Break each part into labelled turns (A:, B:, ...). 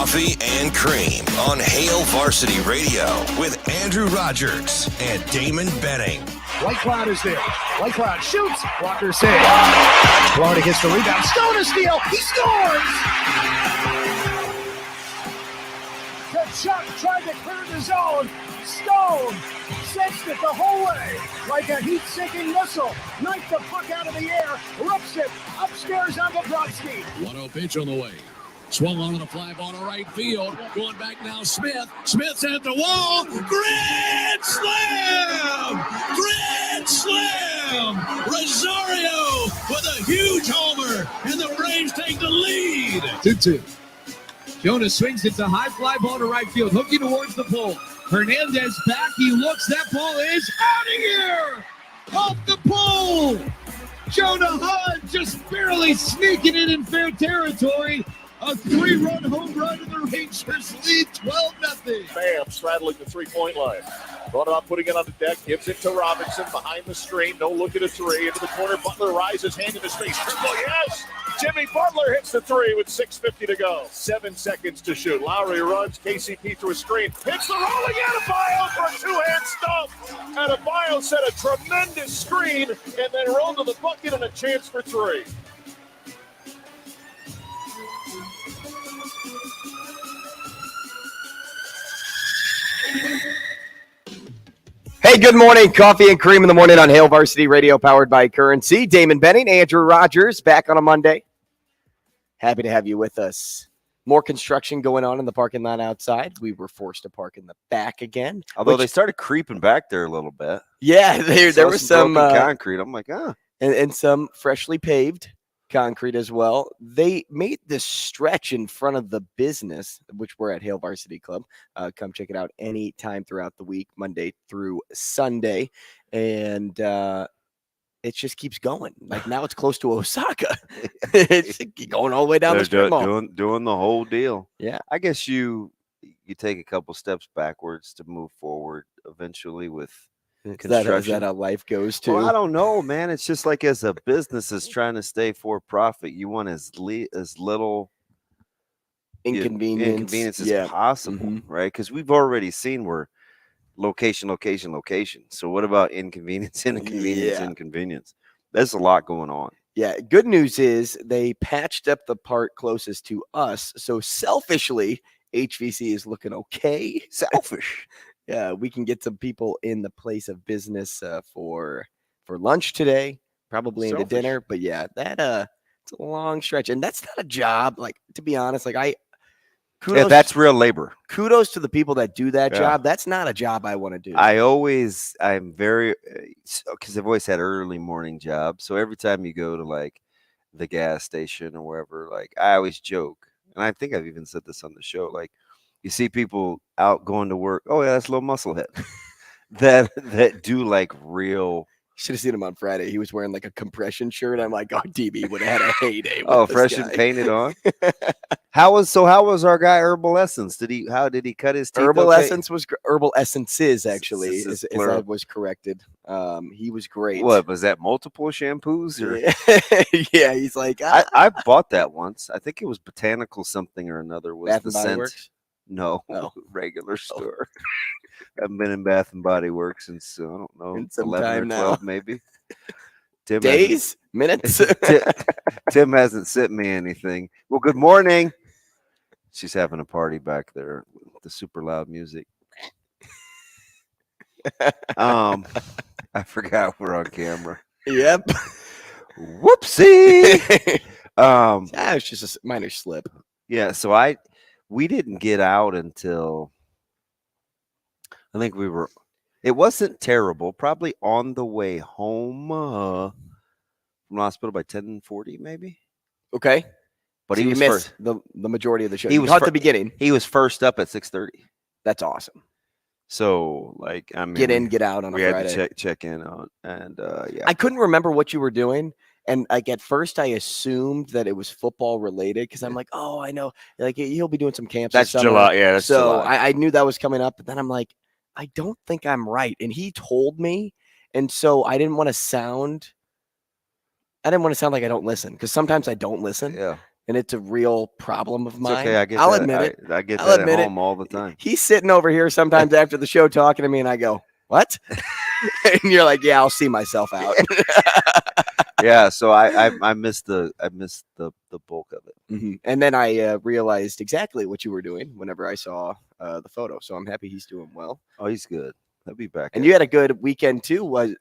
A: Coffee and Cream on Hail Varsity Radio with Andrew Rogers and Damon Benning.
B: White Cloud is there. White Cloud shoots. Walker save. Florida gets the rebound. Stone a steal. He scores! Kachuk tried to clear the zone. Stone sensed it the whole way like a heat-seeking missile. Knifed the puck out of the air. Rips it upstairs on Bobrovsky.
C: 1-0 pitch on the way. Swung on the fly ball to right field. Going back now, Smith. Smith's at the wall. Grand slam! Grand slam! Rosario with a huge homer, and the Braves take the lead. 2-2. Jonas swings it to high fly ball to right field, looking towards the pole. Hernandez back. He looks. That ball is out of here! Off the pole! Jonah Hunt just barely sneaking it in fair territory. A 3-run home run, and the Rangers lead 12-0.
D: Bam, straddling the three-point line. Thought about putting it on the deck, gives it to Robinson behind the screen. No look at a three. Into the corner, Butler rises, hand in his face. Triple, yes! Jimmy Butler hits the three with 6:50 to go. 7 seconds to shoot. Lowry runs, KCP through a screen. Hits the rolling Adebayo for a two-hand stump. Adebayo set a tremendous screen and then rolled to the bucket and a chance for three.
E: Hey, good morning. Coffee and Cream in the morning on Hail Varsity Radio, powered by Currency. Damon Benning, Andrew Rogers, back on a Monday. Happy to have you with us. More construction going on in the parking lot outside. We were forced to park in the back again.
F: Although they started creeping back there a little bit.
E: Yeah, there was some
F: concrete. I'm like,
E: and some freshly paved concrete as well. They made this stretch in front of the business, which we're at Hail Varsity Club. Come check it out any time throughout the week, Monday through Sunday. And it just keeps going. Like now it's close to Osaka. It's going all the way down the strip mall.
F: Doing the whole deal.
E: Yeah.
F: I guess you take a couple steps backwards to move forward eventually with construction.
E: Is that how life goes too?
F: Well, I don't know, man. It's just like as a business is trying to stay for profit, you want as little inconvenience as possible, right? Because we've already seen where location. So what about inconvenience? There's a lot going on.
E: Yeah. Good news is they patched up the part closest to us. So selfishly, HVC is looking okay.
F: Selfish.
E: Yeah, we can get some people in the place of business for lunch today, probably into dinner. But yeah, it's a long stretch, and that's not a job. Like, to be honest,
F: that's real labor.
E: Kudos to the people that do that job. That's not a job I want to do.
F: I'm very because I've always had early morning jobs. So every time you go to like the gas station or wherever, like I always joke, and I think I've even said this on the show, like. You see people out going to work. Oh, yeah, that's a little musclehead that do like real.
E: Should have seen him on Friday. He was wearing like a compression shirt. I'm like, oh, DB would have had a heyday.
F: Fresh and painted on. How was our guy Herbal Essence? How did he cut his teeth?
E: Herbal Essences actually is I was corrected. He was great.
F: What was that? Multiple shampoos? Or?
E: Yeah, he's like
F: I bought that once. I think it was Botanical something or another. Was
E: Bath
F: the
E: and Body
F: scent?
E: Works?
F: No, regular store. I've been in Bath and Body Works since I don't know,
E: in some
F: 11 or 12
E: now.
F: Maybe.
E: Days, minutes.
F: Tim hasn't sent me anything. Well, good morning. She's having a party back there with the super loud music. I forgot we're on camera.
E: Yep.
F: Whoopsie.
E: It's just a minor slip.
F: Yeah, so we didn't get out until I think it wasn't terrible, probably on the way home from the hospital by 10:40 maybe.
E: Okay.
F: But
E: so
F: he was
E: missed
F: first.
E: the majority of the show.
F: He was
E: at the beginning.
F: He was first up at 6:30.
E: That's awesome.
F: So like I mean,
E: get in, get out on a Friday.
F: We had to check in on, and yeah.
E: I couldn't remember what you were doing. And like at first, I assumed that it was football related because I'm like, oh, I know, like he'll be doing some camps.
F: That's July, yeah. That's
E: so
F: July.
E: I knew that was coming up, but then I'm like, I don't think I'm right. And he told me, and so I didn't want to sound like I don't listen because sometimes I don't listen.
F: Yeah.
E: and it's a real problem of
F: It's
E: mine.
F: okay. I get
E: I'll
F: that.
E: admit it.
F: I get
E: I'll
F: that
E: admit
F: at
E: it.
F: home all the time.
E: He's sitting over here sometimes after the show talking to me, and I go, "What?" And you're like, "Yeah, I'll see myself out."
F: Yeah, so I missed the bulk of it.
E: Mm-hmm. And then I realized exactly what you were doing whenever I saw the photo. So I'm happy he's doing well.
F: Oh, he's good. He'll be back.
E: And you had a good weekend too. Was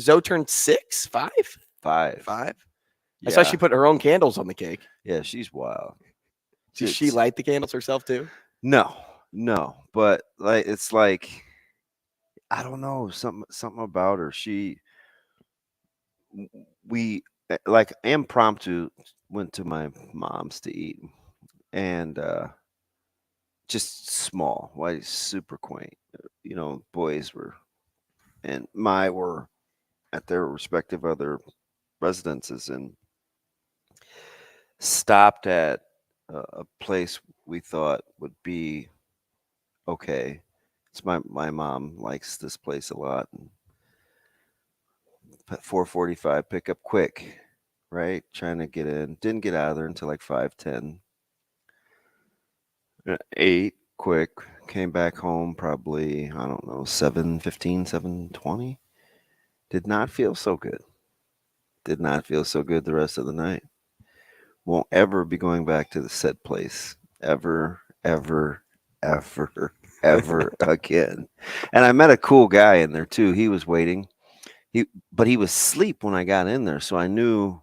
E: Zoe turned 6, 5?
F: 5.
E: 5.
F: Yeah.
E: I saw she put her own candles on the cake.
F: Yeah, she's wild.
E: Did she light the candles herself too?
F: No. But like it's like I don't know, something about her. We like impromptu went to my mom's to eat, and just small, like super quaint. Boys were were at their respective other residences and stopped at a place we thought would be okay. It's my mom likes this place a lot. And 4:45 pick up quick, right? Trying to get in. Didn't get out of there until like 5:10. 8 quick. Came back home probably, I don't know, 7:15, 7:20. Did not feel so good. Did not feel so good the rest of the night. Won't ever be going back to the said place. Ever again. And I met a cool guy in there too. He was waiting. But he was asleep when I got in there, so I knew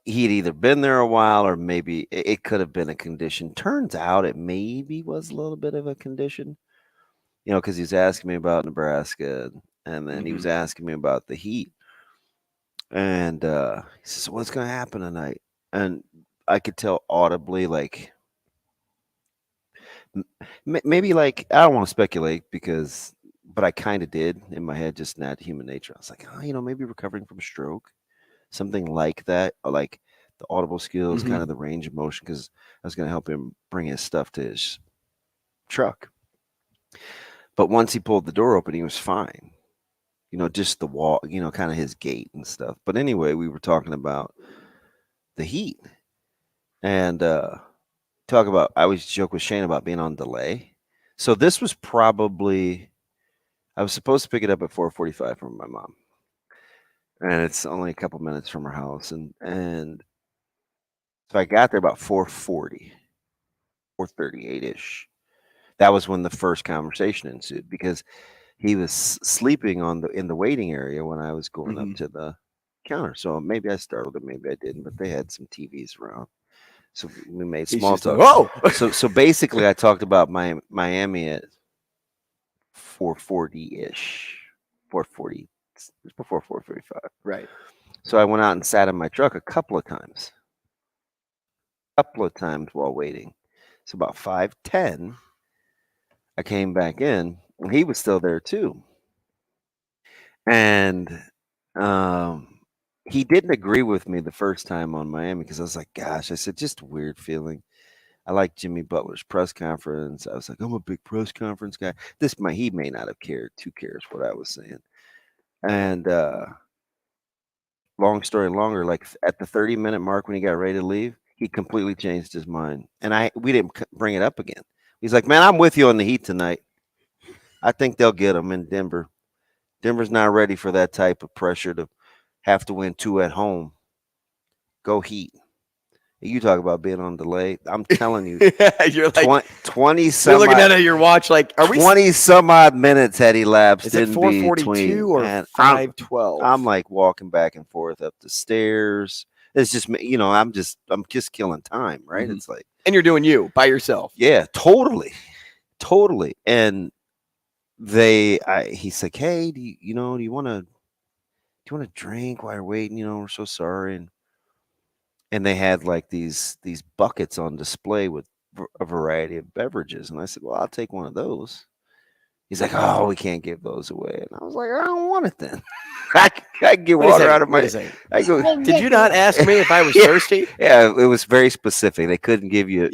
F: he'd either been there a while or maybe it could have been a condition. Turns out it maybe was a little bit of a condition, because he was asking me about Nebraska, and then he was asking me about the heat. And he says, "What's going to happen tonight?" And I could tell audibly, like, maybe like, I don't want to speculate but I kind of did in my head, just not human nature. I was like, maybe recovering from a stroke, something like that, or like the audible skills, kind of the range of motion, because I was going to help him bring his stuff to his truck. But once he pulled the door open, he was fine. Just the wall, kind of his gait and stuff. But anyway, we were talking about the heat, and I always joke with Shane about being on delay. So this was probably, I was supposed to pick it up at 4:45 from my mom, and it's only a couple minutes from her house, and so I got there about 4:40, 4:38ish. That was when the first conversation ensued, because he was sleeping in the waiting area when I was going up to the counter. So maybe I startled him, maybe I didn't, but they had some TVs around, so we made small talk.
E: Whoa!
F: So basically, I talked about Miami at 4:40-ish, 4:40, just before 4:45.
E: Right.
F: So I went out and sat in my truck a couple of times while waiting. So about 5:10, I came back in, and he was still there too. And he didn't agree with me the first time on Miami, because I was like, gosh, I said, just a weird feeling. I like Jimmy Butler's press conference. I was like, I'm a big press conference guy. He may not have cared. Who cares what I was saying? And long story longer, like at the 30-minute mark when he got ready to leave, he completely changed his mind. And we didn't bring it up again. He's like, man, I'm with you on the Heat tonight. I think they'll get them in Denver. Denver's not ready for that type of pressure to have to win 2 at home. Go Heat. You talk about being on delay. I'm telling you,
E: You're like
F: 20 some.
E: You're looking at your watch like, are
F: 20 some odd minutes had elapsed.
E: Is it 4:42 or 5:12?
F: I'm like walking back and forth up the stairs. It's just, I'm just killing time, right? It's like,
E: and you're doing you by yourself.
F: Yeah, totally. And he's like, hey, do you want to drink while you're waiting? We're so sorry. And they had like these buckets on display with a variety of beverages. And I said, well, I'll take one of those. He's like, oh, we can't give those away. And I was like, I don't want it then. I can get water out of my.
E: I go, did you not ask me if I was thirsty?
F: Yeah, it was very specific. They couldn't give you.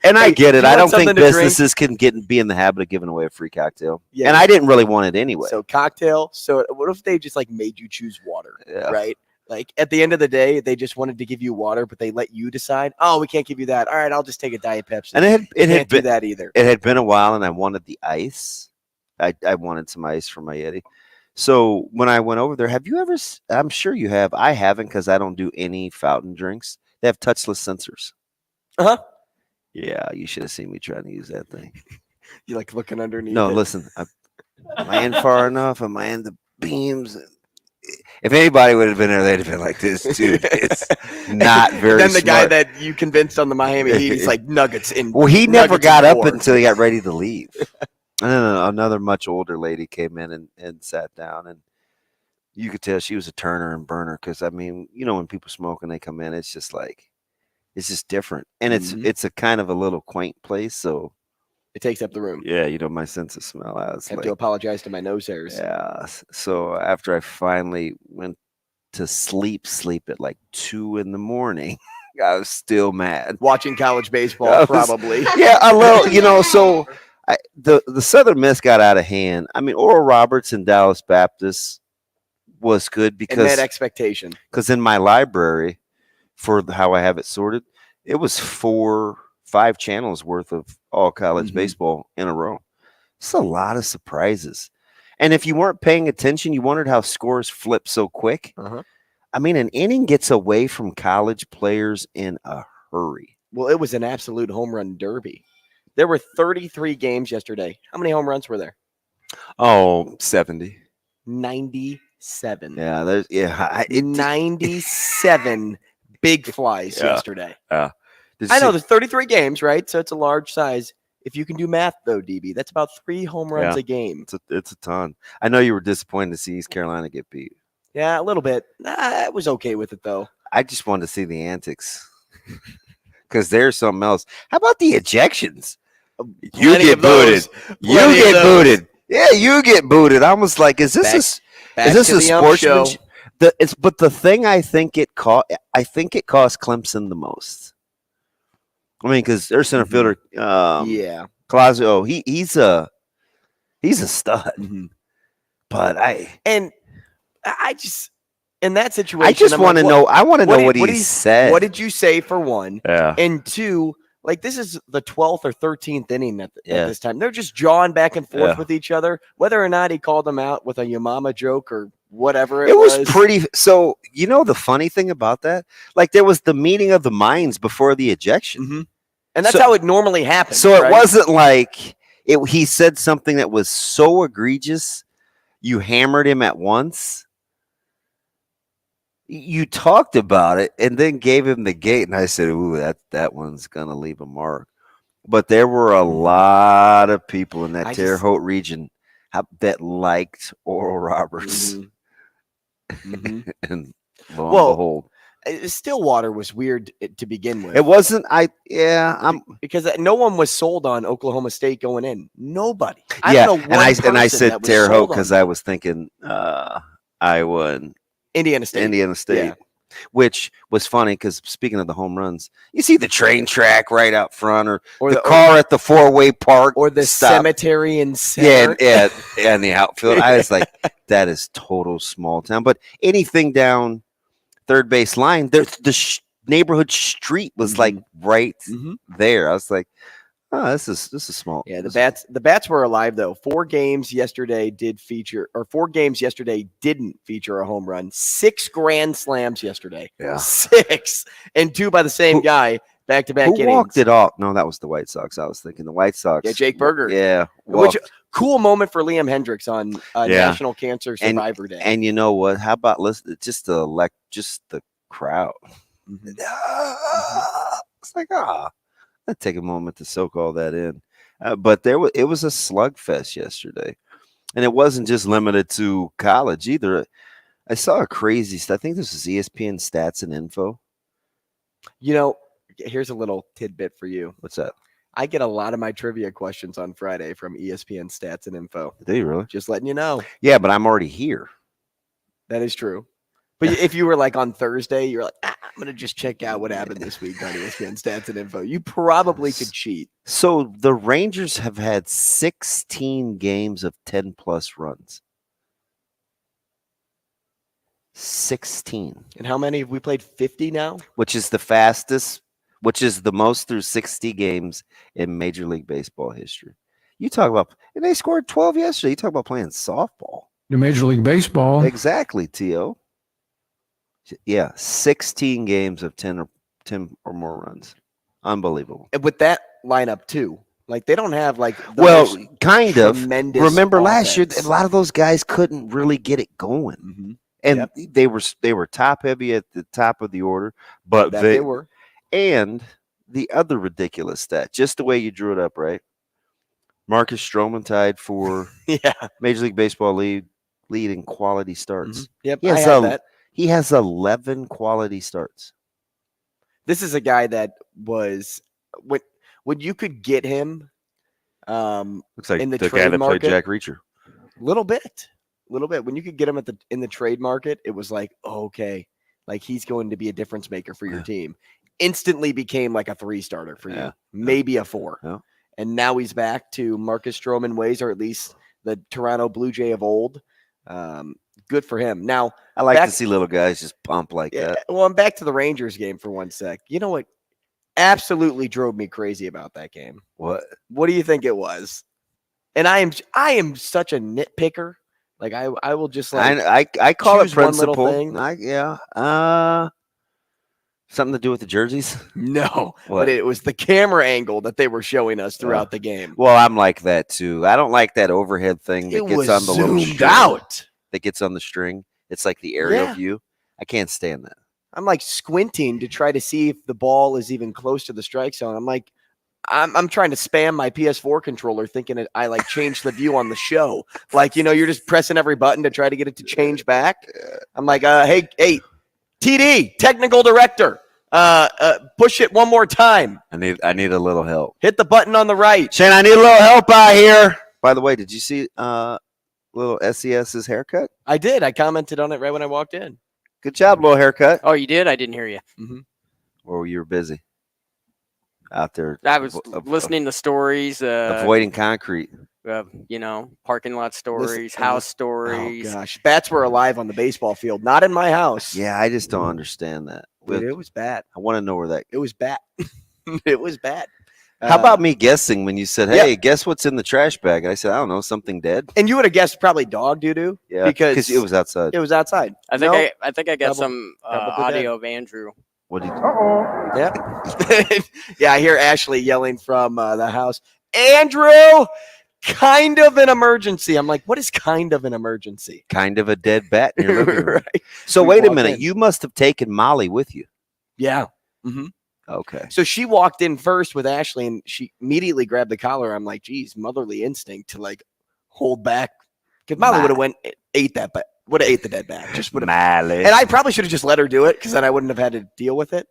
F: And I get it. I don't think businesses can be in the habit of giving away a free cocktail. And I didn't really want it anyway.
E: So cocktail. So what if they just like made you choose water, right? Like at the end of the day, they just wanted to give you water, but they let you decide. Oh, we can't give you that. All right, I'll just take a Diet Pepsi.
F: And it
E: Can't
F: had
E: do
F: been
E: that either.
F: It had been a while, and I wanted the ice. I wanted some ice for my Yeti. So when I went over there, have you ever? I'm sure you have. I haven't because I don't do any fountain drinks. They have touchless sensors. Yeah, you should have seen me trying to use that thing.
E: You like looking underneath?
F: No,
E: it?
F: listen. Am I in far enough? Am I in the beams? If anybody would have been there, they'd have been like this, dude. It's not very.
E: Then the guy
F: smart.
E: that you convinced on the Miami Heat, he's like Nuggets in.
F: Well, he never
E: Nuggets
F: got
E: in
F: up
E: 4.
F: until he got ready to leave. And then another much older lady came in and sat down, and you could tell she was a turner and burner because, I mean, you know, when people smoke and they come in, it's just like, it's just different. And it's a kind of a little quaint place, so.
E: It takes up the room.
F: Yeah, you know, my sense of smell. I was
E: have
F: like,
E: to apologize to my nose hairs.
F: Yeah. So after I finally went to sleep at like 2 a.m, I was still mad.
E: Watching college baseball, probably.
F: Yeah, a little, you know, so the Southern Miss got out of hand. I mean, Oral Roberts and Dallas Baptist was good because
E: met expectation.
F: Because in my library, for how I have it sorted, it was 4-5 channels worth of all college baseball in a row. It's a lot of surprises. And if you weren't paying attention, you wondered how scores flip so quick. I mean, an inning gets away from college players in a hurry.
E: Well, it was an absolute home run derby. There were 33 games yesterday. How many home runs were there?
F: Oh, 70.
E: 97.
F: Yeah,
E: 97 big flies yesterday.
F: I
E: know there's 33 games, right? So it's a large size. If you can do math, though, DB, that's about 3 home runs a game.
F: It's a ton. I know you were disappointed to see East Carolina get beat.
E: Yeah, a little bit. I was okay with it, though.
F: I just wanted to see the antics because there's something else. How about the ejections? You get booted. You get booted. Yeah, you get booted. I was like, is this a sportsmanship? But the thing I think it cost Clemson the most. I mean, because their center fielder, Clausio, he's a stud. But I just in that situation, I just want to know. I want to know what he said.
E: What did you say for one?
F: Yeah.
E: And two, like this is the 12th or 13th inning at this time. They're just jawing back and forth with each other. Whether or not he called them out with a your mama joke or whatever it was
F: pretty. So you know the funny thing about that, like there was the meeting of the minds before the ejection,
E: and that's how it normally happens.
F: So it wasn't like he said something that was so egregious, you hammered him at once. You talked about it and then gave him the gate, and I said, "Ooh, that one's gonna leave a mark." But there were a lot of people in that Terre Haute region that liked Oral Roberts, and lo and behold,
E: Stillwater was weird to begin with.
F: It wasn't.
E: Because no one was sold on Oklahoma State going in. Nobody.
F: I don't know. And I said Terre Haute because I was thinking Iowa and Indiana State, which was funny because speaking of the home runs, you see the train track right out front, or the car at the four-way park,
E: or the cemetery in center.
F: Yeah, and the outfield. I was like, that is total small town. But anything down third base line, the neighborhood street was like right there. I was like, oh, this is small.
E: Yeah, the bats were alive though. 4 games yesterday didn't feature a home run. 6 grand slams yesterday. Yeah. 6 and 2 by the same guy. Back-to-back innings.
F: Who walked it off? No, that was the White Sox. I was thinking the White Sox.
E: Yeah, Jake Berger.
F: Yeah.
E: Which cool moment for Liam Hendricks on National Cancer Survivor Day.
F: And you know what? How about just the crowd? It's like, I'd take a moment to soak all that in. But it was a slugfest yesterday. And it wasn't just limited to college either. I saw a crazy I think this is ESPN Stats and Info.
E: You know, here's a little tidbit for you.
F: What's that?
E: I get a lot of my trivia questions on Friday from ESPN Stats and Info.
F: Do you really?
E: Just letting you know.
F: Yeah, but I'm already here.
E: That is true. But if you were like on Thursday, you're like, I'm going to just check out what happened this week on ESPN Stats and Info. You probably could cheat.
F: So the Rangers have had 16 games of 10-plus runs. 16.
E: And how many have we played? 50 now?
F: Which is the fastest, which is the most through 60 games in Major League Baseball history. You talk about, and they scored 12 yesterday. You talk about playing softball.
G: In Major League Baseball.
F: Exactly, T.O. Yeah, 16 games of 10 or more runs. Unbelievable.
E: And with that lineup, too. Like, they don't have, like,
F: kind of. Remember last year,
E: offense.
F: a lot of those guys couldn't really get it going.
E: Mm-hmm.
F: And they were top heavy at the top of the order. But
E: they were.
F: And the other ridiculous stat, just the way you drew it up, right? Marcus Stroman tied for Major League Baseball lead in quality starts.
E: Mm-hmm. Yep, I have that.
F: He has 11 quality starts.
E: This is a guy that was when you could get him.
F: Looks like
E: in the
F: guy
E: trade
F: that
E: market,
F: played Jack Reacher.
E: Little bit. When you could get him in the trade market, it was like, okay, like he's going to be a difference maker for your team. Instantly became like a 3-starter for you, maybe a 4.
F: Yeah.
E: And now he's back to Marcus Stroman ways, or at least the Toronto Blue Jay of old. Good for him. Now,
F: I like to see little guys just pump like that.
E: Well, I'm back to the Rangers game for one sec. You know what absolutely drove me crazy about that game?
F: What
E: do you think it was? And I am such a nitpicker. Like I will just like
F: I call it principle.
E: One little thing.
F: Something to do with the jerseys?
E: No, but it was the camera angle that they were showing us throughout the game.
F: Well, I'm like that too. I don't like that overhead thing that gets on the little string.
E: Out.
F: That gets on the string. It's like the aerial view. I can't stand that.
E: I'm like squinting to try to see if the ball is even close to the strike zone. I'm like, I'm trying to spam my PS4 controller thinking that I like changed the view on the show. Like, you're just pressing every button to try to get it to change back. I'm like, hey, TD, technical director. Push it one more time.
F: I need a little help.
E: Hit the button on the right.
F: Shane, I need a little help out here. By the way, did you see little SES's haircut?
E: I did. I commented on it right when I walked in.
F: Good job, little haircut.
H: Oh, you did? I didn't hear you.
E: Mm-hmm.
F: Or you were busy out there.
H: I was listening to stories.
F: Avoiding concrete.
H: Parking lot stories, house stories.
E: Oh, gosh. Bats were alive on the baseball field. Not in my house.
F: Yeah, I just don't understand that.
E: Dude, it was bad.
F: I want to know where that.
E: It was bad. It was bad.
F: How about me guessing when you said, hey, guess what's in the trash bag? And I said, I don't know, something dead.
E: And you would have guessed probably dog doo-doo.
F: Yeah,
E: because
F: it was outside.
E: It was outside.
H: I think I got some audio of Andrew.
F: What did you
E: Yeah. Yeah, I hear Ashley yelling from the house, Andrew, kind of an emergency. I'm like, what is kind of an emergency?
F: Kind of a dead bat in your living room.
E: Right.
F: So wait a minute. You must have taken Molly with you.
E: Yeah. Mm-hmm.
F: Okay.
E: So she walked in first with Ashley, and she immediately grabbed the collar. I'm like, geez, motherly instinct to like hold back. Because Molly would have ate that, but would have ate the dead bat. Just would have. And I probably should have just let her do it because then I wouldn't have had to deal with it.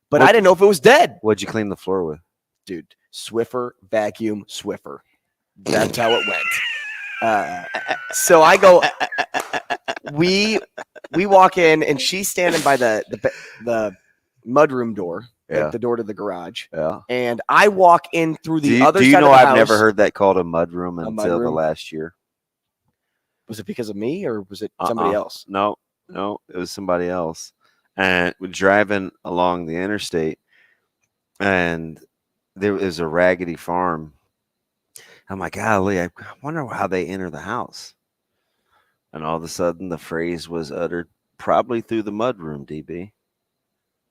E: But I didn't know if it was dead.
F: What'd you clean the floor with?
E: Dude, Swiffer, vacuum, Swiffer. That's how it went. So I go, we walk in, and she's standing by the mudroom door, like the door to the garage.
F: Yeah.
E: And I walk in through the other side of the house.
F: Do you know I've never heard that called a mudroom until the last year?
E: Was it because of me, or was it somebody else?
F: No, it was somebody else. And we're driving along the interstate, and there was a raggedy farm. I'm like, golly, I wonder how they enter the house. And all of a sudden, the phrase was uttered, probably through the mudroom, DB.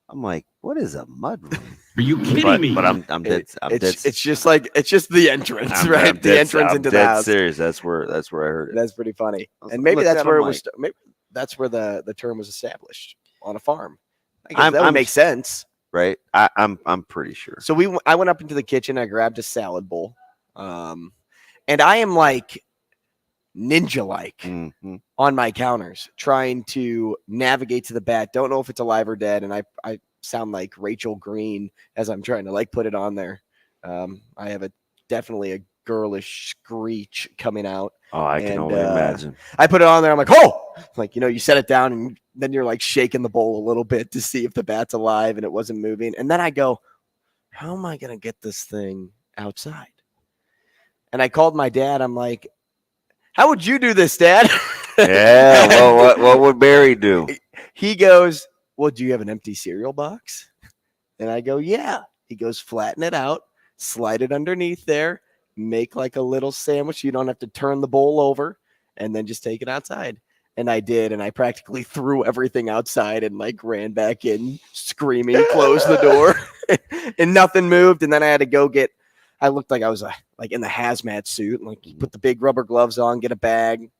F: I'm like, what is a mudroom?
G: Are you kidding me?
F: But I'm dead.
E: It's just the entrance, right? The entrance into the house.
F: Serious. That's where I heard it.
E: That's pretty funny. And maybe that's where it was. Maybe that's where the term was established, on a farm. I guess that would make sense,
F: right? I'm pretty sure.
E: So I went up into the kitchen. I grabbed a salad bowl, and I am like ninja-like on my counters, trying to navigate to the bat. Don't know if it's alive or dead, and I sound like Rachel Green as I'm trying to like put it on there. I have definitely a girlish screech coming out.
F: Oh, I can only imagine.
E: I put it on there. I'm like, oh, like, you set it down, and then you're like shaking the bowl a little bit to see if the bat's alive, and it wasn't moving. And then I go, how am I going to get this thing outside? And I called my dad. I'm like, how would you do this, Dad?
F: Yeah. Well, what would Barry do?
E: He goes, well, do you have an empty cereal box? And I go, yeah. He goes, flatten it out, slide it underneath there, make like a little sandwich. You don't have to turn the bowl over, and then just take it outside. And I did, and I practically threw everything outside and like ran back in screaming, closed the door, and nothing moved. And then I had to go I looked like I was like in the hazmat suit, like put the big rubber gloves on, get a bag,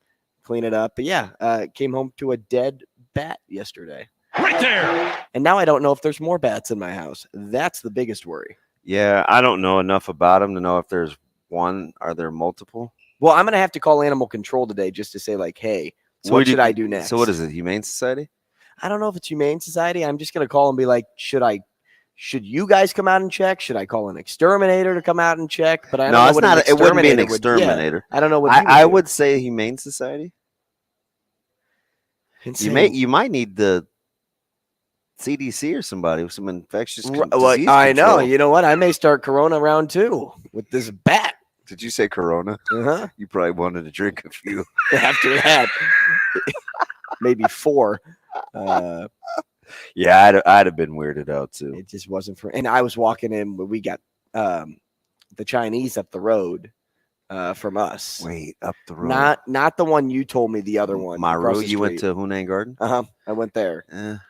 E: clean it up. But yeah, came home to a dead bat yesterday.
C: Right there.
E: And now I don't know if there's more bats in my house. That's the biggest worry.
F: Yeah, I don't know enough about them to know if there's one. Are there multiple?
E: Well, I'm going to have to call animal control today just to say like, hey, so what should I do next?
F: So what is it, Humane Society?
E: I don't know if it's Humane Society. I'm just going to call and be like, should you guys come out and check? Should I call an exterminator to come out and check? But I don't know
F: it's not. It wouldn't be an exterminator.
E: I don't know what
F: I would say Humane Society. You might need the CDC or somebody with some infectious disease control.
E: I know. You know what? I may start Corona round 2 with this bat.
F: Did you say Corona?
E: Uh-huh.
F: You probably wanted to drink a few.
E: After that, maybe 4.
F: Yeah, I'd have been weirded out too.
E: It just wasn't for. And I was walking in when we got the Chinese up the road from us.
F: Wait, up the road?
E: Not the one you told me. The other one.
F: My road. You went to Hunan Garden?
E: I went there.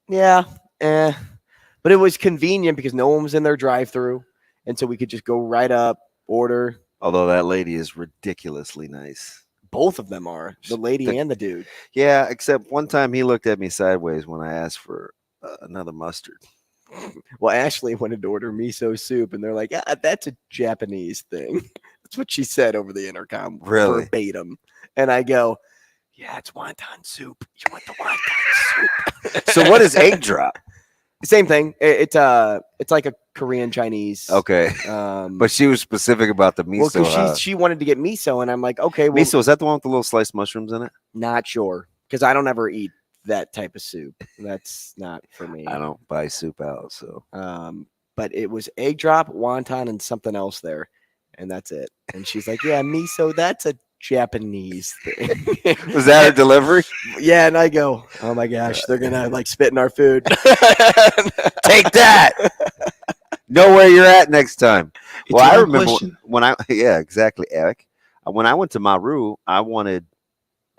E: Yeah. But it was convenient because no one was in their drive-through, and so we could just go right up, order.
F: Although that lady is ridiculously nice.
E: Both of them are, the lady and the dude.
F: Yeah, except one time he looked at me sideways when I asked for another mustard.
E: Well, Ashley wanted to order miso soup, and they're like, "Yeah, that's a Japanese thing." That's what she said over the intercom,
F: really
E: verbatim. And I go, "Yeah, it's wonton soup. You want the wonton soup?"
F: So what is egg drop?
E: Same thing. It's like a Korean Chinese.
F: Okay. But she was specific about the miso.
E: Well, she wanted to get miso, and I'm like, okay. Well,
F: miso, is that the one with the little sliced mushrooms in it?
E: Not sure, because I don't ever eat that type of soup. That's not for me.
F: I don't buy soup out, so.
E: But it was egg drop, wonton, and something else there, and that's it. And she's like, yeah, miso, that's a Japanese thing.
F: Was that a delivery?
E: Yeah, and I go, oh my gosh, they're gonna like spit in our food.
F: Take that. Know where you're at next time. Well, I remember when exactly, Eric. When I went to Maru, I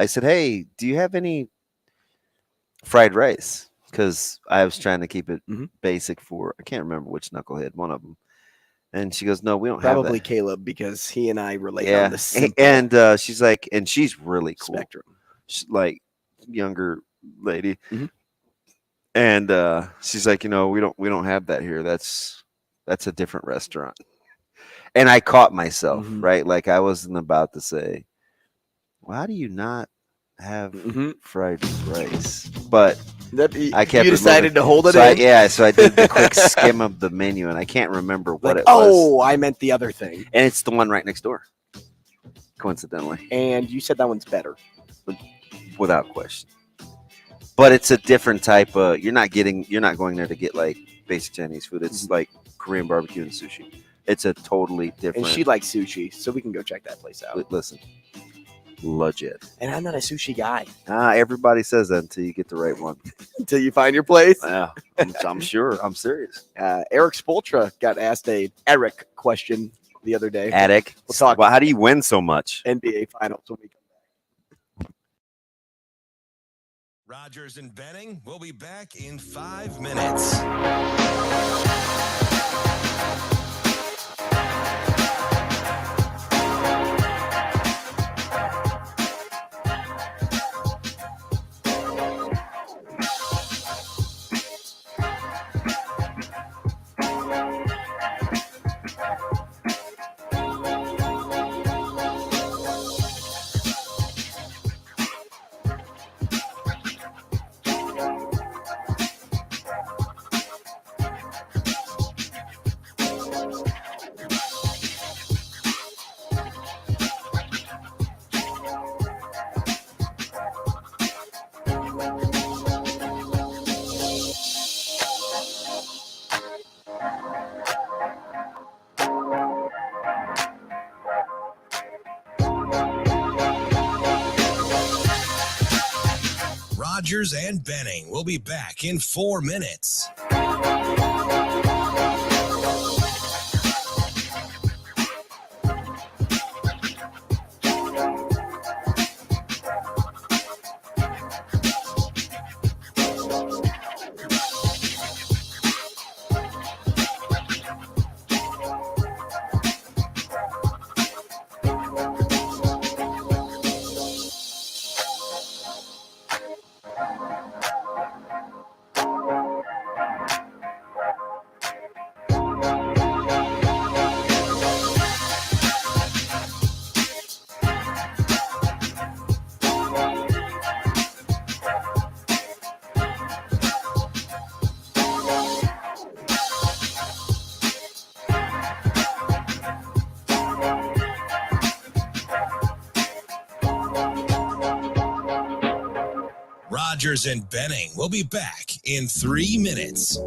F: said, hey, do you have any fried rice? Because I was trying to keep it basic for, I can't remember which knucklehead, one of them. And she goes, no, we don't have that.
E: Probably Caleb, because he and I relate on this.
F: And she's like, and she's really cool.
E: Spectrum.
F: She's like younger lady. And she's like, we don't have that here. That's a different restaurant. And I caught myself, right? Like I wasn't about to say, well, how do you not have fried rice? But I kept.
E: You decided to hold it
F: in. So I did the quick skim of the menu, and I can't remember what it was.
E: Oh, I meant the other thing.
F: And it's the one right next door, coincidentally.
E: And you said that one's better,
F: without question. But it's a different type of. You're not going there to get like basic Chinese food. It's like Korean barbecue and sushi. It's a totally different.
E: And she likes sushi, so we can go check that place out.
F: Listen. Legit.
E: And I'm not a sushi guy.
F: Everybody says that until you get the right one.
E: Until you find your place.
F: Yeah, I'm sure. I'm serious.
E: Eric Spoltra got asked a Eric question the other day.
F: Eric,
E: we'll talk
F: about how do you win so much?
E: NBA Finals when we come back.
A: Rogers and Benning will be back in 5 minutes. Rogers and Benning will be back in 4 minutes. Rogers and Benning will be back in 3 minutes.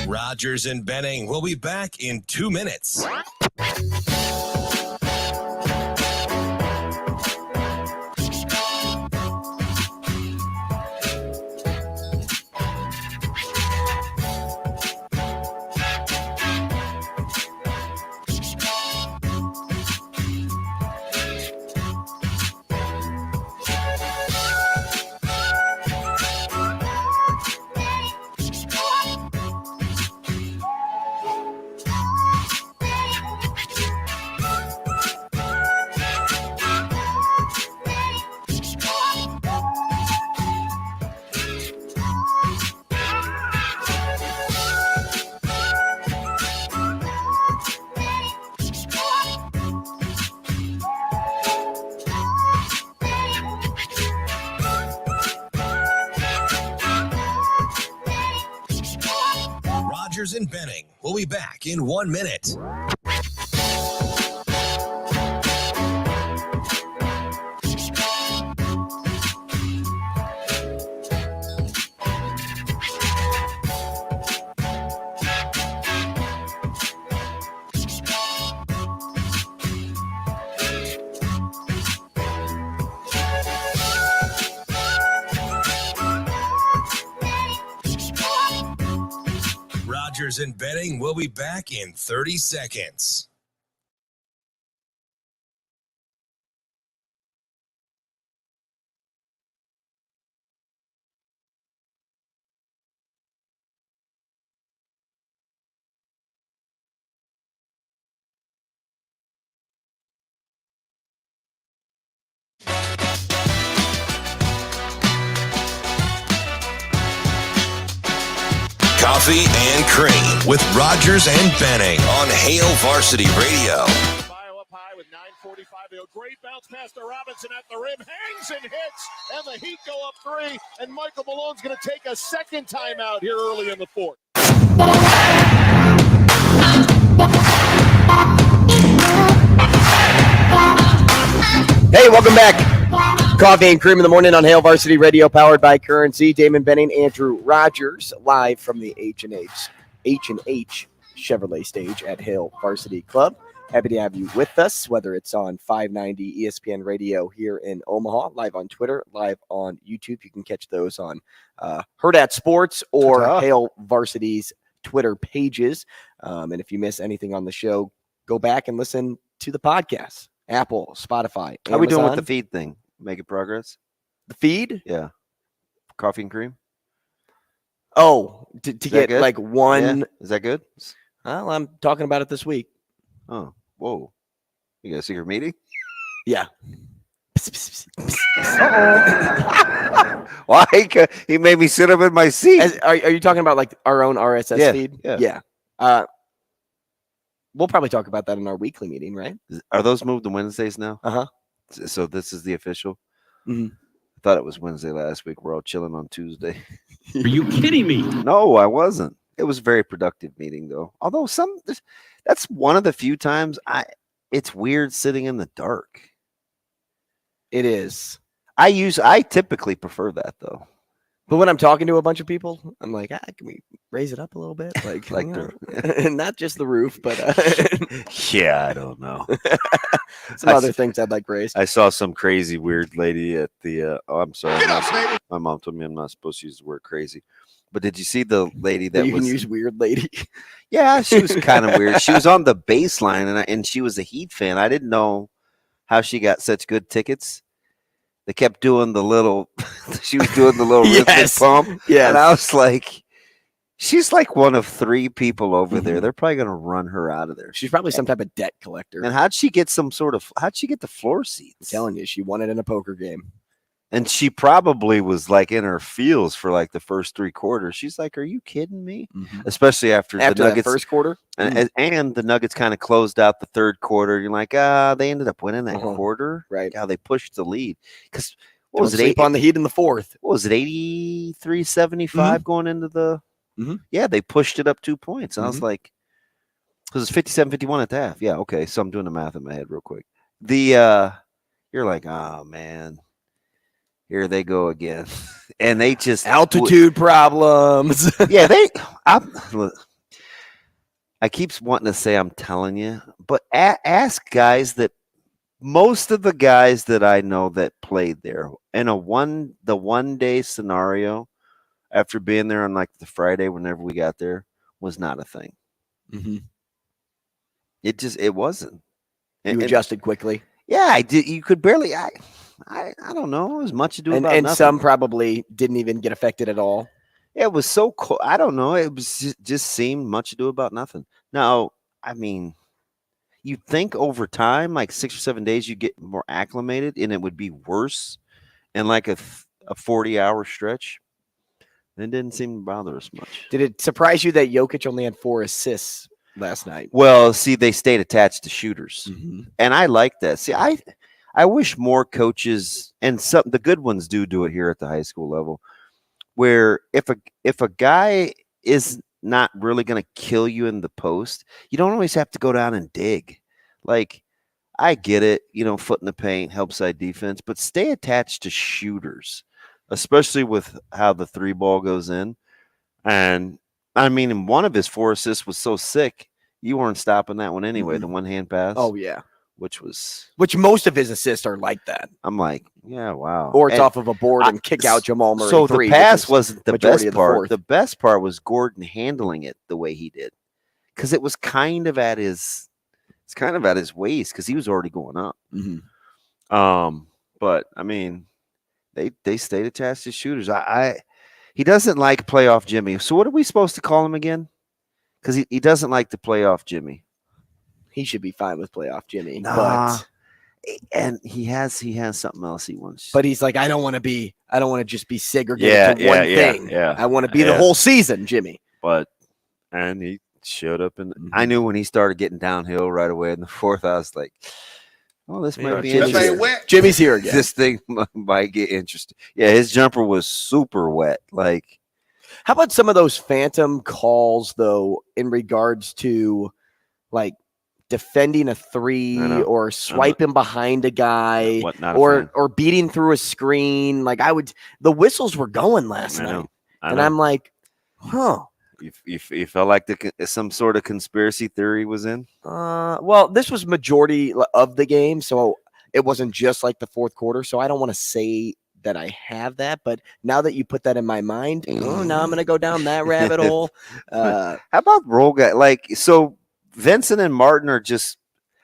A: Rogers and Benning will be back in 2 minutes. Rogers and Benning will be back in 1 minute. Rogers and Benning will be back in 30 seconds. Coffee and Cream with Rogers and Benning on Hail Varsity Radio.
D: Bio up high with 9:45. A great bounce pass to Robinson at the rim. Hangs and hits. And the Heat go up 3. And Michael Malone's going to take a second timeout here early in the fourth.
E: Hey, welcome back. Coffee and Cream in the morning on Hail Varsity Radio, powered by Currency. Damon Benning, Andrew Rogers, live from the H&H Chevrolet stage at Hail Varsity Club. Happy to have you with us, whether it's on 590 ESPN Radio here in Omaha, live on Twitter, live on YouTube. You can catch those on Hurrdat Sports or Hail Varsity's Twitter pages. And if you miss anything on the show, go back and listen to the podcast. Apple, Spotify, Amazon.
F: How are we doing with the feed thing? Making progress?
E: The feed?
F: Yeah. Coffee and Cream?
E: Oh, to get
F: good?
E: like one.
F: Yeah. Is that good?
E: Well, I'm talking about it this week.
F: Oh, whoa. You got a secret meeting?
E: Yeah.
F: Why? He made me sit up in my seat.
E: Are you talking about like our own RSS feed?
F: Yeah.
E: We'll probably talk about that in our weekly meeting, right?
F: Are those moved to Wednesdays now?
E: Uh-huh.
F: So this is the official?
E: Mm-hmm.
F: I thought it was Wednesday last week. We're all chilling on Tuesday.
G: Are you kidding me?
F: No, I wasn't. It was a very productive meeting, though. Although that's one of the few times it's weird sitting in the dark.
E: It is.
F: I typically prefer that, though.
E: But when I'm talking to a bunch of people, I'm like, can we raise it up a little bit? Like not just the roof, but
F: yeah, I don't know.
E: some other things I'd like raised.
F: I saw some crazy weird lady at the. I'm sorry, my mom told me I'm not supposed to use the word crazy. But did you see the lady that
E: you
F: was?
E: Can use weird lady.
F: Yeah, she was kind of weird. She was on the baseline, and she was a Heat fan. I didn't know how she got such good tickets. They kept doing the little. She was doing the little rhythmic pump.
E: Yeah,
F: and I was like, she's like one of 3 people over there. They're probably gonna run her out of there.
E: She's probably some type of debt collector.
F: And how'd she get the floor seats?
E: I'm telling you, she won it in a poker game.
F: And she probably was like in her feels for like the first 3 quarters. She's like, "Are you kidding me?"
E: Mm-hmm.
F: Especially after the Nuggets
E: that first quarter,
F: and the Nuggets kind of closed out the third quarter. You're like, they ended up winning that quarter,
E: right?
F: Yeah, they pushed the lead because what
E: Don't
F: was it?
E: Sleep on the Heat in the fourth.
F: What was it? 83-75 going into the.
E: Mm-hmm.
F: Yeah, they pushed it up 2 points. And I was like, because it's 57-51 at the half. Yeah, okay. So I'm doing the math in my head real quick. You're like, oh man. Here they go again, and they just
E: altitude problems.
F: Yeah, I keep wanting to say I'm telling you, but ask guys that most of the guys that I know that played there in the 1 day scenario after being there on like the Friday whenever we got there was not a thing.
E: Mm-hmm.
F: It wasn't.
E: You adjusted quickly.
F: Yeah, I did. You could barely. I don't know. It was much ado about
E: and
F: nothing.
E: Some probably didn't even get affected at all.
F: It was so cool. I don't know. It was just seemed much ado about nothing. Now, I mean, you'd think over time, like 6 or 7 days, you get more acclimated, and it would be worse in like a 40-hour stretch. It didn't seem to bother us much.
E: Did it surprise you that Jokic only had 4 assists last night?
F: Well, see, they stayed attached to shooters,
E: and
F: I like that. See, I wish more coaches and the good ones do it here at the high school level, where if a guy is not really going to kill you in the post, you don't always have to go down and dig. Like, I get it, foot in the paint, help side defense, but stay attached to shooters, especially with how the 3 ball goes in. And I mean, one of his 4 assists was so sick, you weren't stopping that one anyway. The one hand pass.
E: Oh yeah.
F: Which
E: most of his assists are like that.
F: I'm like, yeah, wow.
E: Or it's off of a board and kick out Jamal Murray.
F: So the pass wasn't the best part.
E: The
F: best part was Gordon handling it the way he did, because it was kind of at his waist, because he was already going up. But I mean, they stayed attached to shooters. He doesn't like playoff Jimmy. So what are we supposed to call him again? Because he doesn't like the playoff Jimmy.
E: He should be fine with playoff Jimmy.
F: Nah, and he has something else he wants.
E: But he's like, I don't want to just be segregated to one thing.
F: Yeah.
E: I want to be the whole season, Jimmy.
F: And he showed up, and I knew when he started getting downhill right away in the fourth, I was like, oh, this might be interesting.
E: Jimmy's here again.
F: This thing might get interesting. Yeah, his jumper was super wet. Like,
E: how about some of those phantom calls, though, in regards to like defending a 3 or swiping behind a guy or beating through a screen? Like, the whistles were going last night. And I'm like, huh.
F: You felt like some sort of conspiracy theory was in?
E: Well, this was majority of the game, so it wasn't just like the fourth quarter. So I don't want to say that I have that, but now that you put that in my mind, now I'm going to go down that rabbit hole.
F: How about roll guy? Like, so Vincent and Martin are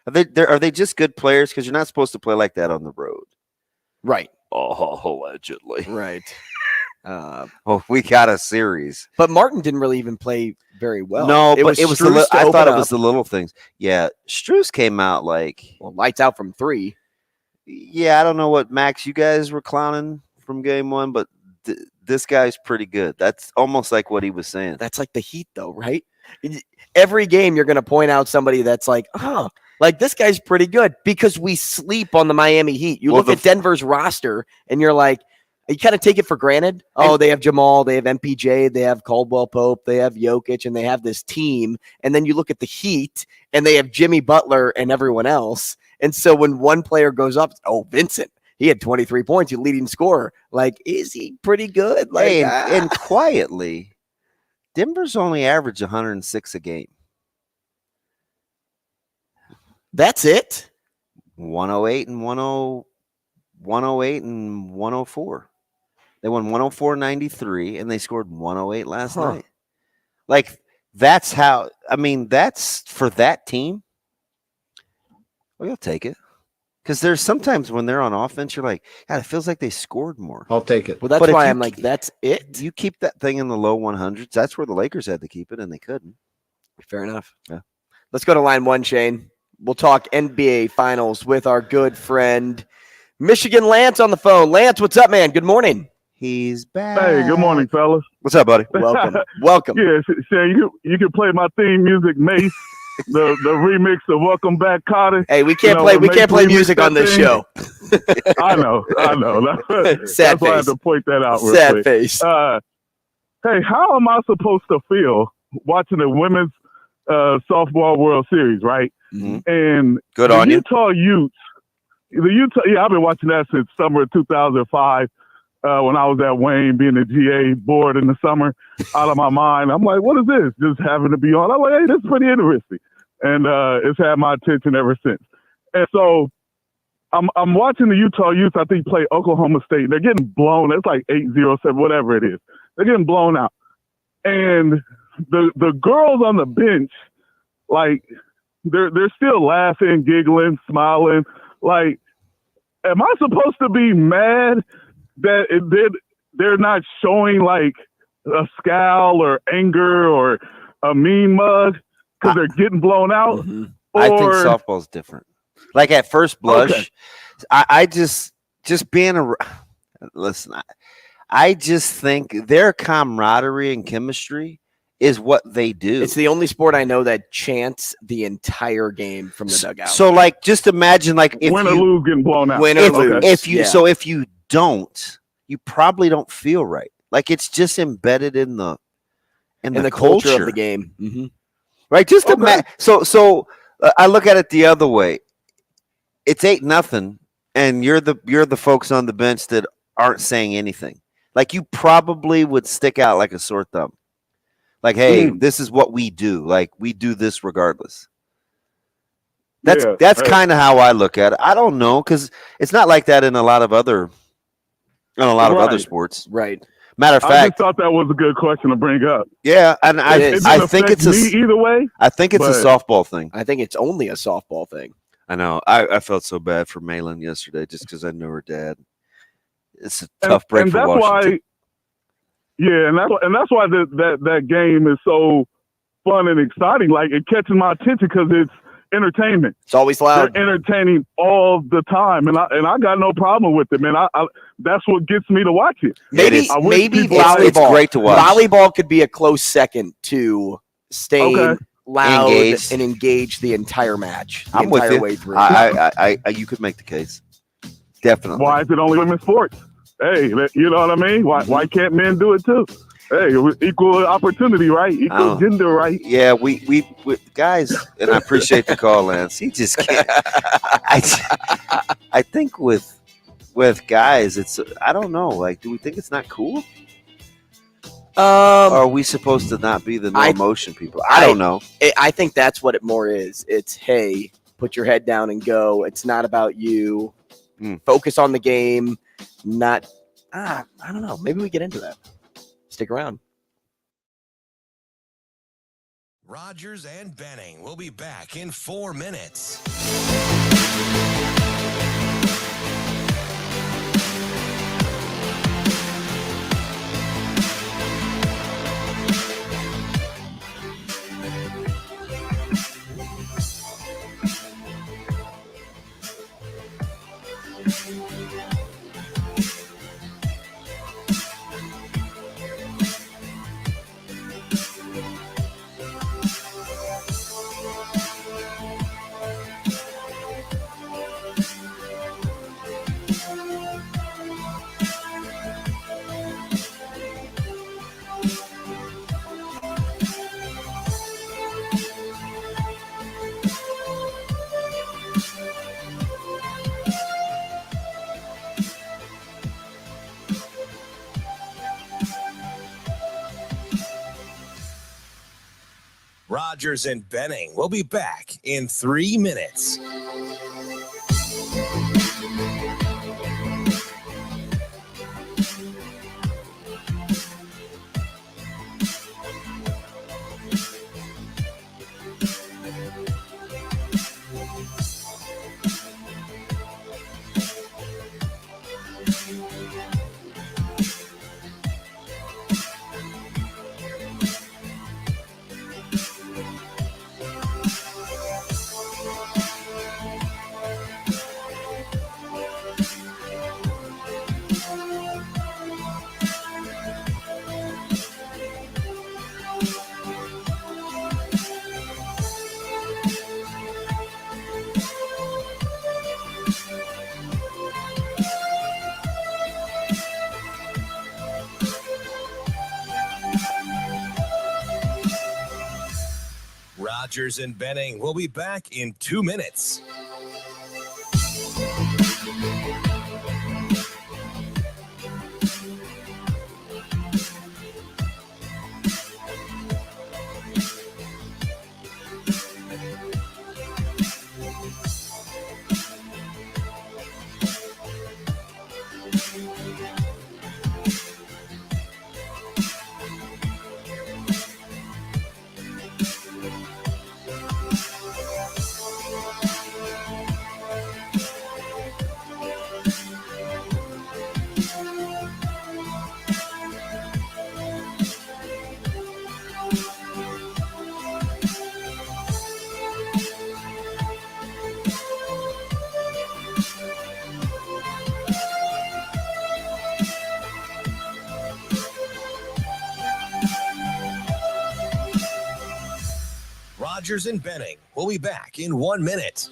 F: they just good players? Because you're not supposed to play like that on the road.
E: Right.
F: Oh, allegedly.
E: Right.
F: We got a series.
E: But Martin didn't really even play very well.
F: No, but it was I thought it was the little things. Yeah, Strus came out
E: lights out from 3.
F: Yeah, I don't know what Max you guys were clowning from game 1, but this guy's pretty good. That's almost like what he was saying.
E: That's like the Heat, though, right? Every game you're going to point out somebody that's like, this guy's pretty good because we sleep on the Miami Heat. You look at Denver's roster and you're like, you kind of take it for granted. Oh, they have Jamal, they have MPJ, they have Caldwell Pope, they have Jokic, and they have this team. And then you look at the Heat and they have Jimmy Butler and everyone else. And so when one player goes up, Vincent, he had 23 points, he's leading scorer. Is he pretty good?
F: And quietly, Denver's only averaged 106 a game.
E: That's it?
F: 108 and 108 and 104. They won 104-93, and they scored 108 last night. That's how – that's for that team. Well, you'll take it. Because there's sometimes when they're on offense, you're like, God, it feels like they scored more.
I: I'll take it.
E: Well, that's why I'm like, that's it?
F: You keep that thing in the low 100s. That's where the Lakers had to keep it, and they couldn't.
E: Fair enough.
F: Yeah.
E: Let's go to line 1, Shane. We'll talk NBA Finals with our good friend, Michigan Lance on the phone. Lance, what's up, man? Good morning.
F: He's back.
J: Hey, good morning, fellas.
F: What's up, buddy?
E: Welcome.
J: Yeah, Shane, you can play my theme music, Mace, the remix of "Welcome Back, Carter."
E: Hey, we can't play music on this show.
J: I know.
E: Sad
J: that's why I
E: face.
J: had to point that out. Real
E: Sad
J: quick.
E: face.
J: Hey, how am I supposed to feel watching the women's softball World Series, right?
F: Mm-hmm.
J: And
F: good on
J: Utah Utes. I've been watching that since summer of 2005. When I was at Wayne, being the GA board in the summer, out of my mind. I'm like, what is this? Just having to be on. I'm like, hey, this is pretty interesting. And it's had my attention ever since. And so I'm watching the Utah Utes, I think, play Oklahoma State. They're getting blown. It's like 8-0, whatever it is. They're getting blown out. And the girls on the bench, they're still laughing, giggling, smiling. Am I supposed to be mad that they're not showing a scowl or anger or a mean mug because they're getting blown out?
F: Mm-hmm. I think softball's different. At first blush, okay. I just being listen. I just think their camaraderie and chemistry is what they do.
E: It's the only sport I know that chants the entire game from the dugout.
F: So just imagine if
J: win or lose getting blown out.
F: If you don't, you probably don't feel right. It's just embedded in the
E: culture of the game. Mm-hmm.
F: Right? Just imagine. So I look at it the other way. It's 8-0, and you're the folks on the bench that aren't saying anything. You probably would stick out like a sore thumb. Hey, this is what we do. We do this regardless. That's kind of how I look at it. I don't know, because it's not like that in a lot of other other sports.
E: Right.
F: Matter of fact,
J: I just thought that was a good question to bring up.
F: Yeah, and I think it's
J: either way.
F: I think it's a softball thing.
E: I think it's only a softball thing.
F: I know. I felt so bad for Malin yesterday just because I knew her dad. It's a tough break
J: and
F: for
J: that's
F: Washington.
J: And that's why that game is so fun and exciting. It catches my attention because it's entertainment.
E: It's always loud.
J: They're entertaining all the time, and I got no problem with it, man. I that's what gets me to watch it.
E: Maybe volleyball.
F: It's great to watch.
E: Volleyball could be a close second to staying loud and engage the entire match.
F: I'm with you.
E: Way through.
F: You could make the case. Definitely.
J: Why is it only women's sports? Hey, you know what I mean? Why can't men do it too? Hey, equal opportunity, right? Equal gender, right?
F: Yeah, we guys, and I appreciate the call, Lance. He just can't. I think with guys, it's I don't know. Do we think it's not cool? Or are we supposed to not be the no emotion people? I don't know.
E: I think that's what it more is. It's hey, put your head down and go. It's not about you. Focus on the game. Not. I don't know. Maybe we get into that. Stick around.
A: Rogers and Benning will be back in 4 minutes. Rogers and Benning will be back in 3 minutes. Rogers and Benning will be back in 2 minutes. Rogers and Benning will be back in 1 minute.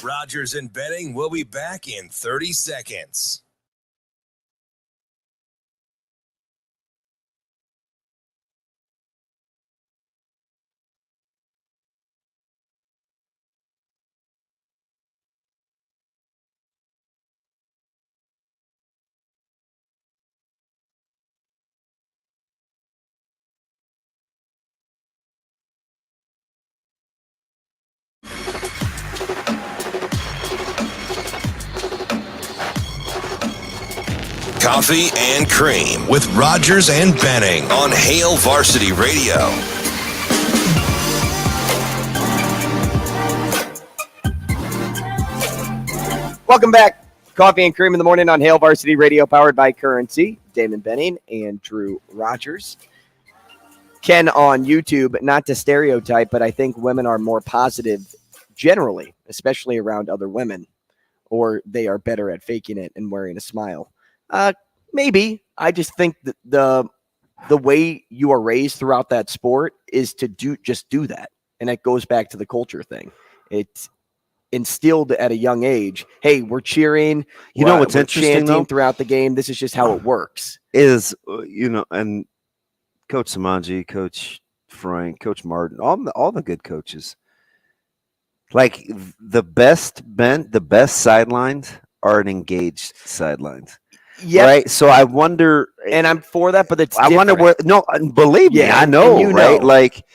A: Rogers and Benning will be back in 30 seconds. Coffee and Cream with Rogers and Benning on Hail Varsity Radio.
E: Welcome back. Coffee and Cream in the morning on Hail Varsity Radio, powered by Currency. Damon Benning and Drew Rogers. Ken on YouTube, not to stereotype, but I think women are more positive generally, especially around other women, or they are better at faking it and wearing a smile. Maybe. I just think that the way you are raised throughout that sport is to do that. And that goes back to the culture thing. It's instilled at a young age. Hey, we're cheering.
F: You know what's interesting though?
E: Throughout the game. This is just how it works.
F: Is, and Coach Samanji, Coach Frank, Coach Martin, all the good coaches. Like the best sidelines are an engaged sidelines. Yeah. Right. So I wonder,
E: and I'm for that, but I
F: different. Wonder where. No, believe me, I know, right? Know. Like,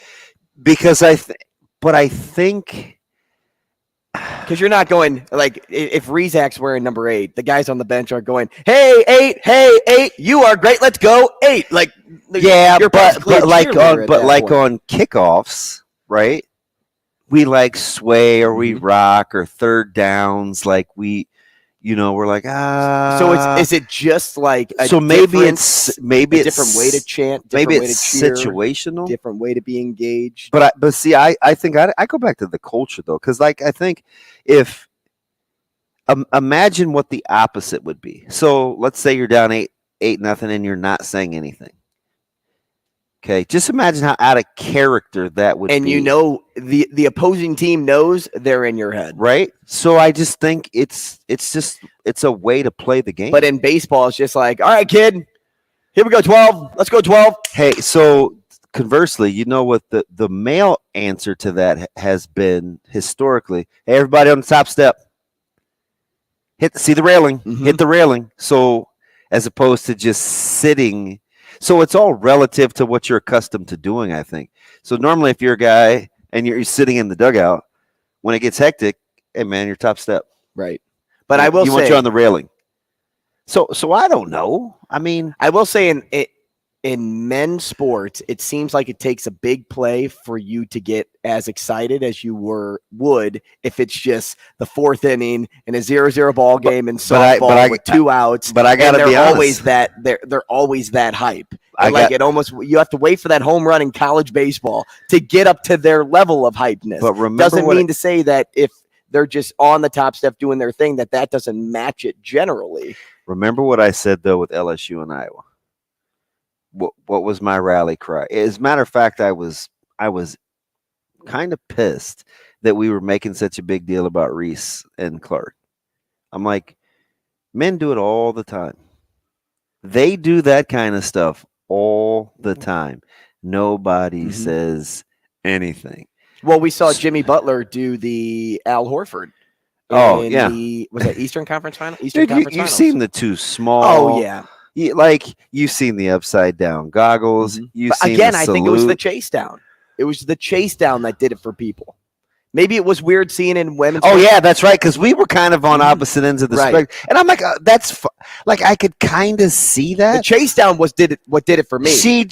F: because I think
E: because you're not going like if Rezak's wearing number 8, the guys on the bench are going, hey 8, you are great, let's go 8. Like,
F: yeah, but like on kickoffs, right? We like sway or we rock or third downs, like we. We're like,
E: So is it just like
F: maybe it's
E: a different way to chant,
F: maybe it's cheer, situational,
E: different way to be engaged.
F: But see, I think I go back to the culture though, because like I think if imagine what the opposite would be. So let's say you're down 8-0 and you're not saying anything. Okay, just imagine how out of character that would be.
E: And you know the opposing team knows they're in your head.
F: Right? So I just think it's a way to play the game.
E: But in baseball, it's just like, all right, kid, here we go, 12. Let's go 12.
F: Hey, so conversely, you know what the male answer to that has been historically? Hey, everybody on the top step. See the railing. Hit the railing. So as opposed to just sitting. So it's all relative to what you're accustomed to doing, I think. So normally if you're a guy and you're sitting in the dugout, when it gets hectic, hey, man, your top step.
E: Right. But I will say.
F: You want you on the railing. So I don't know. I mean.
E: I will say in men's sports, it seems like it takes a big play for you to get as excited as you would if it's just the fourth inning in a 0-0 ball game and softball with 2 outs.
F: But I gotta be honest,
E: they're always that hype. You have to wait for that home run in college baseball to get up to their level of hypeness.
F: But remember,
E: doesn't mean to say that if they're just on the top step doing their thing that doesn't match it generally.
F: Remember what I said though with LSU and Iowa. What was my rally cry? As a matter of fact, I was kind of pissed that we were making such a big deal about Reese and Clark. I'm like, men do it all the time. They do that kind of stuff all the time. Nobody says anything.
E: Well, we saw Jimmy Butler do the Al Horford.
F: Was
E: that Eastern Conference Final?
F: You've seen the two small.
E: Oh, yeah.
F: You've seen the upside down goggles.
E: I think it was the chase down. It was the chase down that did it for people. Maybe it was weird seeing in women's.
F: Oh yeah, that's right. Because we were kind of on opposite ends of the spectrum, and I'm like, I could kind of see that.
E: The chase down what did it for me.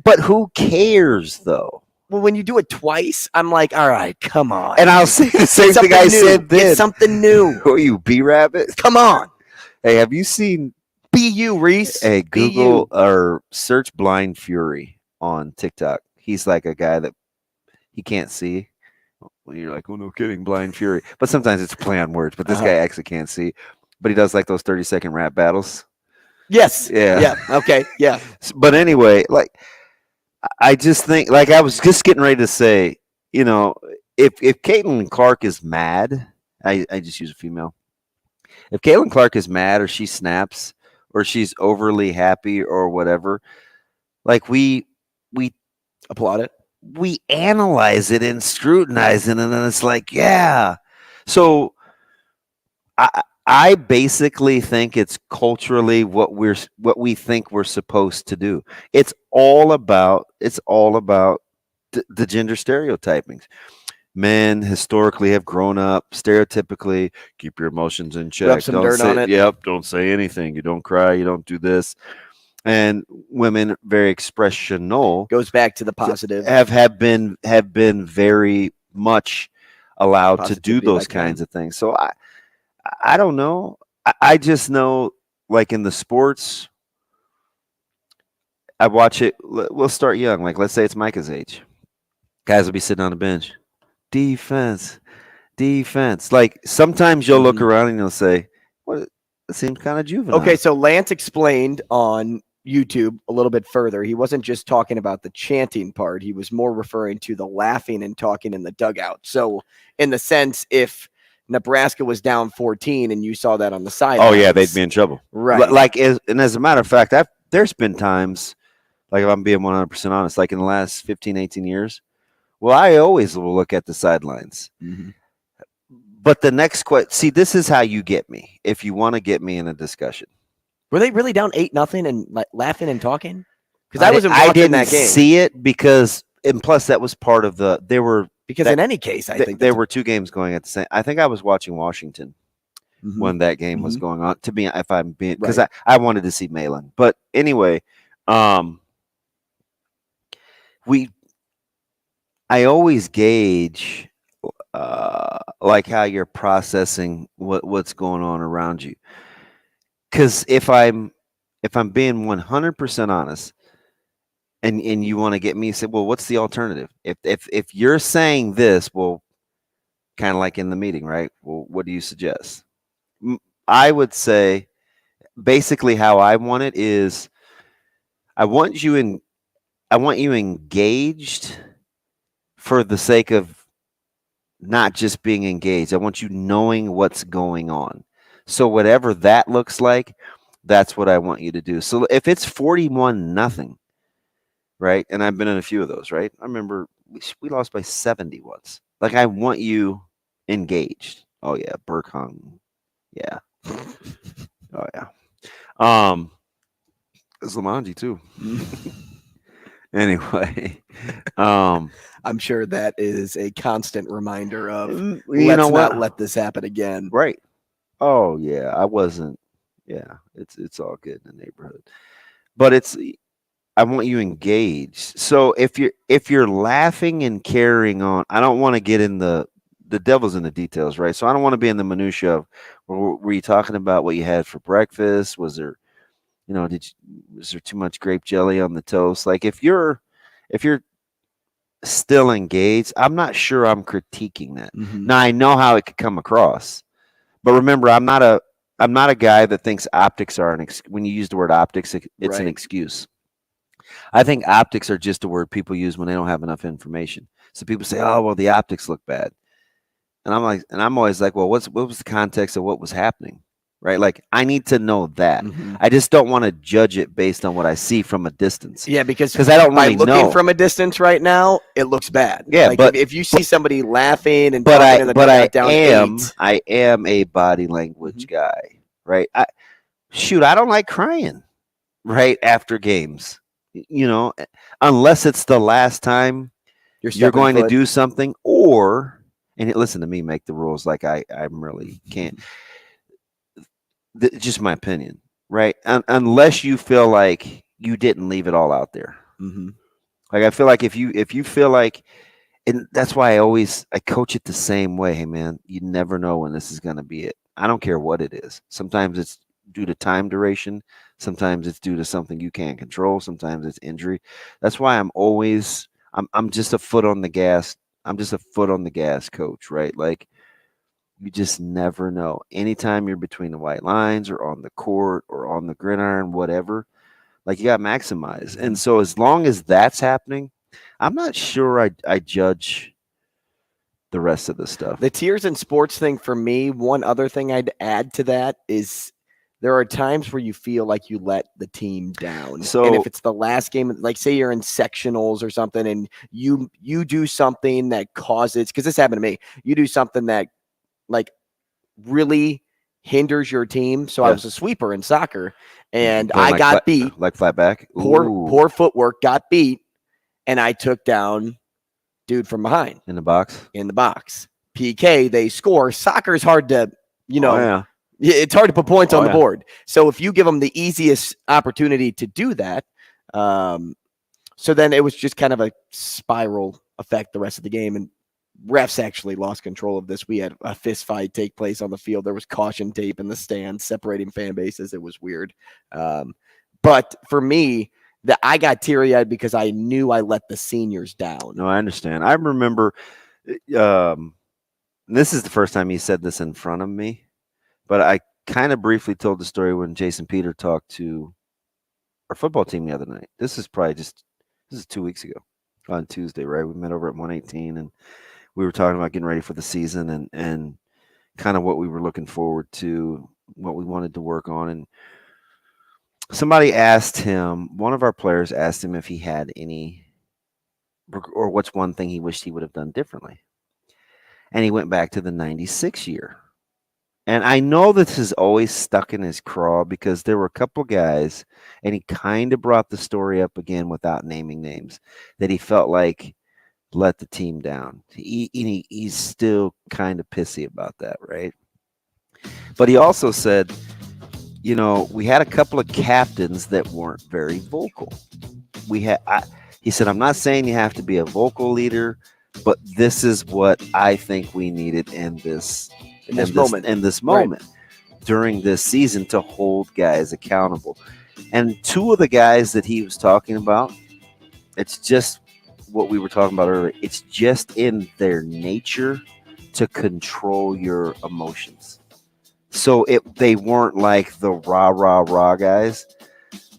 F: But who cares though?
E: Well, when you do it twice, I'm like, all right, come on.
F: And I'll say the same thing I said then.
E: Get something new.
F: Who are you, B-Rabbit?
E: Come on.
F: Hey, have you seen?
E: Be you, Reese.
F: Hey, Google or search Blind Fury on TikTok. He's like a guy that he can't see. Well, you're like, oh, no kidding, Blind Fury. But sometimes it's a play on words. But this guy actually can't see. But he does like those 30-second rap battles.
E: Yes.
F: Yeah.
E: Yeah. Okay. Yeah.
F: But anyway, I just think, I was just getting ready to say, if Caitlin Clark is mad, I just use a female. If Caitlin Clark is mad or she snaps, or she's overly happy or whatever, we
E: applaud it.
F: We analyze it and scrutinize it, and then it's like, yeah. So I basically think it's culturally what we think we're supposed to do. It's all about the gender stereotypings. Men historically have grown up stereotypically, keep your emotions in check.
E: Rub some dirt on it.
F: Yep, don't say anything. You don't cry. You don't do this. And women, very expressional,
E: goes back to the positive.
F: Have been very much allowed to do those kinds of things. So I don't know. I just know, in the sports, I watch it. We'll start young. Let's say it's Micah's age. Guys will be sitting on the bench. Defense. Sometimes you'll look around and you'll say, "What? It seems kind of juvenile."
E: Okay, so Lance explained on YouTube a little bit further. He wasn't just talking about the chanting part. He was more referring to the laughing and talking in the dugout. So, in the sense, if Nebraska was down 14 and you saw that on the sideline,
F: oh yeah, they'd be in trouble.
E: Right.
F: And as a matter of fact, there's been times, if I'm being 100% honest, in the last 15, 18 years. Well, I always will look at the sidelines. Mm-hmm. But the next question, see, this is how you get me if you want to get me in a discussion.
E: Were they really down 8-0 and laughing and talking? Because I wasn't watching
F: didn't
E: that game.
F: See it and plus that was part of
E: in any case, I think
F: there were two games going at the same. I think I was watching Washington when that game was going on. To be, if I'm being, because I wanted to see Malin, but anyway, I always gauge how you're processing what's going on around you. Because if I'm being 100% honest, and you want to get me to say, well, what's the alternative? If you're saying this, well, kind of like in the meeting, right? Well, what do you suggest? I would say basically how I want it is I want you I want you engaged for the sake of not just being engaged. I want you knowing what's going on. So whatever that looks like, that's what I want you to do. So if it's 41-0, right? And I've been in a few of those, right? I remember we lost by 70 once. Like, I want you engaged. Oh yeah, Burke hung. Yeah. Oh yeah. It's Lamanji too. Anyway,
E: I'm sure that is a constant reminder of
F: let's
E: not let this happen again.
F: Right. Oh yeah, I wasn't. Yeah, it's all good in the neighborhood, but I want you engaged. So if you're laughing and carrying on, I don't want to get in the devil's in the details, right? So I don't want to be in the minutia of were you talking about what you had for breakfast? Was there, was there too much grape jelly on the toast? Like if you're still engaged, I'm not sure I'm critiquing that.
E: Mm-hmm.
F: Now I know how it could come across, but remember, I'm not a guy that thinks optics are when you use the word optics, it's an excuse. I think optics are just a word people use when they don't have enough information. So people say, "Oh, well, the optics look bad," and I'm always like, "Well, what was the context of what was happening?" Right? Like, I need to know that.
E: Mm-hmm.
F: I just don't want to judge it based on what I see from a distance.
E: Yeah, because
F: I don't really
E: by looking
F: know
E: from a distance right now, it looks bad.
F: Yeah,
E: like
F: but
E: if you see somebody laughing and
F: I am a body language guy, right? I don't like crying right after games. Unless it's the last time you're going to do something, and listen to me make the rules like I really can't. Just my opinion, right? Unless you feel like you didn't leave it all out there.
E: Mm-hmm.
F: Like I feel like if you feel like, and that's why I coach it the same way. Hey man, you never know when this is going to be it. I don't care what it is. Sometimes it's due to time duration. Sometimes it's due to something you can't control. Sometimes it's injury. That's why I'm just a foot on the gas. I'm just a foot on the gas coach, right? Like, you just never know. Anytime you're between the white lines or on the court or on the gridiron, whatever, like, you got to maximize. And so as long as that's happening, I'm not sure I judge the rest of the stuff.
E: The tears in sports thing for me, one other thing I'd add to that is there are times where you feel like you let the team down.
F: So,
E: and if it's the last game, like say you're in sectionals or something and you do something that causes, because this happened to me, you do something that like really hinders your team. So I was a sweeper in soccer and I got beat.
F: Like flat back?
E: Poor footwork, got beat, and I took down dude from behind.
F: In the box?
E: In the box. PK, they score. Soccer is hard to, it's hard to put points on the board. So if you give them the easiest opportunity to do that, so then it was just kind of a spiral effect the rest of the game. And refs actually lost control of this. We had a fist fight take place on the field. There was caution tape in the stands separating fan bases. It was weird. But for me, that I got teary-eyed because I knew I let the seniors down.
F: No, I understand. I remember this is the first time he said this in front of me, but I kind of briefly told the story when Jason Peter talked to our football team the other night. This is 2 weeks ago on Tuesday, right? We met over at 118 and we were talking about getting ready for the season and kind of what we were looking forward to, what we wanted to work on. And somebody asked him, one of our players asked him if he had any, or what's one thing he wished he would have done differently. And he went back to the 96 year. And I know this is always stuck in his craw because there were a couple guys, and he kind of brought the story up again without naming names, that he felt like let the team down. He's still kind of pissy about that, right? But he also said, we had a couple of captains that weren't very vocal. He said, I'm not saying you have to be a vocal leader, but this is what I think we needed in this moment during this season to hold guys accountable. And two of the guys that he was talking about, it's just what we were talking about earlier. It's just in their nature to control your emotions. So they weren't like the rah guys,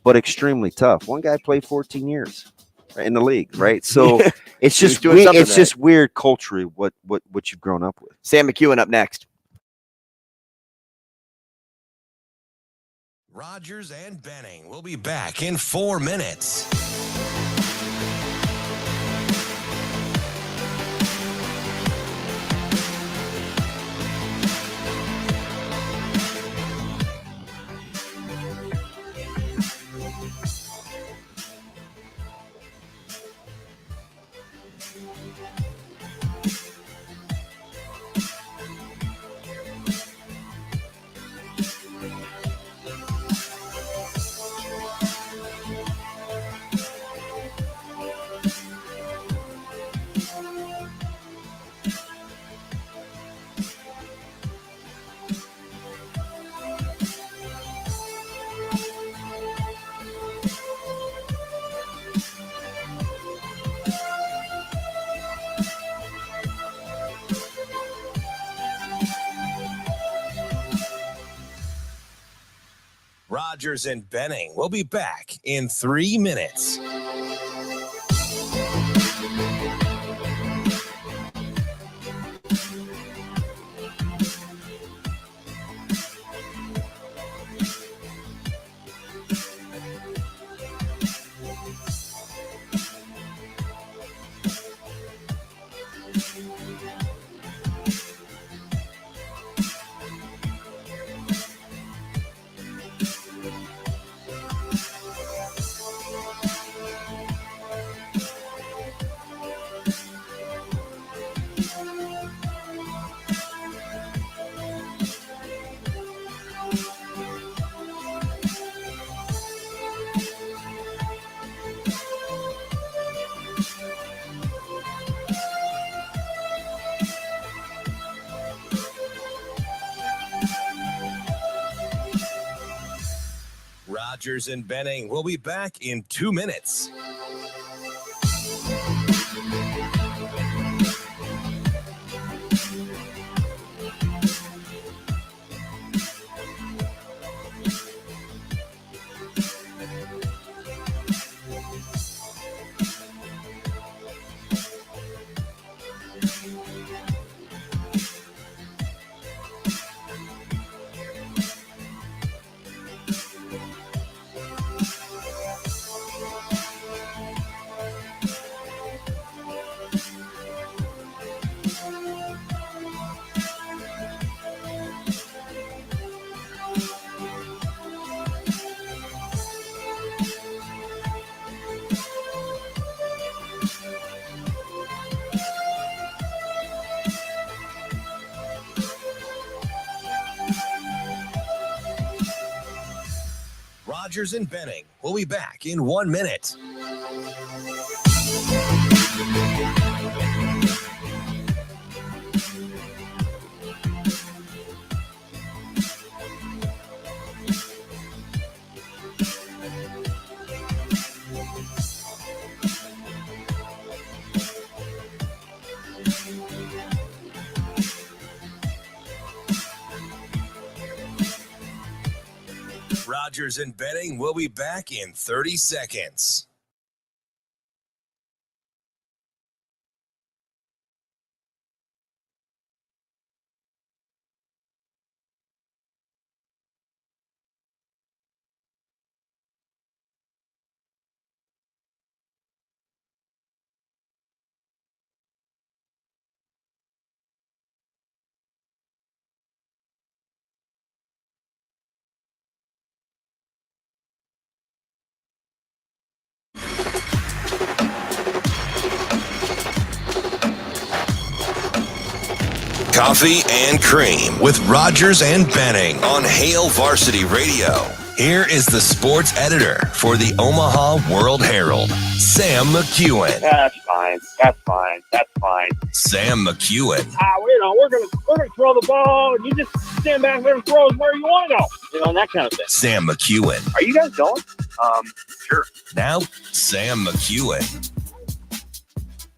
F: but extremely tough. One guy played 14 years. in the league, right? So it's just
E: doing something
F: it's just weird culturally what you've grown up with.
E: Sam McKewon up next.
A: Rogers and Benning will be back in 4 minutes. Rogers and Benning will be back in 3 minutes. Rogers and Benning will be back in 2 minutes. Rogers and Benning will be back in 1 minute. Rogers and Benning will be back in 30 seconds. Coffee and Cream with Rogers and Benning on Hail Varsity Radio. Here is the sports editor for the Omaha World-Herald, Sam McKewon.
I: That's fine. That's fine. That's fine.
A: Sam McKewon.
I: We're gonna throw the ball, and you just stand back there and throw it where you want to go. That kind of thing.
A: Sam McKewon.
I: Are you guys going? Sure.
A: Now, Sam McKewon.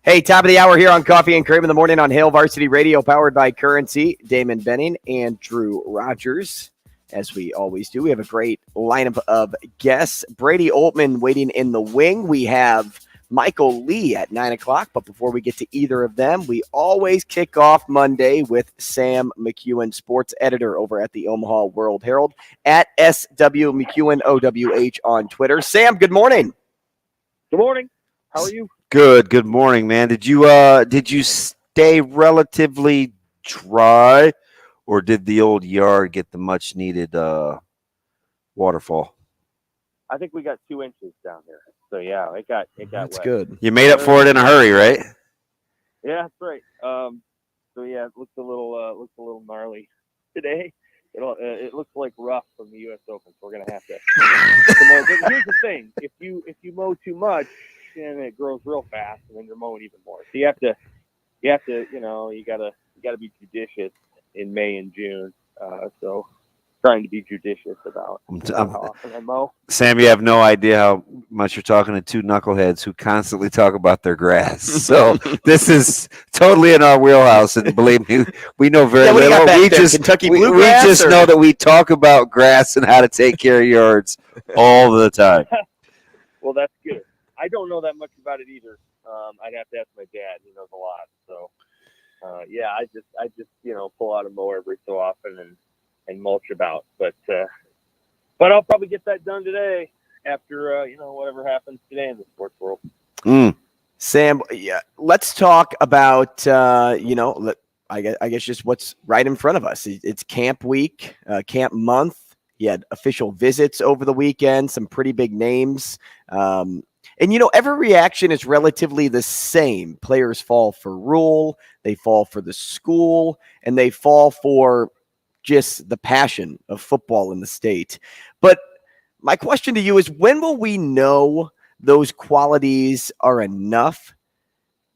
E: Hey, top of the hour here on Coffee and Cream in the morning on Hail Varsity Radio, powered by Currency. Damon Benning and Drew Rogers. As we always do, we have a great lineup of guests. Brady Oltmans waiting in the wing. We have Michael Lee at 9 o'clock. But before we get to either of them, we always kick off Monday with Sam McKewon, sports editor over at the Omaha World-Herald, at SW McKewon OWH on Twitter. Sam, good morning.
I: Good morning. How are you?
F: Good morning, man. Did you stay relatively dry, or did the old yard get the much needed waterfall?
I: I think we got 2 inches down here. So yeah, it got
E: That's
I: wet.
E: good.
F: You made up for it in a hurry, right?
I: Yeah, that's right. So yeah, it looks a little gnarly today. It looks like rough from the U.S. Open. So we're gonna have to. But here's the thing: if you mow too much, then it grows real fast, and then you're mowing even more. So you have to, you gotta be judicious in May and June. So trying to be judicious about how often I mow.
F: Sam, you have no idea how much you're talking to 2 knuckleheads who constantly talk about their grass. So this is totally in our wheelhouse, and believe me, we know very little. We just know that we talk about grass and how to take care of yards all the time.
I: Well, that's good. I don't know that much about it either. I'd have to ask my dad. He knows a lot. So yeah, I just pull out a mower every so often and mulch about, but I'll probably get that done today after whatever happens today in the sports world.
E: Sam, yeah, let's talk about I guess just what's right in front of us. It's camp week, camp month. You had official visits over the weekend, some pretty big names, and every reaction is relatively the same. Players fall for Rhule, they fall for the school, and they fall for just the passion of football in the state. But my question to you is, when will we know those qualities are enough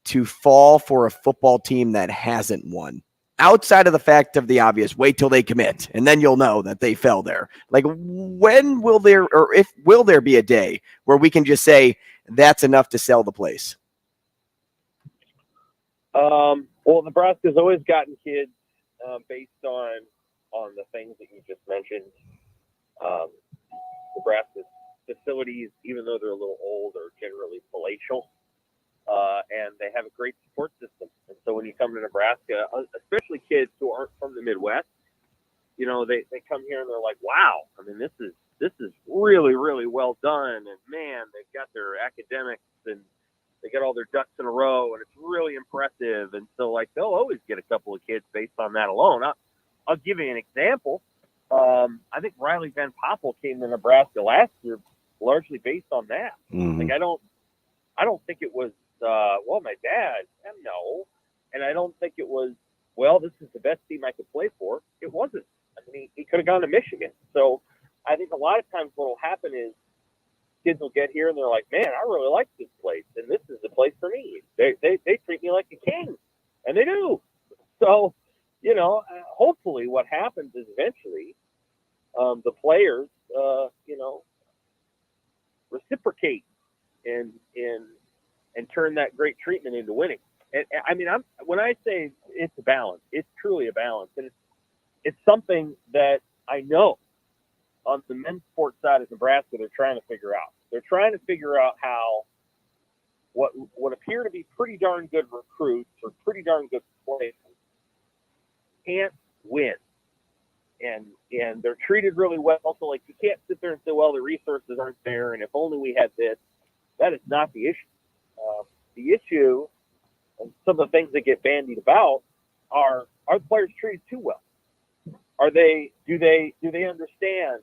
E: to fall for a football team that hasn't won? Outside of the fact of the obvious, wait till they commit, and then you'll know that they fell there. Like, when will will there be a day where we can just say that's enough to sell the place?
I: Well, Nebraska's always gotten kids based on the things that you just mentioned. Nebraska's facilities, even though they're a little old, are generally palatial, and they have a great support system. And so when you come to Nebraska, especially kids who aren't from the Midwest, they come here and they're like, wow, I mean, this is really, really well done. And man, they've got their academics and they got all their ducks in a row, and it's really impressive. And so they'll always get a couple of kids based on that alone. I'll give you an example. I think Riley Van Poppel came to Nebraska last year largely based on that.
F: Mm-hmm.
I: I don't think it was, my dad, no. And I don't think it was, this is the best team I could play for. It wasn't. I mean, he could have gone to Michigan. So I think a lot of times what will happen is kids will get here and they're like, man, I really like this place, and this is the place for me. They treat me like a king, and they do. So, hopefully what happens is eventually the players, reciprocate and turn that great treatment into winning. And I mean, when I say it's a balance, it's truly a balance, and it's something that I know on the men's sports side of Nebraska they're trying to figure out. They're trying to figure out how what appear to be pretty darn good recruits or pretty darn good players can't win. And they're treated really well. So, you can't sit there and say, well, the resources aren't there, and if only we had this. That is not the issue. The issue, and some of the things that get bandied about, are the players treated too well? Do they understand,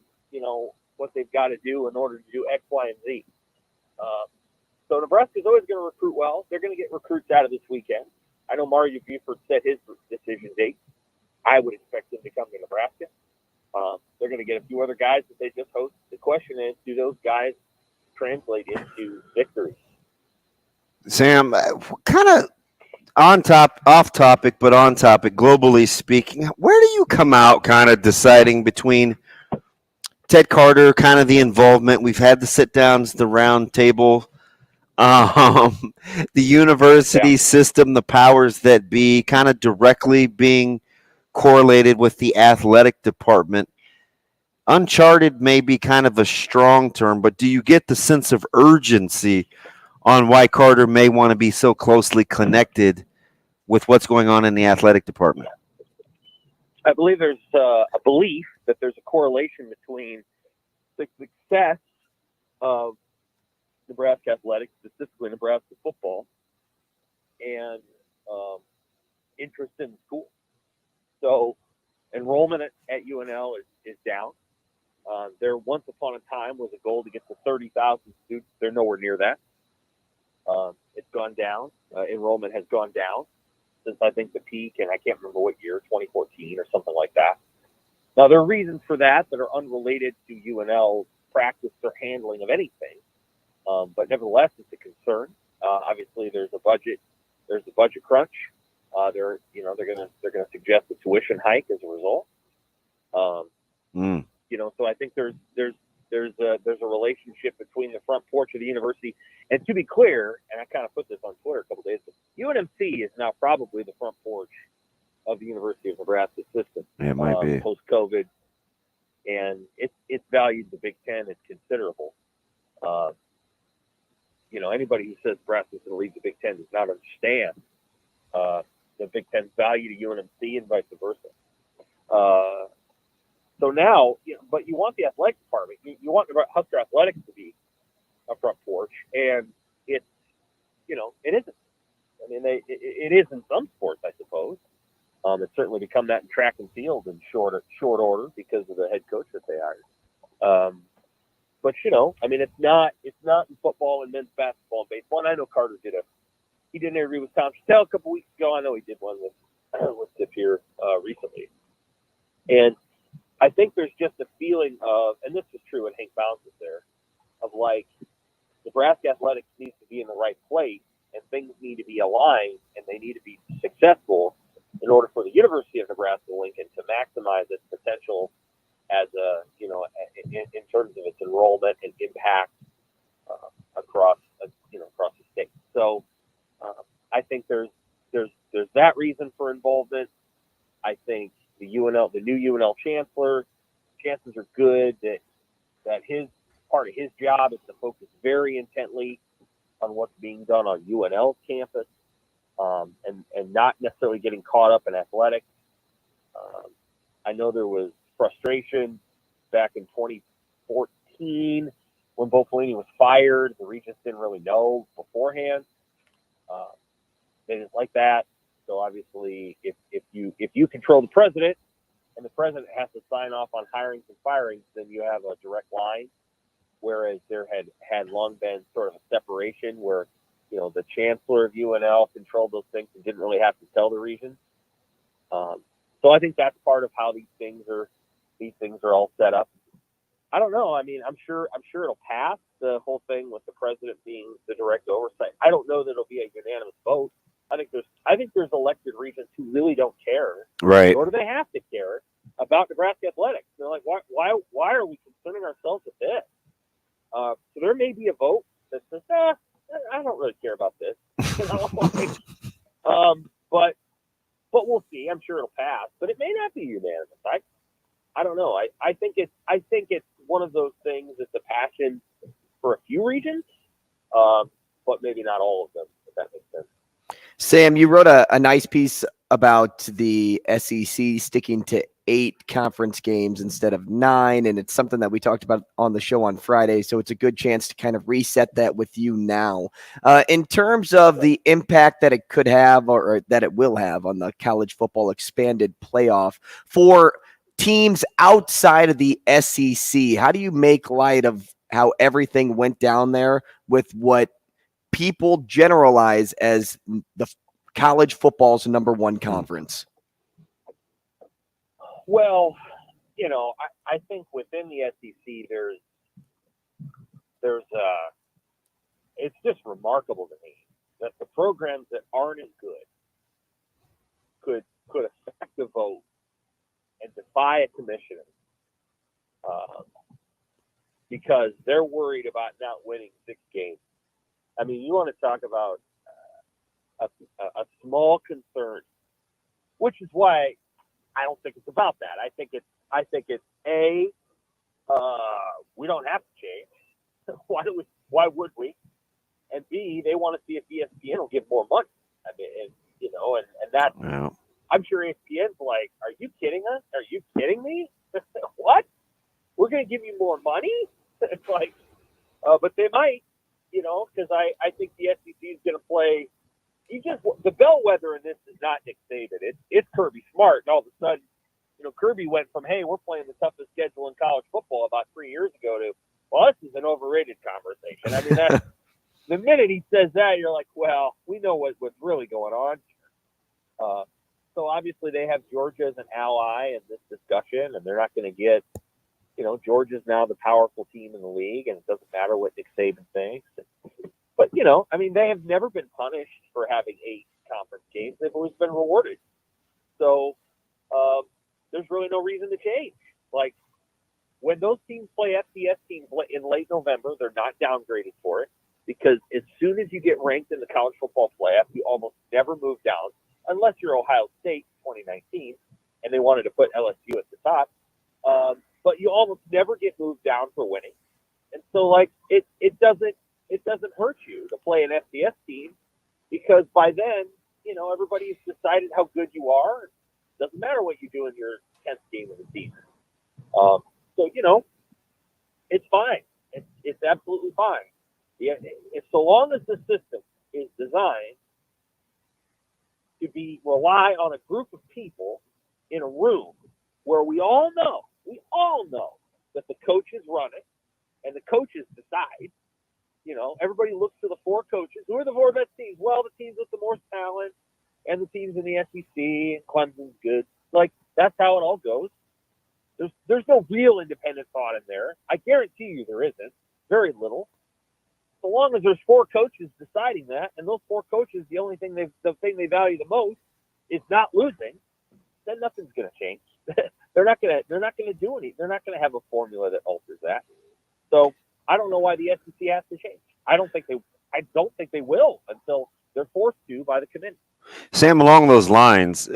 I: what they've got to do in order to do X, Y, and Z? So Nebraska's always going to recruit well. They're going to get recruits out of this weekend. I know Mario Buford set his decision date. I would expect him to come to Nebraska. They're going to get a few other guys that they just host. The question is, do those guys translate into victories?
F: Sam, kind of off topic, but on topic, globally speaking, where do you come out kind of deciding between Ted Carter, kind of the involvement? We've had the sit downs, the round table, the university system, the powers that be, kind of directly being correlated with the athletic department. Uncharted may be kind of a strong term, but do you get the sense of urgency on why Carter may want to be so closely connected with what's going on in the athletic department?
I: I believe there's a belief that there's a correlation between the success of Nebraska athletics, specifically Nebraska football, and interest in the school. So enrollment at UNL is down. There once upon a time was a goal to get to 30,000 students. They're nowhere near that. It's gone down. Enrollment has gone down since I think the peak, and I can't remember what year, 2014 or something like that. Now, there are reasons for that are unrelated to UNL's practice or handling of anything, but nevertheless, it's a concern. Obviously, there's a budget crunch. They're gonna suggest a tuition hike as a result. So I think there's a relationship between the front porch of the university. And to be clear, and I kind of put this on Twitter a couple days ago, UNMC is now probably the front porch of the University of Nebraska system.
F: It might be
I: post-COVID, and it's valued the Big Ten is considerable. Anybody who says Nebraska's going to leave the Big Ten does not understand the Big Ten's value to UNMC and vice versa. So now, but you want the athletic department, you want Husker Athletics to be a front porch, and it isn't. I mean, it is in some sports, I suppose. It's certainly become that in track and field in short order because of the head coach that they hired. But it's not in football and men's basketball and baseball. And I know Carter did an interview with Tom Chattel a couple weeks ago. I know he did one with Tip here recently, and I think there's just a feeling of, and this is true when Hank Bounds was there, of like Nebraska athletics needs to be in the right place and things need to be aligned and they need to be successful in order for the University of Nebraska-Lincoln to maximize its potential as in terms of its enrollment and impact across the state. So I think there's that reason for involvement. I think the new UNL chancellor, chances are good that his part of his job is to focus very intently on what's being done on UNL's campus, and not necessarily getting caught up in athletics. I know there was frustration back in 2014 when Bo Pelini was fired. The Regents didn't really know beforehand. They didn't like that. So obviously, if you control the president and the president has to sign off on hirings and firings, then you have a direct line. Whereas there had long been sort of a separation where the chancellor of UNL controlled those things and didn't really have to tell the region. So I think that's part of how these things are all set up. I don't know. I mean, I'm sure it'll pass, the whole thing with the president being the direct oversight. I don't know that it'll be a unanimous vote. I think there's elected regents who really don't care,
F: right?
I: Nor do they have to care about Nebraska athletics. They're like, why are we concerning ourselves with this? So there may be a vote that says, I don't really care about this. But we'll see. I'm sure it'll pass, but it may not be unanimous. I don't know. I think it's one of those things that's a passion for a few regions, but maybe not all of them, if that makes sense.
E: Sam, you wrote a nice piece about the SEC sticking to 8 conference games instead of 9, and it's something that we talked about on the show on Friday, so it's a good chance to kind of reset that with you now. In terms of the impact that it could have or that it will have on the college football expanded playoff for teams outside of the SEC, how do you make light of how everything went down there with what people generalize as the college football's number 1 conference?
I: Well, I think within the SEC, it's just remarkable to me that the programs that aren't as good could affect the vote and defy a commissioner because they're worried about not winning 6 games. I mean, you want to talk about a small concern, which is why I don't think it's about that. I think it's we don't have to change. Why would we? and B, they want to see if ESPN will give more money. I mean, and that's,
F: Wow.
I: I'm sure ESPN's like, are you kidding us? Are you kidding me? What? We're going to give you more money? It's like, but they might, because I think the SEC is going to play. The bellwether in this is not Nick Saban. It's Kirby Smart. And all of a sudden, Kirby went from, hey, we're playing the toughest schedule in college football about 3 years ago to, well, this is an overrated conversation. I mean, that's, the minute he says that, you're like, well, we know what's really going on. So obviously they have Georgia as an ally in this discussion, and they're not going to get, Georgia's now the powerful team in the league, and it doesn't matter what Nick Saban thinks. But, they have never been punished for having 8 conference games. They've always been rewarded. So there's really no reason to change. Like, when those teams play FCS teams in late November, they're not downgraded for it, because as soon as you get ranked in the college football playoff, you almost never move down, unless you're Ohio State in 2019, and they wanted to put LSU at the top. But you almost never get moved down for winning. And so, like, it doesn't hurt you to play an FCS team, because by then, everybody's decided how good you are. It doesn't matter what you do in your 10th game of the season. So, it's fine. It's absolutely fine. Yeah, so long as the system is designed to rely on a group of people in a room where we all know that the coaches run it and the coaches decide. Everybody looks to the 4 coaches. Who are the 4 best teams? Well, the teams with the most talent and the teams in the SEC, and Clemson's good. Like, that's how it all goes. There's no real independent thought in there. I guarantee you there isn't. Very little. So long as there's 4 coaches deciding that, and those 4 coaches, the thing they value the most is not losing, then nothing's going to change. They're not going to do anything. They're not going to have a formula that alters that. So I don't know why the SEC has to change. I don't think they will until they're forced to by the committee.
F: Sam, along those lines,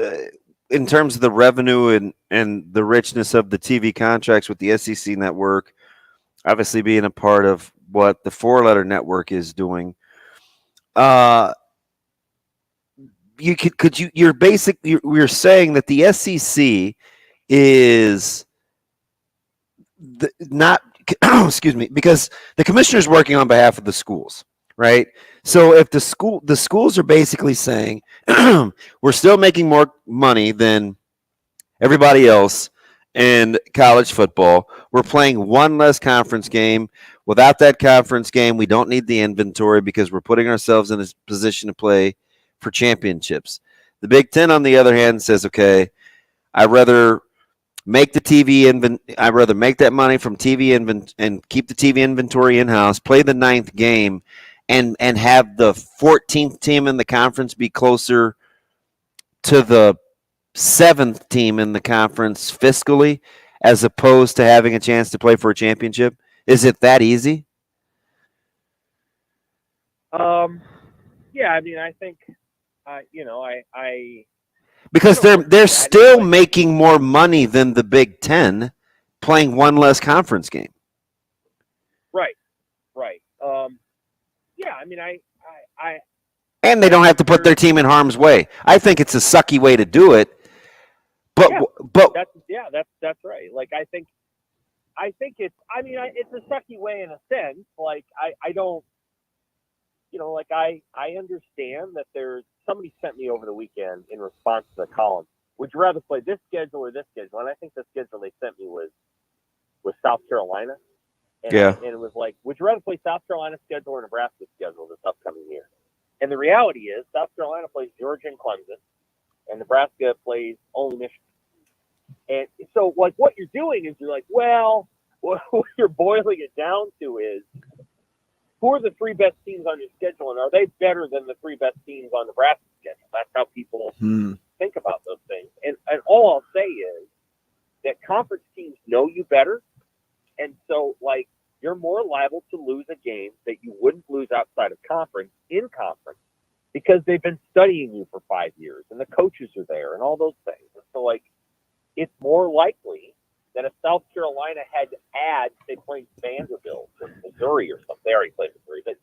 F: in terms of the revenue and the richness of the TV contracts with the SEC network, obviously being a part of what the 4-letter network is doing, you're saying that the SEC is not excuse me, because the commissioner's working on behalf of the schools, right? So if the schools are basically saying we're still making more money than everybody else in college football, we're playing one less conference game. Without that conference game, we don't need the inventory because we're putting ourselves in a position to play for championships. The Big Ten, on the other hand, says, okay, I'd rather make that money from TV and keep the TV inventory in-house, play the 9th game, and have the 14th team in the conference be closer to the 7th team in the conference fiscally, as opposed to having a chance to play for a championship? Is it that easy?
I: Yeah, I mean, I think,
F: because they're still making more money than the Big Ten playing one less conference game.
I: Right. Yeah, I mean,
F: and they don't have to put their team in harm's way. I think it's a sucky way to do it. But
I: that's right. Like, I think it's. I mean, it's a sucky way in a sense. Like, I don't. Like, I understand that there's somebody sent me over the weekend in response to the column, would you rather play this schedule or this schedule? And I think the schedule they sent me was South Carolina. And it was like, would you rather play South Carolina's schedule or Nebraska's schedule this upcoming year? And the reality is South Carolina plays Georgia and Clemson, and Nebraska plays only Michigan. And so, like, what you're doing is you're like, well, what you're boiling it down to is, who are the 3 best teams on your schedule, and are they better than the 3 best teams on Nebraska's schedule? That's how people think about those things. And all I'll say is that conference teams know you better, and so, like, you're more liable to lose a game that you wouldn't lose outside of conference in conference, because they've been studying you for 5 years, and the coaches are there, and all those things. And so, like, it's more likely that if South Carolina had to add, say, playing Vanderbilt or Missouri or something, they already played Missouri, but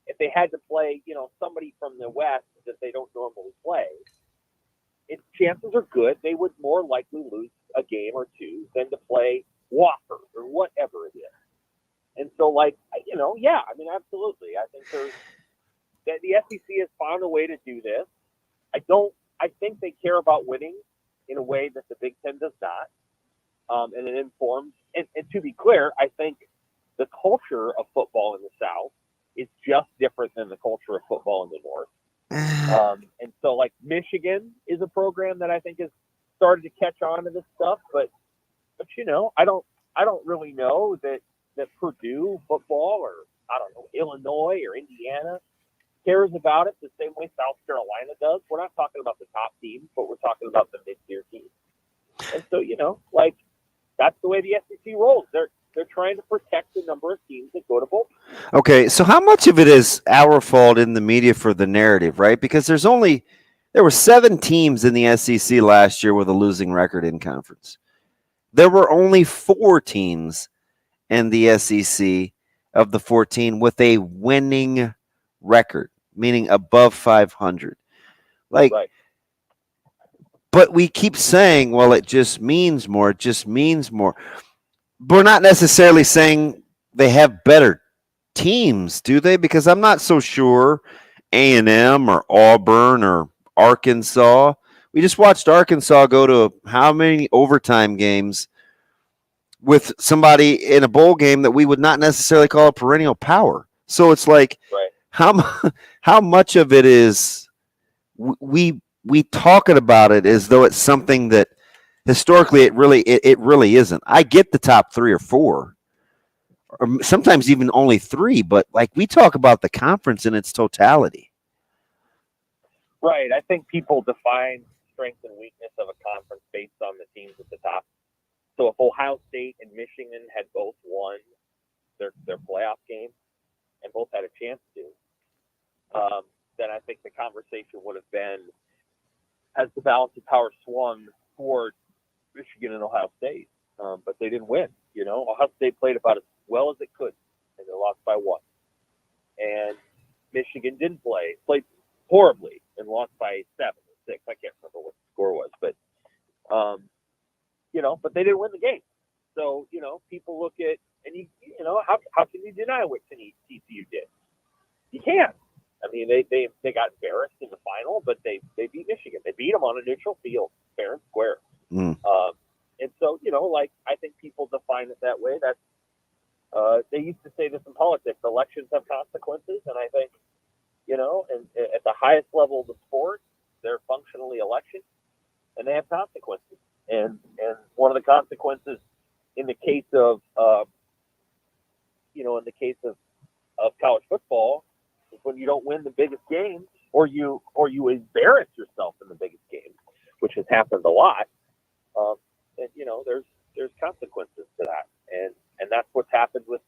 I: if if they had to play, somebody from the West that they don't normally play, chances are good they would more likely lose a game or two than to play Wofford or whatever it is. And so, absolutely. I think the SEC has found a way to do this. I think they care about winning in a way that the Big Ten does not. And it informs, and to be clear, I think the culture of football in the South is just different than the culture of football in the North. And so, Michigan is a program that I think has started to catch on to this stuff, but I don't really know that Purdue football or Illinois or Indiana cares about it the same way South Carolina does. We're not talking about the top teams, but we're talking about the mid-tier teams. And so, that's the way the SEC rolls. They're trying to protect the number of teams that go to bowl.
F: Okay, so how much of it is our fault in the media for the narrative, right? Because there were 7 teams in the SEC last year with a losing record in conference. There were only 4 teams in the SEC of the 14 with a winning record, meaning above 500. Right. But we keep saying, well, it just means more. It just means more. We're not necessarily saying they have better teams, do they? Because I'm not so sure A&M or Auburn or Arkansas. We just watched Arkansas go to how many overtime games with somebody in a bowl game that we would not necessarily call a perennial power. So it's like, how much of it is we talking about it as though it's something that historically it really isn't. I get the top 3 or 4, or sometimes even only 3, but we talk about the conference in its totality.
I: Right. I think people define strength and weakness of a conference based on the teams at the top. So if Ohio State and Michigan had both won their playoff game and both had a chance to, then I think the conversation would have been, has the balance of power swung toward Michigan and Ohio State? But they didn't win. Ohio State played about as well as it could, and they lost by 1. And Michigan didn't played horribly and lost by 7 or 6. I can't remember what the score was, but but they didn't win the game. So people look at, and how can you deny what TCU did? You can't. I mean, they got embarrassed in the final, but they beat Michigan. They beat them on a neutral field, fair and square. And so, I think people define it that way. That's they used to say this in politics: elections have consequences, and I think, and at the highest level of the sport, they're functionally elections, and they have consequences. And one of the consequences in the case of college football is when you don't win the biggest games, or you embarrass yourself in the biggest games, which has happened a lot. And there's consequences to that, and that's what's happened with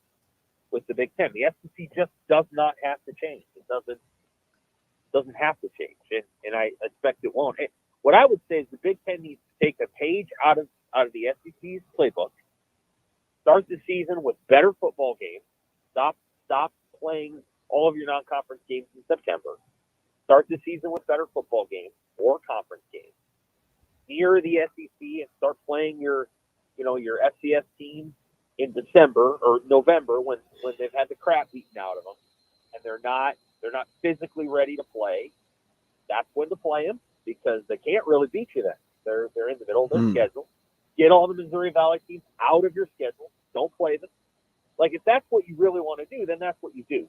I: the Big Ten. The SEC just does not have to change. It doesn't have to change, and I expect it won't. What I would say is the Big Ten needs to take a page out of the SEC's playbook. Start the season with better football games. Stop playing all of your non-conference games in September. Start the season with better football games or conference games. Near the SEC and start playing your FCS teams in December or November when they've had the crap beaten out of them and they're not physically ready to play. That's when to play them, because they can't really beat you then. They're in the middle of their schedule. Get all the Missouri Valley teams out of your schedule. Don't play them. If that's what you really want to do, then that's what you do.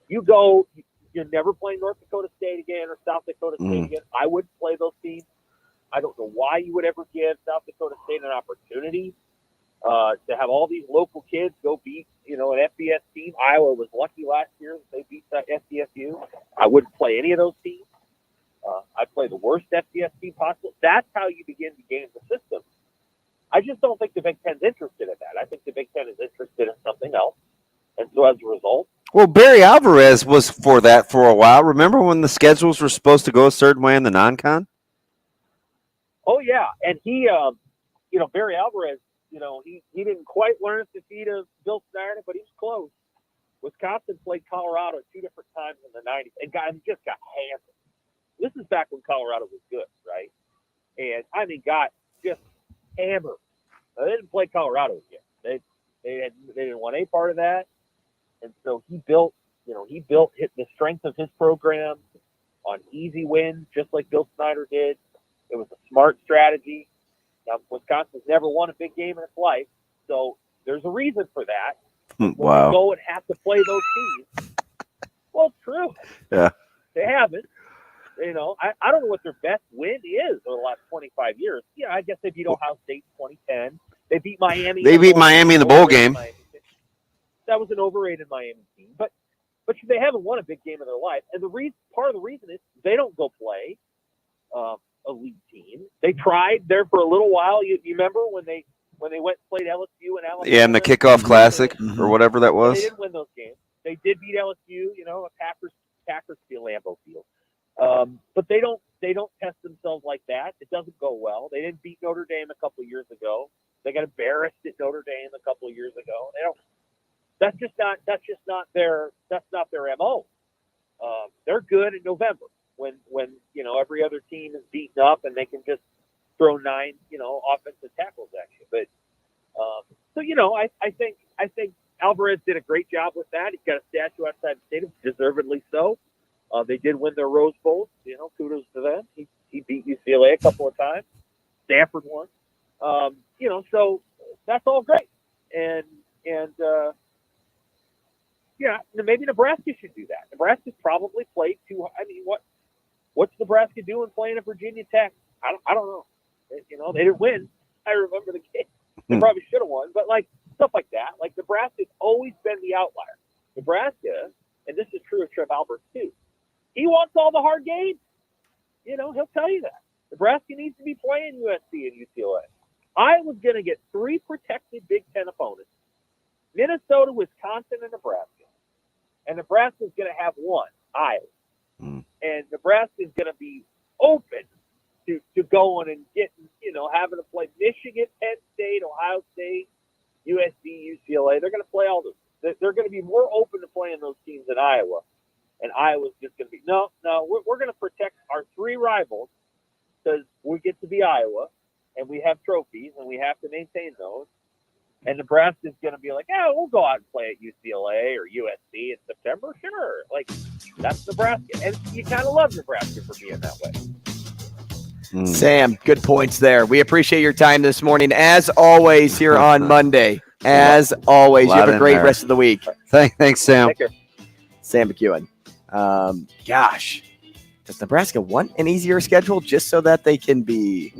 I: You go. You're never playing North Dakota State again or South Dakota State again. I wouldn't play those teams. I don't know why you would ever give South Dakota State an opportunity to have all these local kids go beat, an FBS team. Iowa was lucky last year that they beat that FCSU. I wouldn't play any of those teams. I'd play the worst FCS team possible. That's how you begin to game the system. I just don't think the Big Ten's interested in that. I think the Big Ten is interested in something else. And so as a result.
F: Well, Barry Alvarez was for that for a while. Remember when the schedules were supposed to go a certain way in the non-con?
I: Oh, yeah. And he, Barry Alvarez, he didn't quite learn at the feet of Bill Snyder, but he was close. Wisconsin played Colorado at 2 different times in the 90s and just got hammered. This is back when Colorado was good, right? And I mean, got just hammered. They didn't play Colorado again. They didn't want any part of that. And so he built the strength of his program on easy wins, just like Bill Snyder did. It was a smart strategy. Now, Wisconsin's never won a big game in its life, so there's a reason for that.
F: Wow.
I: When you go and have to play those teams. Well, it's true.
F: Yeah.
I: They haven't. You know, I don't know what their best win is over the last 25 years. Yeah, I guess they beat Ohio State in 2010. They beat Miami.
F: They beat Miami in the bowl game.
I: That was an overrated Miami team, but they haven't won a big game in their life. And part of the reason is they don't go play elite teams. They tried there for a little while. You remember when they went and played LSU and Alabama?
F: Yeah, in the kickoff classic or whatever that was.
I: They didn't win those games. They did beat LSU. You know, Packers field, Lambeau Field. But they don't test themselves like that. It doesn't go well. They didn't beat Notre Dame a couple of years ago. They got embarrassed at Notre Dame a couple of years ago. They don't. That's just not their MO. They're good in November when every other team is beaten up and they can just throw 9 offensive tackles at you. But I think Alvarez did a great job with that. He's got a statue outside the stadium, deservedly so. They did win their Rose Bowls. Kudos to them. He beat UCLA a couple of times. Stanford won. So that's all great. And maybe Nebraska should do that. Nebraska's probably played too. I mean, what's Nebraska doing playing at Virginia Tech? I don't know. They didn't win. I remember the game. They probably should have won, but stuff like that. Nebraska's always been the outlier. Nebraska, and this is true of Trev Alberts too. He wants all the hard games. He'll tell you that. Nebraska needs to be playing USC and UCLA. Iowa's going to get 3 protected Big Ten opponents: Minnesota, Wisconsin, and Nebraska. And Nebraska's going to have 1, Iowa. And Nebraska's going to be open to going and getting, having to play Michigan, Penn State, Ohio State, USC, UCLA. They're going to play all those. They're going to be more open to playing those teams than Iowa. And Iowa's just going to be, no, we're going to protect our 3 rivals because we get to be Iowa and we have trophies and we have to maintain those. And Nebraska's going to be like, we'll go out and play at UCLA or USC in September. Sure. That's Nebraska. And you kind of love Nebraska for being that way.
E: Sam, good points there. We appreciate your time this morning, as always, here on Monday. As always, you have a great rest of the week.
F: Thanks, Sam.
I: Take care.
E: Sam McKewon. Gosh, does Nebraska want an easier schedule just so that they can be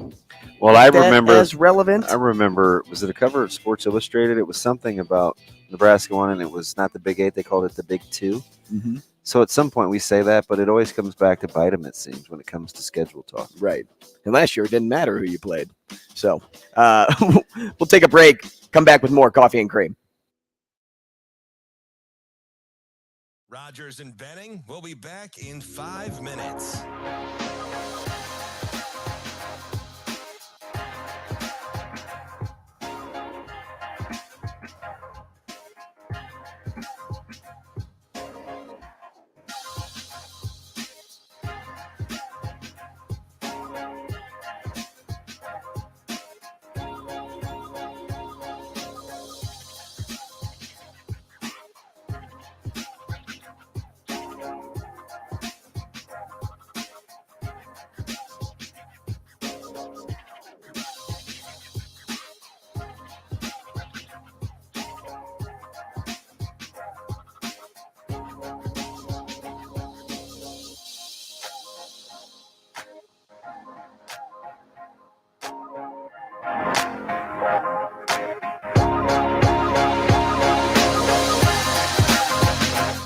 F: I remember
E: as relevant?
F: I remember, was it a cover of Sports Illustrated? It was something about Nebraska won, and it was not the Big 8. They called it the Big 2.
E: Mm-hmm.
F: So at some point we say that, but it always comes back to bite them, it seems, when it comes to schedule talk.
E: Right. And last year it didn't matter who you played. So we'll take a break, come back with more Coffee and Cream.
A: Rogers and Benning will be back in 5 minutes.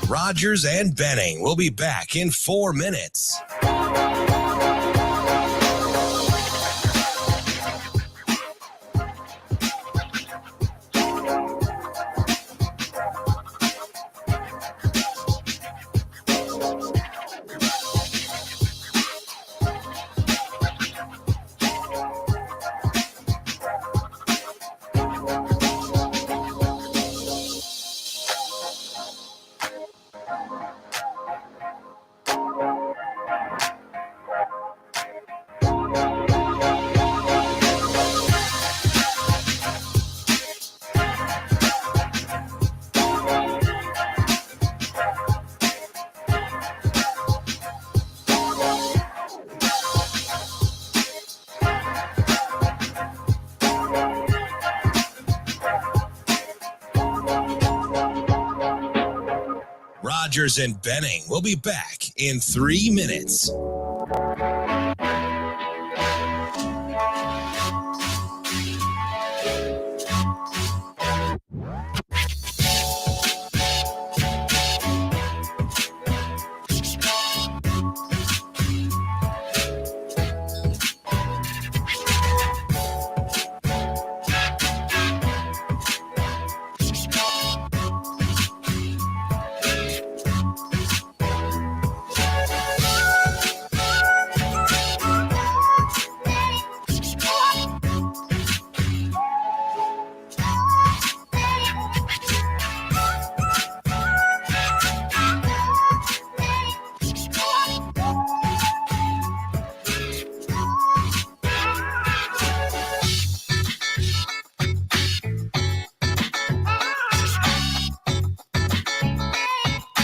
A: Rogers and Benning will be back in 4 minutes. Rogers and Benning will be back in 3 minutes.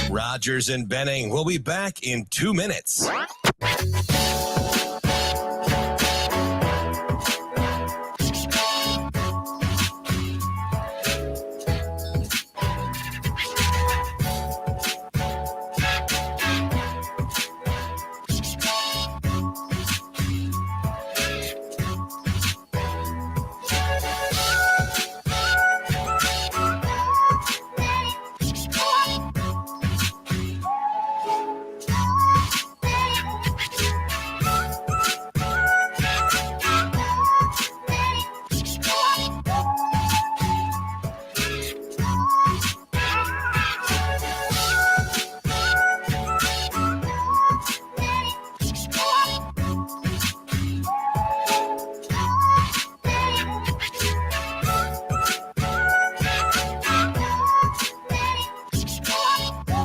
A: Rogers and Benning will be back in 2 minutes.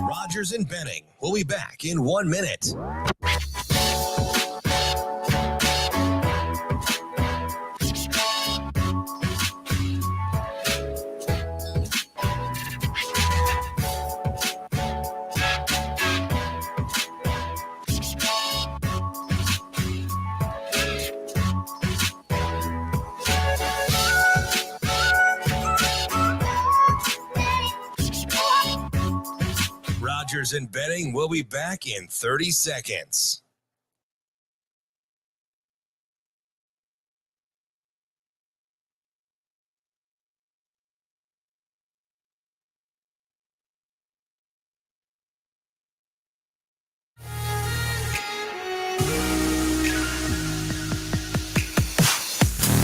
A: Rogers and Benning will be back in 1 minute. Rogers and Benning will be back in 30 seconds.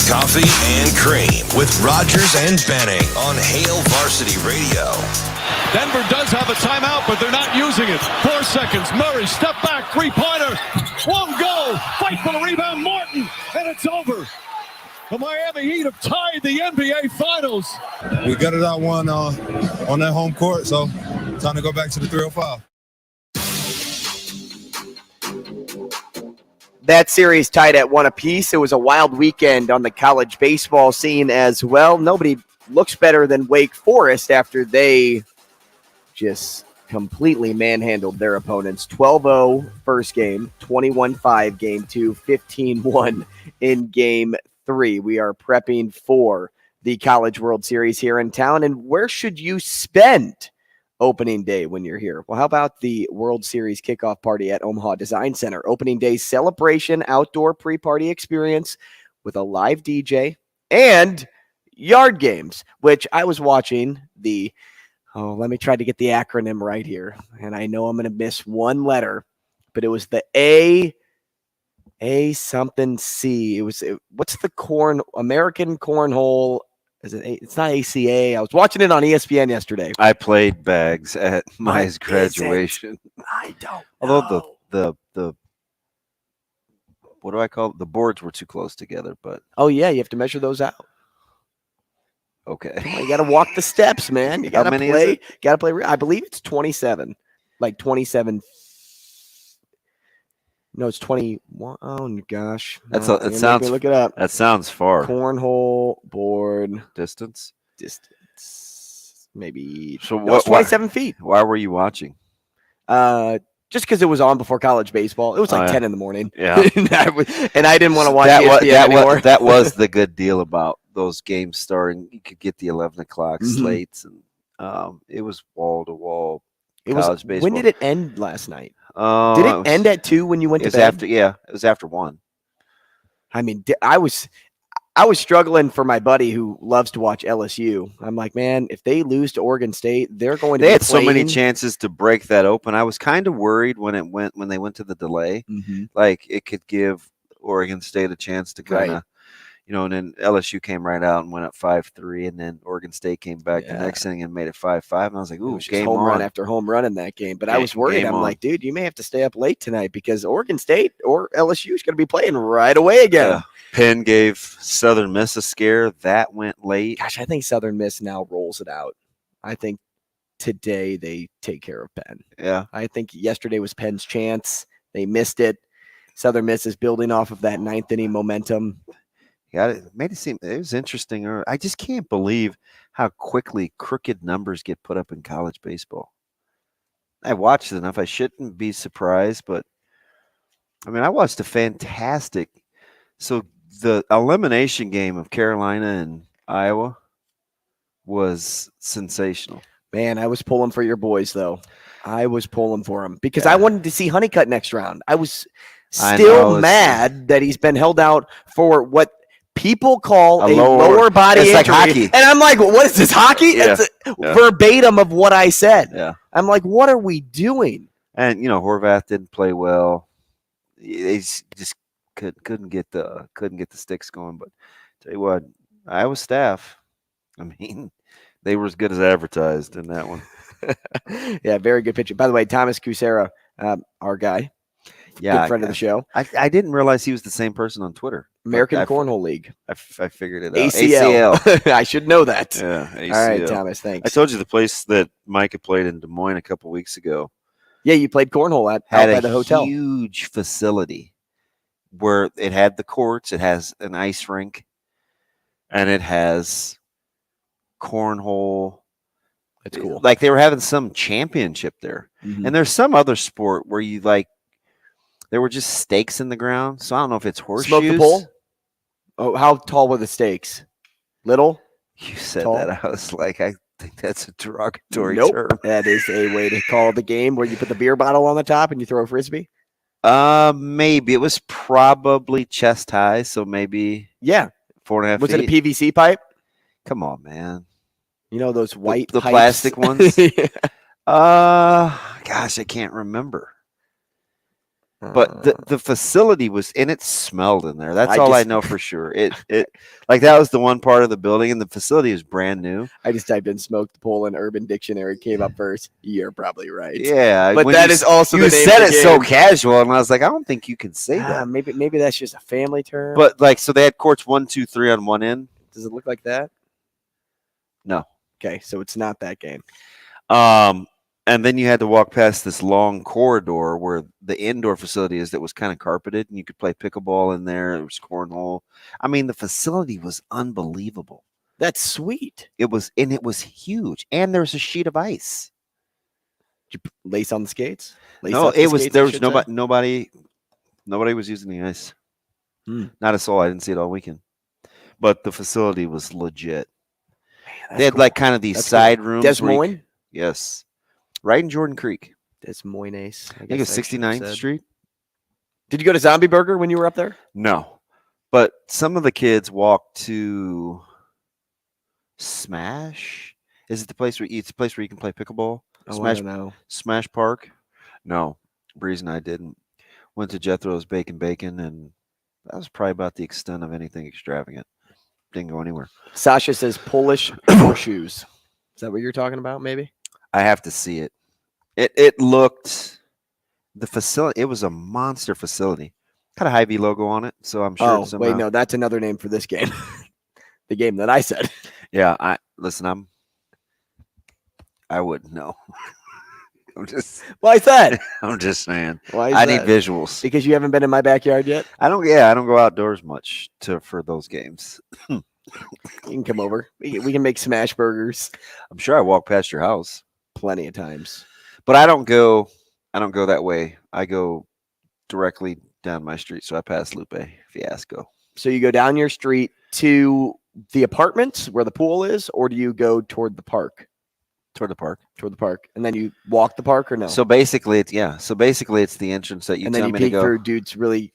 A: Coffee and Cream with Rogers and Benning on Hail Varsity Radio.
C: Denver does have a timeout, but they're not using it. 4 seconds. Murray, step back, three-pointer. Won't go. Fight for the rebound, Morton, and it's over. The Miami Heat have tied the NBA Finals.
K: We got it out one on that home court, so time to go back to the 305.
E: That series tied at 1 apiece. It was a wild weekend on the college baseball scene as well. Nobody looks better than Wake Forest after they just completely manhandled their opponents. 12-0 first game, 21-5 game 2, 15-1 in game 3. We are prepping for the College World Series here in town. And where should you spend opening day when you're here? Well, how about the World Series kickoff party at Omaha Design Center? Opening day celebration, outdoor pre-party experience with a live DJ and yard games, which I was watching let me try to get the acronym right here. And I know I'm going to miss one letter, but it was the A something C. What's the American Cornhole? Is it? It's not ACA. I was watching it on ESPN yesterday.
F: I played bags at my graduation.
E: I don't know.
F: Although the what do I call it? The boards were too close together, but
E: oh yeah, you have to measure those out.
F: Okay.
E: You got to walk the steps, man. You got to play. Got to play. I believe it's 27. Like 27. No, it's 21. Oh gosh.
F: It sounds.
E: Look it up.
F: That sounds far.
E: Cornhole board
F: distance.
E: Maybe.
F: So
E: no, it's 27 feet.
F: Why were you watching?
E: Just because it was on before college baseball. It was like 10 in the morning.
F: Yeah.
E: and I didn't want to watch ESPN anymore.
F: That was the good deal about those games starting. You could get the 11 o'clock slates, and it was wall to wall college baseball.
E: When did it end last night? Did it end at 2 when you went to bed?
F: It was after 1.
E: I mean, I was struggling for my buddy who loves to watch LSU. I'm like, man, if they lose to Oregon State, they're going to.
F: They had so many chances to break that open. I was kind of worried when they went to the delay.
E: Mm-hmm.
F: Like it could give Oregon State a chance to kind of, and then LSU came right out and went up 5-3, and then Oregon State came back the next inning and made it 5-5. And I was like, ooh, game
E: home
F: on.
E: run after home run in that game. But I was worried. I'm like, dude, you may have to stay up late tonight because Oregon State or LSU is going to be playing right away again.
F: Yeah. Penn gave Southern Miss a scare. That went late.
E: Gosh, I think Southern Miss now rolls it out. I think today they take care of Penn.
F: Yeah.
E: I think yesterday was Penn's chance. They missed it. Southern Miss is building off of that 9th inning momentum.
F: Yeah, it made it seem it was interesting. I just can't believe how quickly crooked numbers get put up in college baseball. I watched it enough. I shouldn't be surprised, but I mean, I watched a fantastic. So the elimination game of Carolina and Iowa was sensational.
E: Man, I was pulling for your boys, though. I was pulling for them because I wanted to see Honeycutt next round. I was still mad that he's been held out for what people call a lower body injury.
F: Like hockey.
E: And I'm like, what is this, hockey?
F: Yeah.
E: It's verbatim of what I said.
F: Yeah.
E: I'm like, what are we doing?
F: And, Horvath didn't play well. They just couldn't get the sticks going. But tell you what, Iowa staff, I mean, they were as good as advertised in that one.
E: Yeah, very good pitcher. By the way, Thomas Kucera, our guy, good friend of the show.
F: I didn't realize he was the same person on Twitter.
E: American Cornhole League.
F: I figured it out.
E: ACL. I should know that.
F: Yeah, ACL.
E: All right, Thomas, thanks.
F: I told you the place that Micah played in Des Moines a couple weeks ago.
E: Yeah, you played cornhole out by the hotel.
F: Had a huge facility where it had the courts, it has an ice rink, and it has cornhole.
E: That's cool.
F: Like they were having some championship there.
E: Mm-hmm.
F: And there's some other sport where you there were just stakes in the ground. So I don't know if it's horseshoes.
E: Smoke the pole? Oh, how tall were the stakes? Little?
F: You said
E: tall?
F: that. I was like, I think that's a derogatory
E: Nope.
F: term.
E: That is a way to call the game where you put the beer bottle on the top and you throw a frisbee?
F: Maybe. It was probably chest high, so maybe 4.5
E: Was
F: feet.
E: it a PVC pipe?
F: Come on, man.
E: You know those white
F: the
E: pipes?
F: plastic ones? Gosh, I can't remember. But the facility was, and it smelled in there. That's all I know for sure. It like that was the one part of the building, and the facility is brand new.
E: I just typed in "smoke the pole" in Urban Dictionary, came up first. You're probably right.
F: Yeah,
E: but that is also
F: you
E: the name
F: said
E: of the
F: it
E: game.
F: so casual, and I was like, I don't think you can say that.
E: Maybe that's just a family term.
F: But so they had courts 1, 2, 3 on one end.
E: Does it look like that?
F: No.
E: Okay, so it's not that game.
F: And then you had to walk past this long corridor where the indoor facility is that was kind of carpeted, and you could play pickleball in there. It was cornhole. I mean, the facility was unbelievable.
E: That's sweet.
F: It was huge, and there was a sheet of ice.
E: Did you lace on the skates?
F: There was nobody was using the ice. Not a soul. I didn't see it all weekend. But the facility was legit. Man, they had cool. Kind of these side rooms.
E: Des Moines?
F: Yes. Right in Jordan Creek.
E: Des Moines Ace.
F: I think it's 69th Street.
E: Did you go to Zombie Burger when you were up there?
F: No. But some of the kids walked to Smash. Is it the place where it's the place where you can play pickleball?
E: I don't know.
F: Smash Park? No. Breeze and I didn't. Went to Jethro's Bacon, and that was probably about the extent of anything extravagant. Didn't go anywhere.
E: Sasha says Polish horseshoes. Is that what you're talking about, maybe?
F: I have to see it. It looked, the facility, it was a monster facility. Got a Hy-Vee logo on it, so I'm sure.
E: Oh, wait, no, that's another name for this game. The game that I said.
F: Yeah, I wouldn't know.
E: Why is that?
F: I'm just saying.
E: Why is
F: I
E: that?
F: need visuals.
E: Because you haven't been in my backyard yet?
F: I don't go outdoors much for those games.
E: You can come over. We can make smash burgers.
F: I'm sure I walk past your house
E: plenty of times.
F: But I don't go that way. I go directly down my street, so I pass Lupe Fiasco.
E: So you go down your street to the apartments where the pool is, or do you go toward the park?
F: Toward the park.
E: Toward the park, and then you walk the park or no?
F: So basically, it's the entrance that you
E: and
F: tell
E: then you
F: me to
E: peek
F: go.
E: through dude's really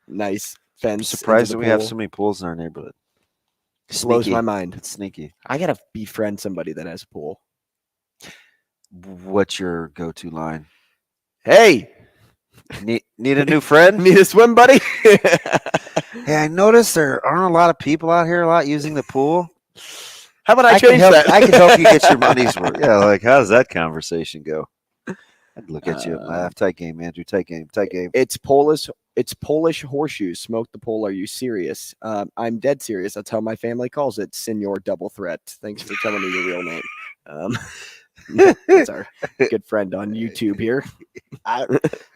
E: nice fence.
F: Surprised
E: into
F: that
E: the
F: we have
E: pool.
F: so many pools in our neighborhood.
E: Blows
F: Sneaky.
E: my mind.
F: It's sneaky.
E: I gotta befriend somebody that has a pool.
F: What's your go-to line?
E: Hey,
F: Need a new friend?
E: need a swim buddy?
F: Hey, I noticed there aren't a lot of people out here using the pool.
E: How about I
F: can
E: change
F: help,
E: that?
F: I can help you get your money's worth. Yeah, like how does that conversation go? I'd look at you and laugh. Tight game, Andrew. Tight game. Tight game.
E: It's Polish horseshoes. Smoke the pole. Are you serious? I'm dead serious. That's how my family calls it. Senor Double Threat. Thanks for telling me your real name. That's our good friend on YouTube here.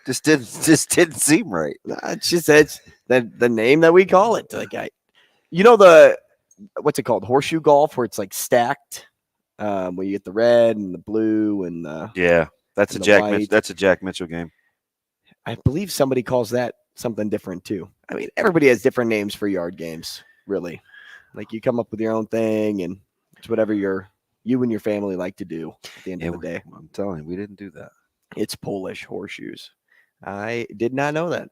F: Just didn't seem right.
E: It's just it's the name that we call it. Like what's it called? Horseshoe golf, where it's like stacked. Where you get the red and the blue and the
F: that's a
E: and the
F: Jack.
E: white.
F: That's a Jack Mitchell game.
E: I believe somebody calls that something different too. I mean, everybody has different names for yard games, really. Like you come up with your own thing, and it's whatever you and your family like to do at the end of the day.
F: I'm telling you, we didn't do that.
E: It's Polish horseshoes. I did not know that.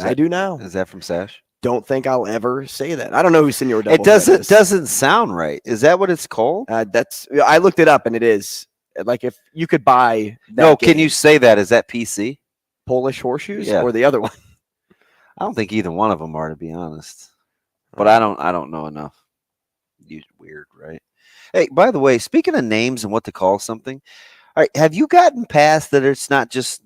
E: I do now.
F: Is that from Sash?
E: Don't think I'll ever say that. I don't know who Senor Double Threat is.
F: Doesn't sound right. Is that what it's called?
E: I looked it up and it is. Like if you could buy that
F: No, can
E: game,
F: you say that? Is that PC?
E: Polish horseshoes
F: Yeah.
E: or the other one?
F: I don't think either one of them are, to be honest. But I don't know enough. Weird, right? Hey, by the way, speaking of names and what to call something, all right, have you gotten past that it's not just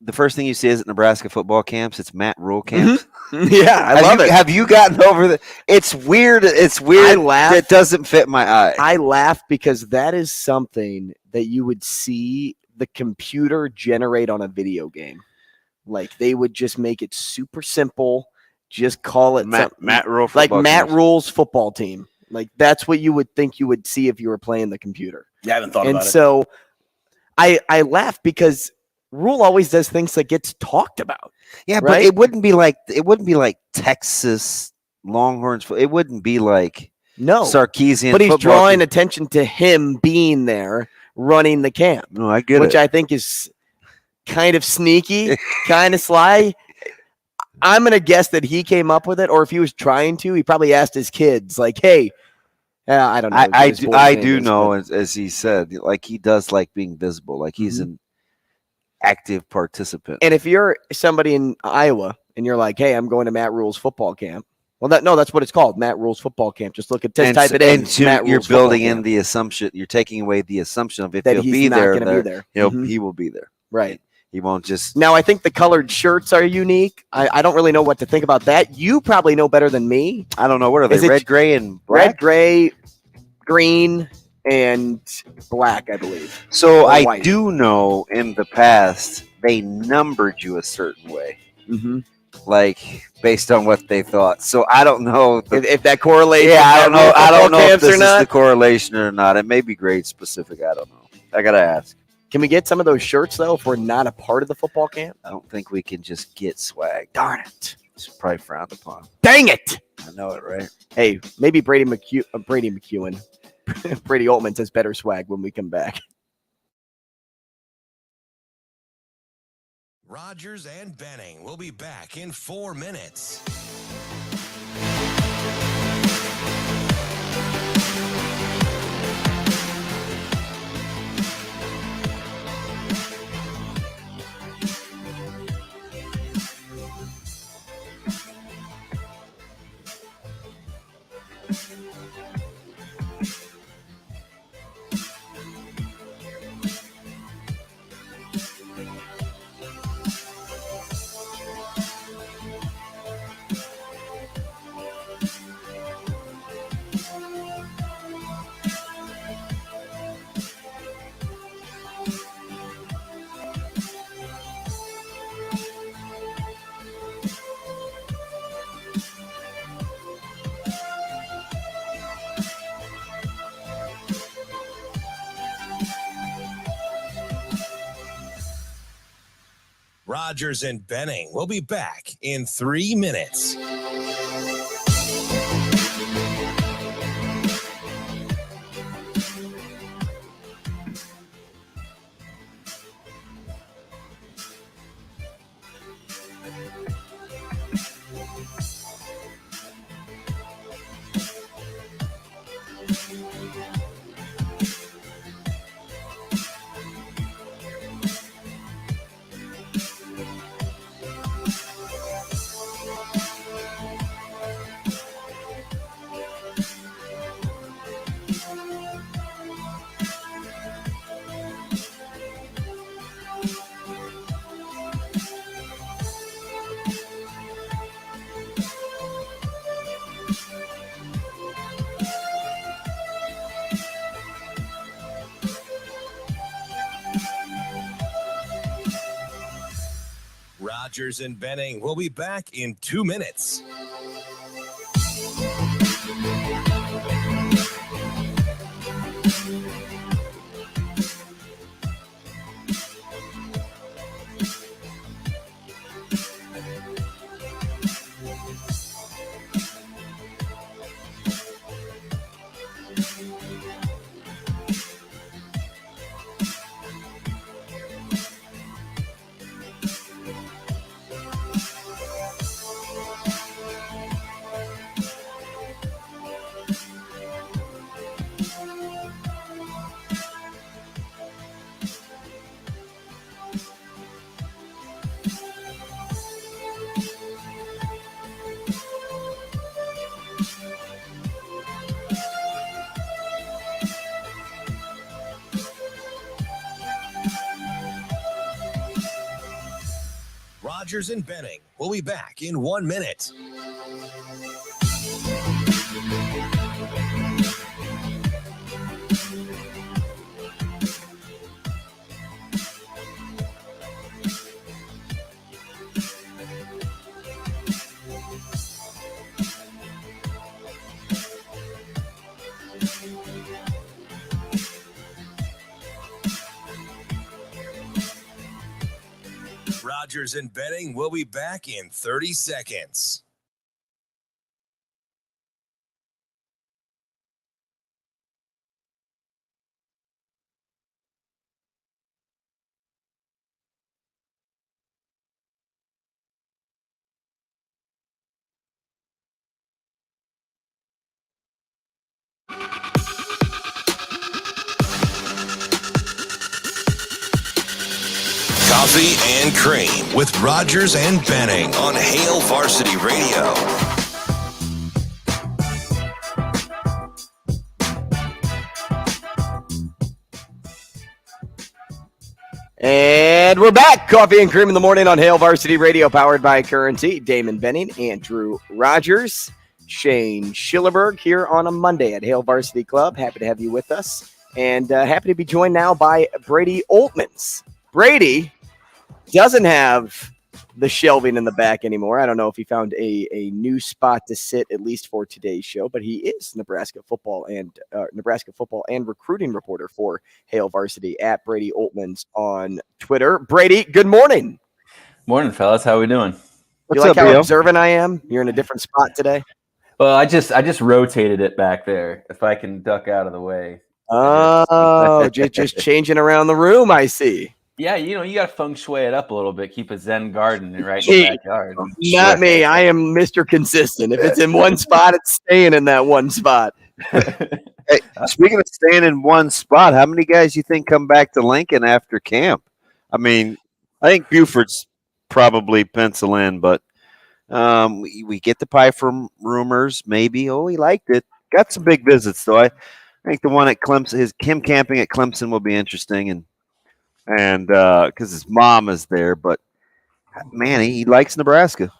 F: the first thing you see is at Nebraska football camps, it's Matt Rhule camps?
E: Yeah, I love it.
F: Have you gotten over that? It's weird. It's weird.
E: I laugh.
F: It doesn't fit my eye.
E: I laugh because that is something that you would see the computer generate on a video game. Like they would just make it super simple. Just call it
F: Matt Rhule,
E: like Matt
F: camps.
E: Rhule's football team. Like that's what you would think you would see if you were playing the computer.
L: Yeah, I haven't thought
E: And
L: about it.
E: so I laugh because Rhule always does things that gets talked about.
F: Yeah, but
E: right?
F: it wouldn't be like Texas Longhorns. It wouldn't be like Sarkisian.
E: But he's
F: football
E: drawing
F: team.
E: attention to him being there running the camp.
F: No, I get
E: which
F: it.
E: I think is kind of sneaky, kind of sly. I'm going to guess that he came up with it, or if he was trying to, he probably asked his kids, like, hey, I don't know.
F: I do know, as he said, like he does like being visible, like he's an active participant.
E: And if you're somebody in Iowa and you're like, hey, I'm going to Matt Rhule's football camp. Well, that's what it's called, Matt Rhule's football camp. Just type it in.
F: You're building in the assumption. You're taking away the assumption of if
E: that
F: he'll
E: he's
F: be
E: not
F: there,
E: going to be there.
F: He will be there.
E: Right.
F: He won't just.
E: Now, I think the colored shirts are unique. I don't really know what to think about that. You probably know better than me.
F: I don't know. What are they? Red, gray, and black?
E: Red, gray, green, and black, I believe.
F: So
E: Or
F: I
E: white.
F: do know in the past they numbered you a certain way, like based on what they thought. So I don't know
E: if that correlates.
F: Yeah, I don't know. I don't know if
E: camps
F: this
E: or
F: is
E: not.
F: the correlation or not. It may be grade specific. I don't know. I gotta ask.
E: Can we get some of those shirts though if we're not a part of the football camp?
F: I don't think we can just get swag.
E: Darn it!
F: It's probably frowned upon.
E: Dang it!
F: I know it, right?
E: Hey, maybe Brady McKewon, Brady Oltmans has better swag when we come back.
A: Rogers and Benning will be back in 4 minutes. Rogers and Benning will be back in 3 minutes. Rogers and Benning will be back in 2 minutes. Rogers and Benning will be back in 1 minute. Rogers and Benning will be back in 30 seconds. Coffee and Cream with Rogers and Benning on Hail Varsity Radio.
E: And we're back. Coffee and Cream in the morning on Hail Varsity Radio, powered by Currency. Damon Benning, Andrew Rogers, Shane Schillerberg here on a Monday at Hail Varsity Club. Happy to have you with us. And happy to be joined now by Brady Oltmans. Brady doesn't have the shelving in the back anymore. I don't know if he found a new spot to sit, at least for today's show, but he is Nebraska football and recruiting reporter for Hail Varsity at Brady Oltmans on Twitter. Brady, good morning.
L: Morning, fellas. How we doing?
E: You like how observant I am? You're in a different spot today.
L: Well, I just rotated it back there. If I can duck out of the way.
E: Oh, just changing around the room, I see.
L: Yeah, you got to feng shui it up a little bit. Keep a Zen garden right in the backyard.
E: Not me. I am Mr. Consistent. If it's in one spot, it's staying in that one spot.
F: Hey, speaking of staying in one spot, how many guys you think come back to Lincoln after camp? I mean, I think Buford's probably pencil in, but we get the pie from rumors. Maybe. Oh, he liked it. Got some big visits, though. I think the one at Clemson, him camping at Clemson will be interesting, and because his mom is there, but man, he likes Nebraska.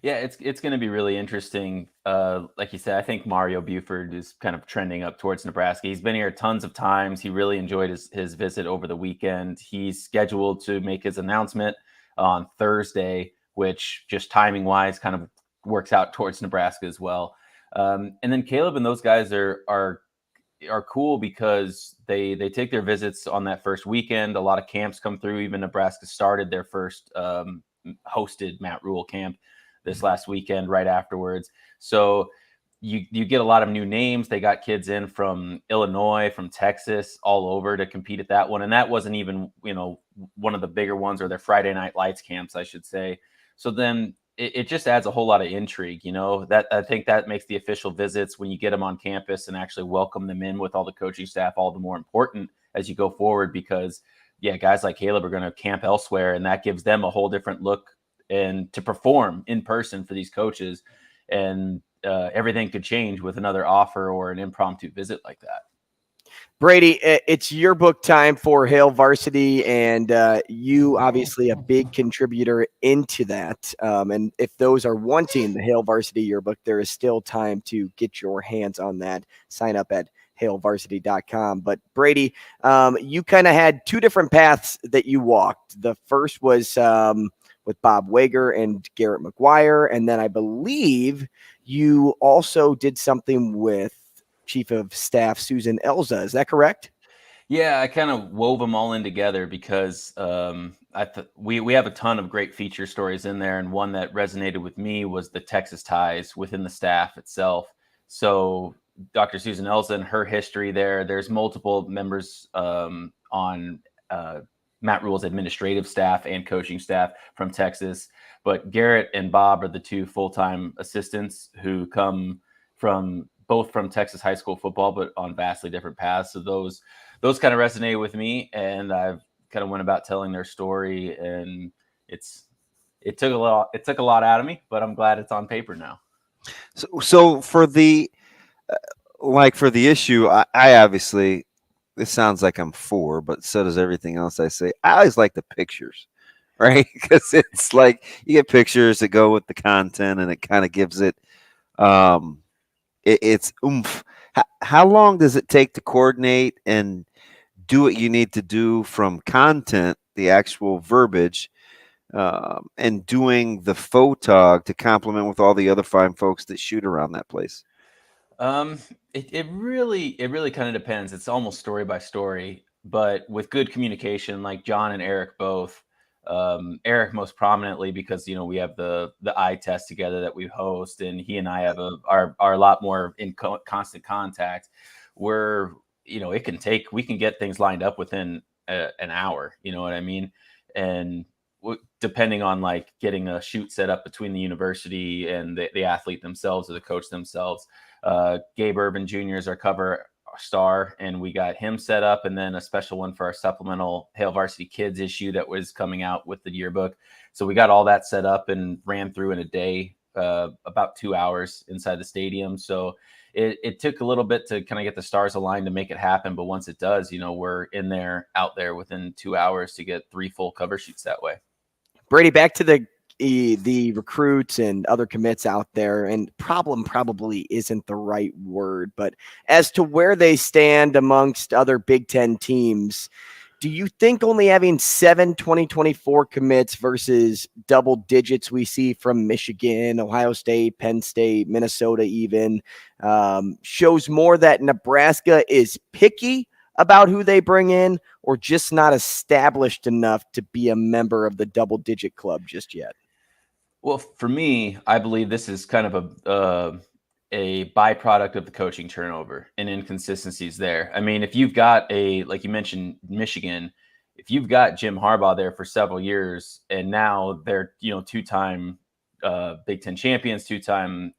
L: Yeah, it's going to be really interesting. Like you said, I think Mario Buford is kind of trending up towards Nebraska. He's been here tons of times. He really enjoyed his visit over the weekend. He's scheduled to make his announcement on Thursday, which just timing wise kind of works out towards Nebraska as well. And then Caleb and those guys are cool because they take their visits on that first weekend. A lot of camps come through. Even Nebraska started their first hosted Matt Rhule camp this last weekend right afterwards. So you get a lot of new names. They got kids in from Illinois, from Texas, all over to compete at that one. And that wasn't even, one of the bigger ones, or their Friday Night Lights camps, I should say. So then it just adds a whole lot of intrigue, that I think that makes the official visits when you get them on campus and actually welcome them in with all the coaching staff all the more important as you go forward, because guys like Caleb are going to camp elsewhere, and that gives them a whole different look and to perform in person for these coaches. And everything could change with another offer or an impromptu visit like that.
E: Brady, it's yearbook time for Hail Varsity, and you obviously a big contributor into that. And if those are wanting the Hail Varsity yearbook, there is still time to get your hands on that. Sign up at hailvarsity.com. But Brady, you kind of had two different paths that you walked. The first was with Bob Wager and Garrett McGuire, and then I believe you also did something with Chief of Staff Susan Elza. Is that correct?
L: Yeah, I kind of wove them all in together because we have a ton of great feature stories in there, and one that resonated with me was the Texas ties within the staff itself. So Dr. Susan Elza and her history there. There's multiple members on Matt Rhule's administrative staff and coaching staff from Texas, but Garrett and Bob are the two full-time assistants who come both from Texas high school football, but on vastly different paths. So those kind of resonated with me, and I've kind of went about telling their story, and it took a lot out of me, but I'm glad it's on paper now.
F: So for the issue, I obviously, this sounds like I'm for, but so does everything else I say. I always like the pictures, right? Because it's like you get pictures that go with the content, and it kind of gives it it's oomph. How long does it take to coordinate and do what you need to do from content, the actual verbiage, and doing the photog to complement with all the other fine folks that shoot around that place?
L: It really kind of depends. It's almost story by story, but with good communication, like John and Eric both. Eric most prominently because we have the eye test together that we host, and he and I have are a lot more in constant contact. Where we can get things lined up within an hour. You know what I mean? And depending on like getting a shoot set up between the university and the athlete themselves or the coach themselves. Gabe Urban Jr. is our cover star, and we got him set up, and then a special one for our supplemental Hail Varsity Kids issue that was coming out with the yearbook. So we got all that set up and ran through in a day, about 2 hours inside the stadium. So it took a little bit to kind of get the stars aligned to make it happen, but once it does, we're out there within 2 hours to get 3 full cover shoots that way.
E: Brady, back to the recruits and other commits out there, and problem probably isn't the right word, but as to where they stand amongst other Big Ten teams, do you think only having 7 2024 commits versus double digits we see from Michigan, Ohio State, Penn State, Minnesota even, shows more that Nebraska is picky about who they bring in, or just not established enough to be a member of the double digit club just yet?
L: Well, for me, I believe this is kind of a byproduct of the coaching turnover and inconsistencies there. I mean, if you've got like you mentioned, Michigan, if you've got Jim Harbaugh there for several years, and now they're, 2-time Big Ten champions, 2-time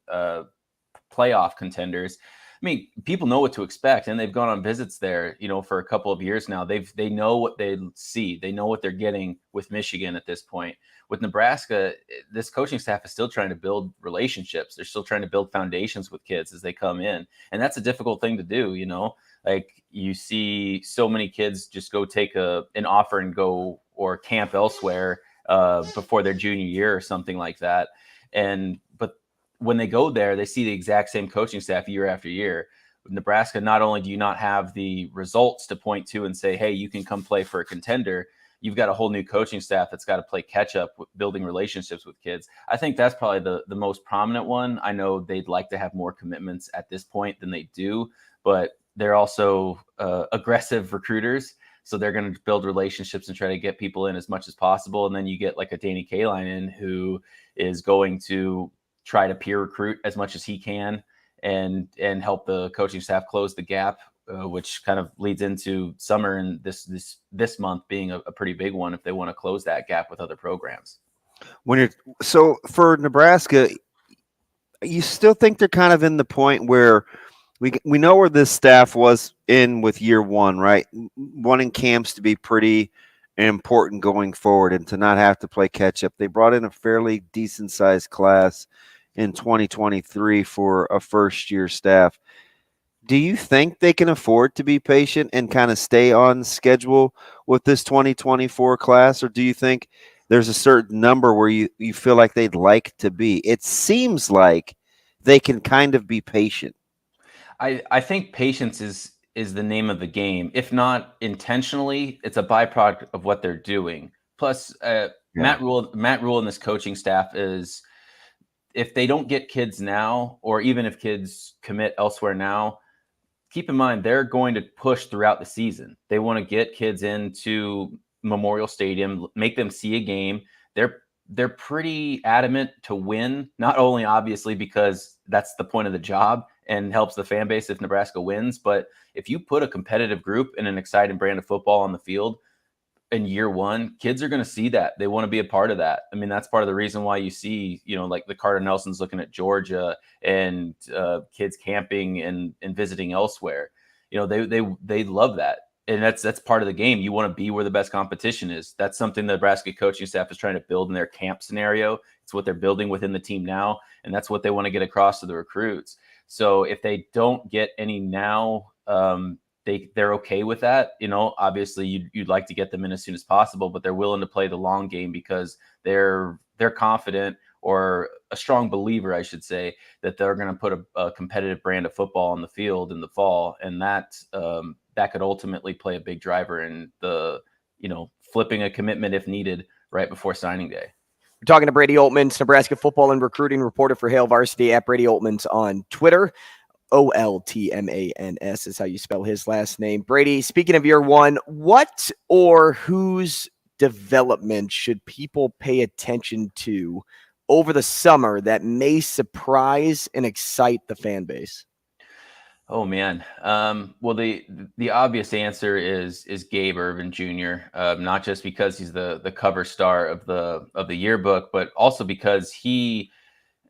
L: playoff contenders. I mean, people know what to expect, and they've gone on visits there, for a couple of years now. They know what they see. They know what they're getting with Michigan at this point. With Nebraska, this coaching staff is still trying to build relationships. They're still trying to build foundations with kids as they come in. And that's a difficult thing to do, Like you see so many kids just go take an offer and go or camp elsewhere before their junior year or something like that. But when they go there, they see the exact same coaching staff year after year. With Nebraska, not only do you not have the results to point to and say, hey, you can come play for a contender, you've got a whole new coaching staff that's got to play catch up with building relationships with kids. I think that's probably the most prominent one. I know they'd like to have more commitments at this point than they do, but they're also aggressive recruiters. So they're going to build relationships and try to get people in as much as possible. And then you get like a Danny Kaline in who is going to try to peer recruit as much as he can and help the coaching staff close the gap, which kind of leads into summer and this month being a pretty big one if they want to close that gap with other programs.
F: So for Nebraska, you still think they're kind of in the point where we know where this staff was in with year one, right? Wanting camps to be pretty important going forward and to not have to play catch up. They brought in a fairly decent sized class in 2023 for a first year staff. Do you think they can afford to be patient and kind of stay on schedule with this 2024 class? Or do you think there's a certain number where you feel like they'd like to be? It seems like they can kind of be patient.
L: I think patience is the name of the game. If not intentionally, it's a byproduct of what they're doing. Plus, Matt Rhule and this coaching staff is, if they don't get kids now, or even if kids commit elsewhere now, keep in mind they're going to push throughout the season. They want to get kids into Memorial Stadium, make them see a game. They're pretty adamant to win, not only obviously because that's the point of the job and helps the fan base if Nebraska wins, but if you put a competitive group and an exciting brand of football on the field in year one, kids are going to see that. They want to be a part of that. I mean, that's part of the reason why you see, like the Carter Nelsons looking at Georgia and kids camping and visiting elsewhere. They love that. And that's part of the game. You want to be where the best competition is. That's something the Nebraska coaching staff is trying to build in their camp scenario. It's what they're building within the team now, and that's what they want to get across to the recruits. So if they don't get any now, they're okay with that. Obviously you'd like to get them in as soon as possible, but they're willing to play the long game because they're confident, or a strong believer, I should say, that they're going to put a competitive brand of football on the field in the fall, and that could ultimately play a big driver in the flipping a commitment if needed right before signing day.
E: We're talking to Brady Oltmans, Nebraska football and recruiting reporter for Hail Varsity, at Brady Oltmans on Twitter. Oltmans is how you spell his last name. Brady, speaking of year one, what or whose development should people pay attention to over the summer that may surprise and excite the fan base?
L: Oh man. Well, the obvious answer is Gabe Ervin Jr. Not just because he's the cover star of the yearbook, but also because he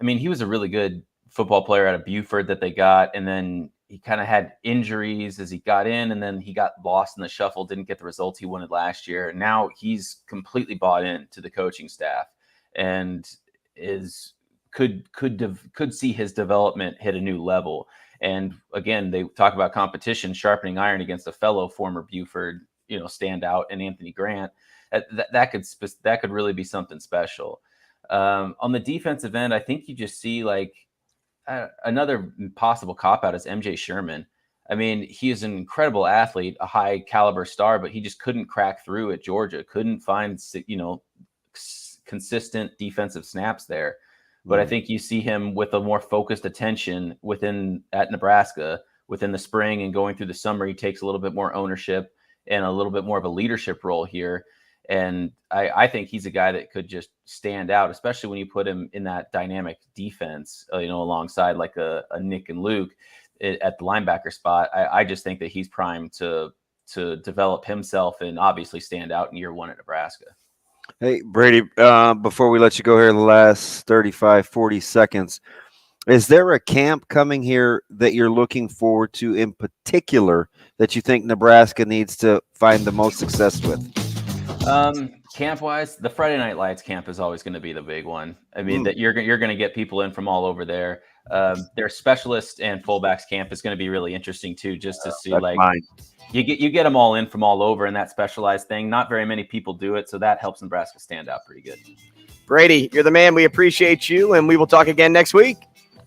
L: was a really good football player out of Buford that they got, and then he kind of had injuries as he got in, and then he got lost in the shuffle, didn't get the results he wanted last year. Now he's completely bought in to the coaching staff and could see his development hit a new level. And again, they talk about competition, sharpening iron against a fellow former Buford, standout, and Anthony Grant. That could really be something special. On the defensive end, I think you just see another possible cop-out is MJ Sherman. I mean, he is an incredible athlete, a high caliber star, but he just couldn't crack through at Georgia, couldn't find, consistent defensive snaps there. But I think you see him with a more focused attention at Nebraska within the spring and going through the summer. He takes a little bit more ownership and a little bit more of a leadership role here. And I think he's a guy that could just stand out, especially when you put him in that dynamic defense, alongside like a Nick and Luke at the linebacker spot. I just think that he's primed to develop himself and obviously stand out in year one at Nebraska.
F: Hey, Brady, before we let you go here, the last 35, 40 seconds, is there a camp coming here that you're looking forward to in particular that you think Nebraska needs to find the most success with?
L: Camp wise, the Friday Night Lights camp is always going to be the big one. I mean, that you're going to get people in from all over there. Their specialist and fullbacks camp is going to be really interesting too, just to see you get them all in from all over in that specialized thing. Not very many people do it, so that helps Nebraska stand out pretty good.
E: Brady, you're the man. We appreciate you, and we will talk again next week.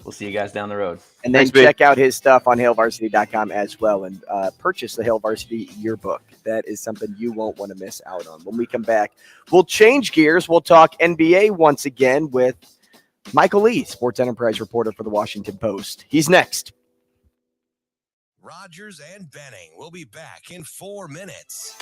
L: We'll see you guys down the road.
E: And then check out his stuff on hailvarsity.com as well, and purchase the Hail Varsity Yearbook. That is something you won't want to miss out on. When we come back, we'll change gears. We'll talk NBA once again with Michael Lee, sports enterprise reporter for the Washington Post. He's next.
A: Rogers and Benning will be back in 4 minutes.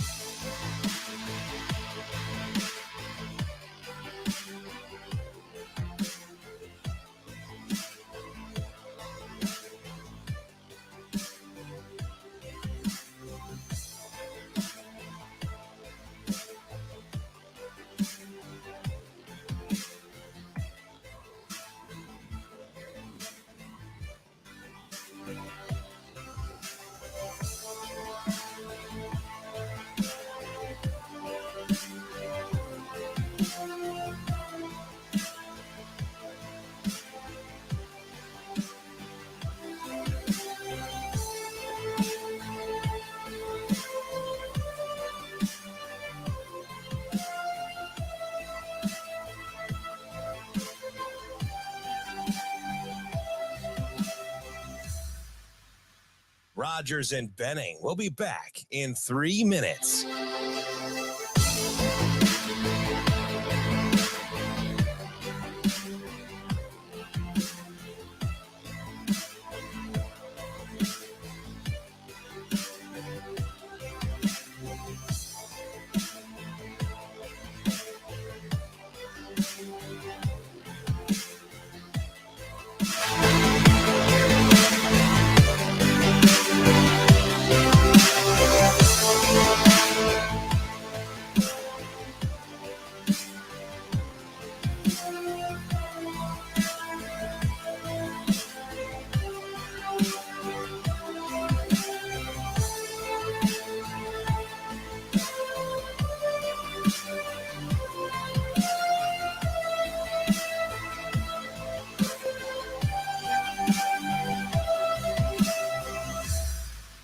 A: Rogers and Benning will be back in 3 minutes.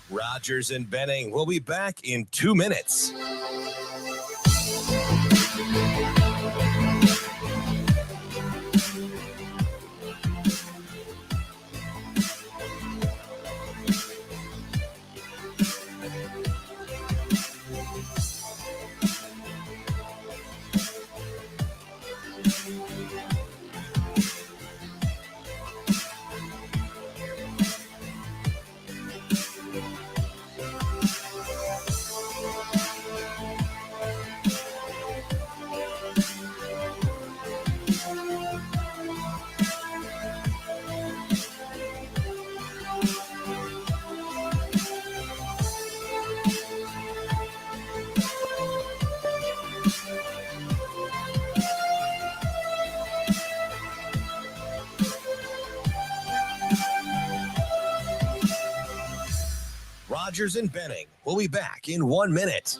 A: Rogers and Benning will be back in 2 minutes. Rogers and Benning will be back in 1 minute.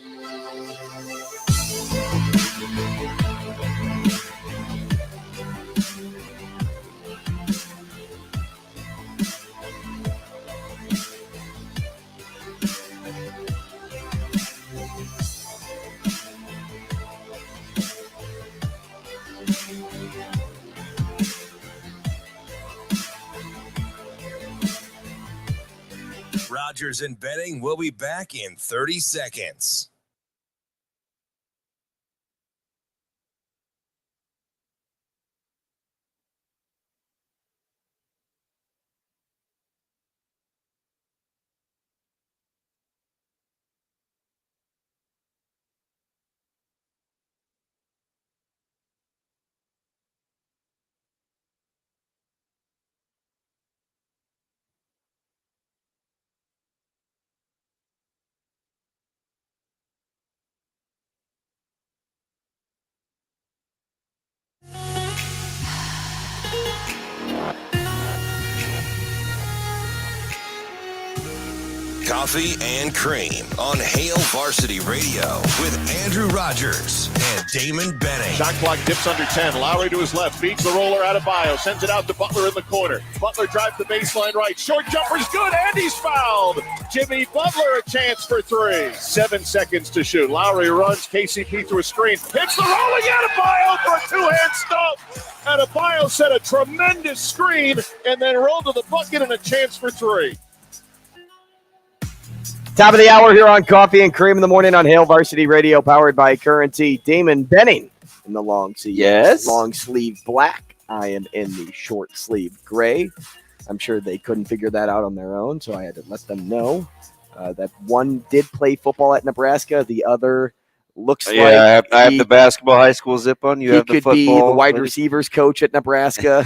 A: Rogers and Benning will be back in 30 seconds. Coffee and Cream on Hail Varsity Radio with Andrew Rogers and Damon Benning.
D: Shot clock dips under 10. Lowry to his left, feeds the roller out of bio, sends it out to Butler in the corner. Butler drives the baseline right. Short jumper's good, and he's fouled. Jimmy Butler a chance for three. 7 seconds to shoot. Lowry runs KCP through a screen. Hits the rolling out of bio for a two-hand stump. Adebayo set a tremendous screen and then rolled to the bucket and a chance for three.
E: Top of the hour here on Coffee and Cream in the morning on Hail Varsity Radio, powered by Currency. Damon Benning in the long sleeve.
F: Yes.
E: Long sleeve black. I am in the short sleeve gray. I'm sure they couldn't figure that out on their own, so I had to let them know that one did play football at Nebraska. The other looks like
F: I have the basketball high school zip on. You have the football.
E: He could be the wide receivers coach at Nebraska.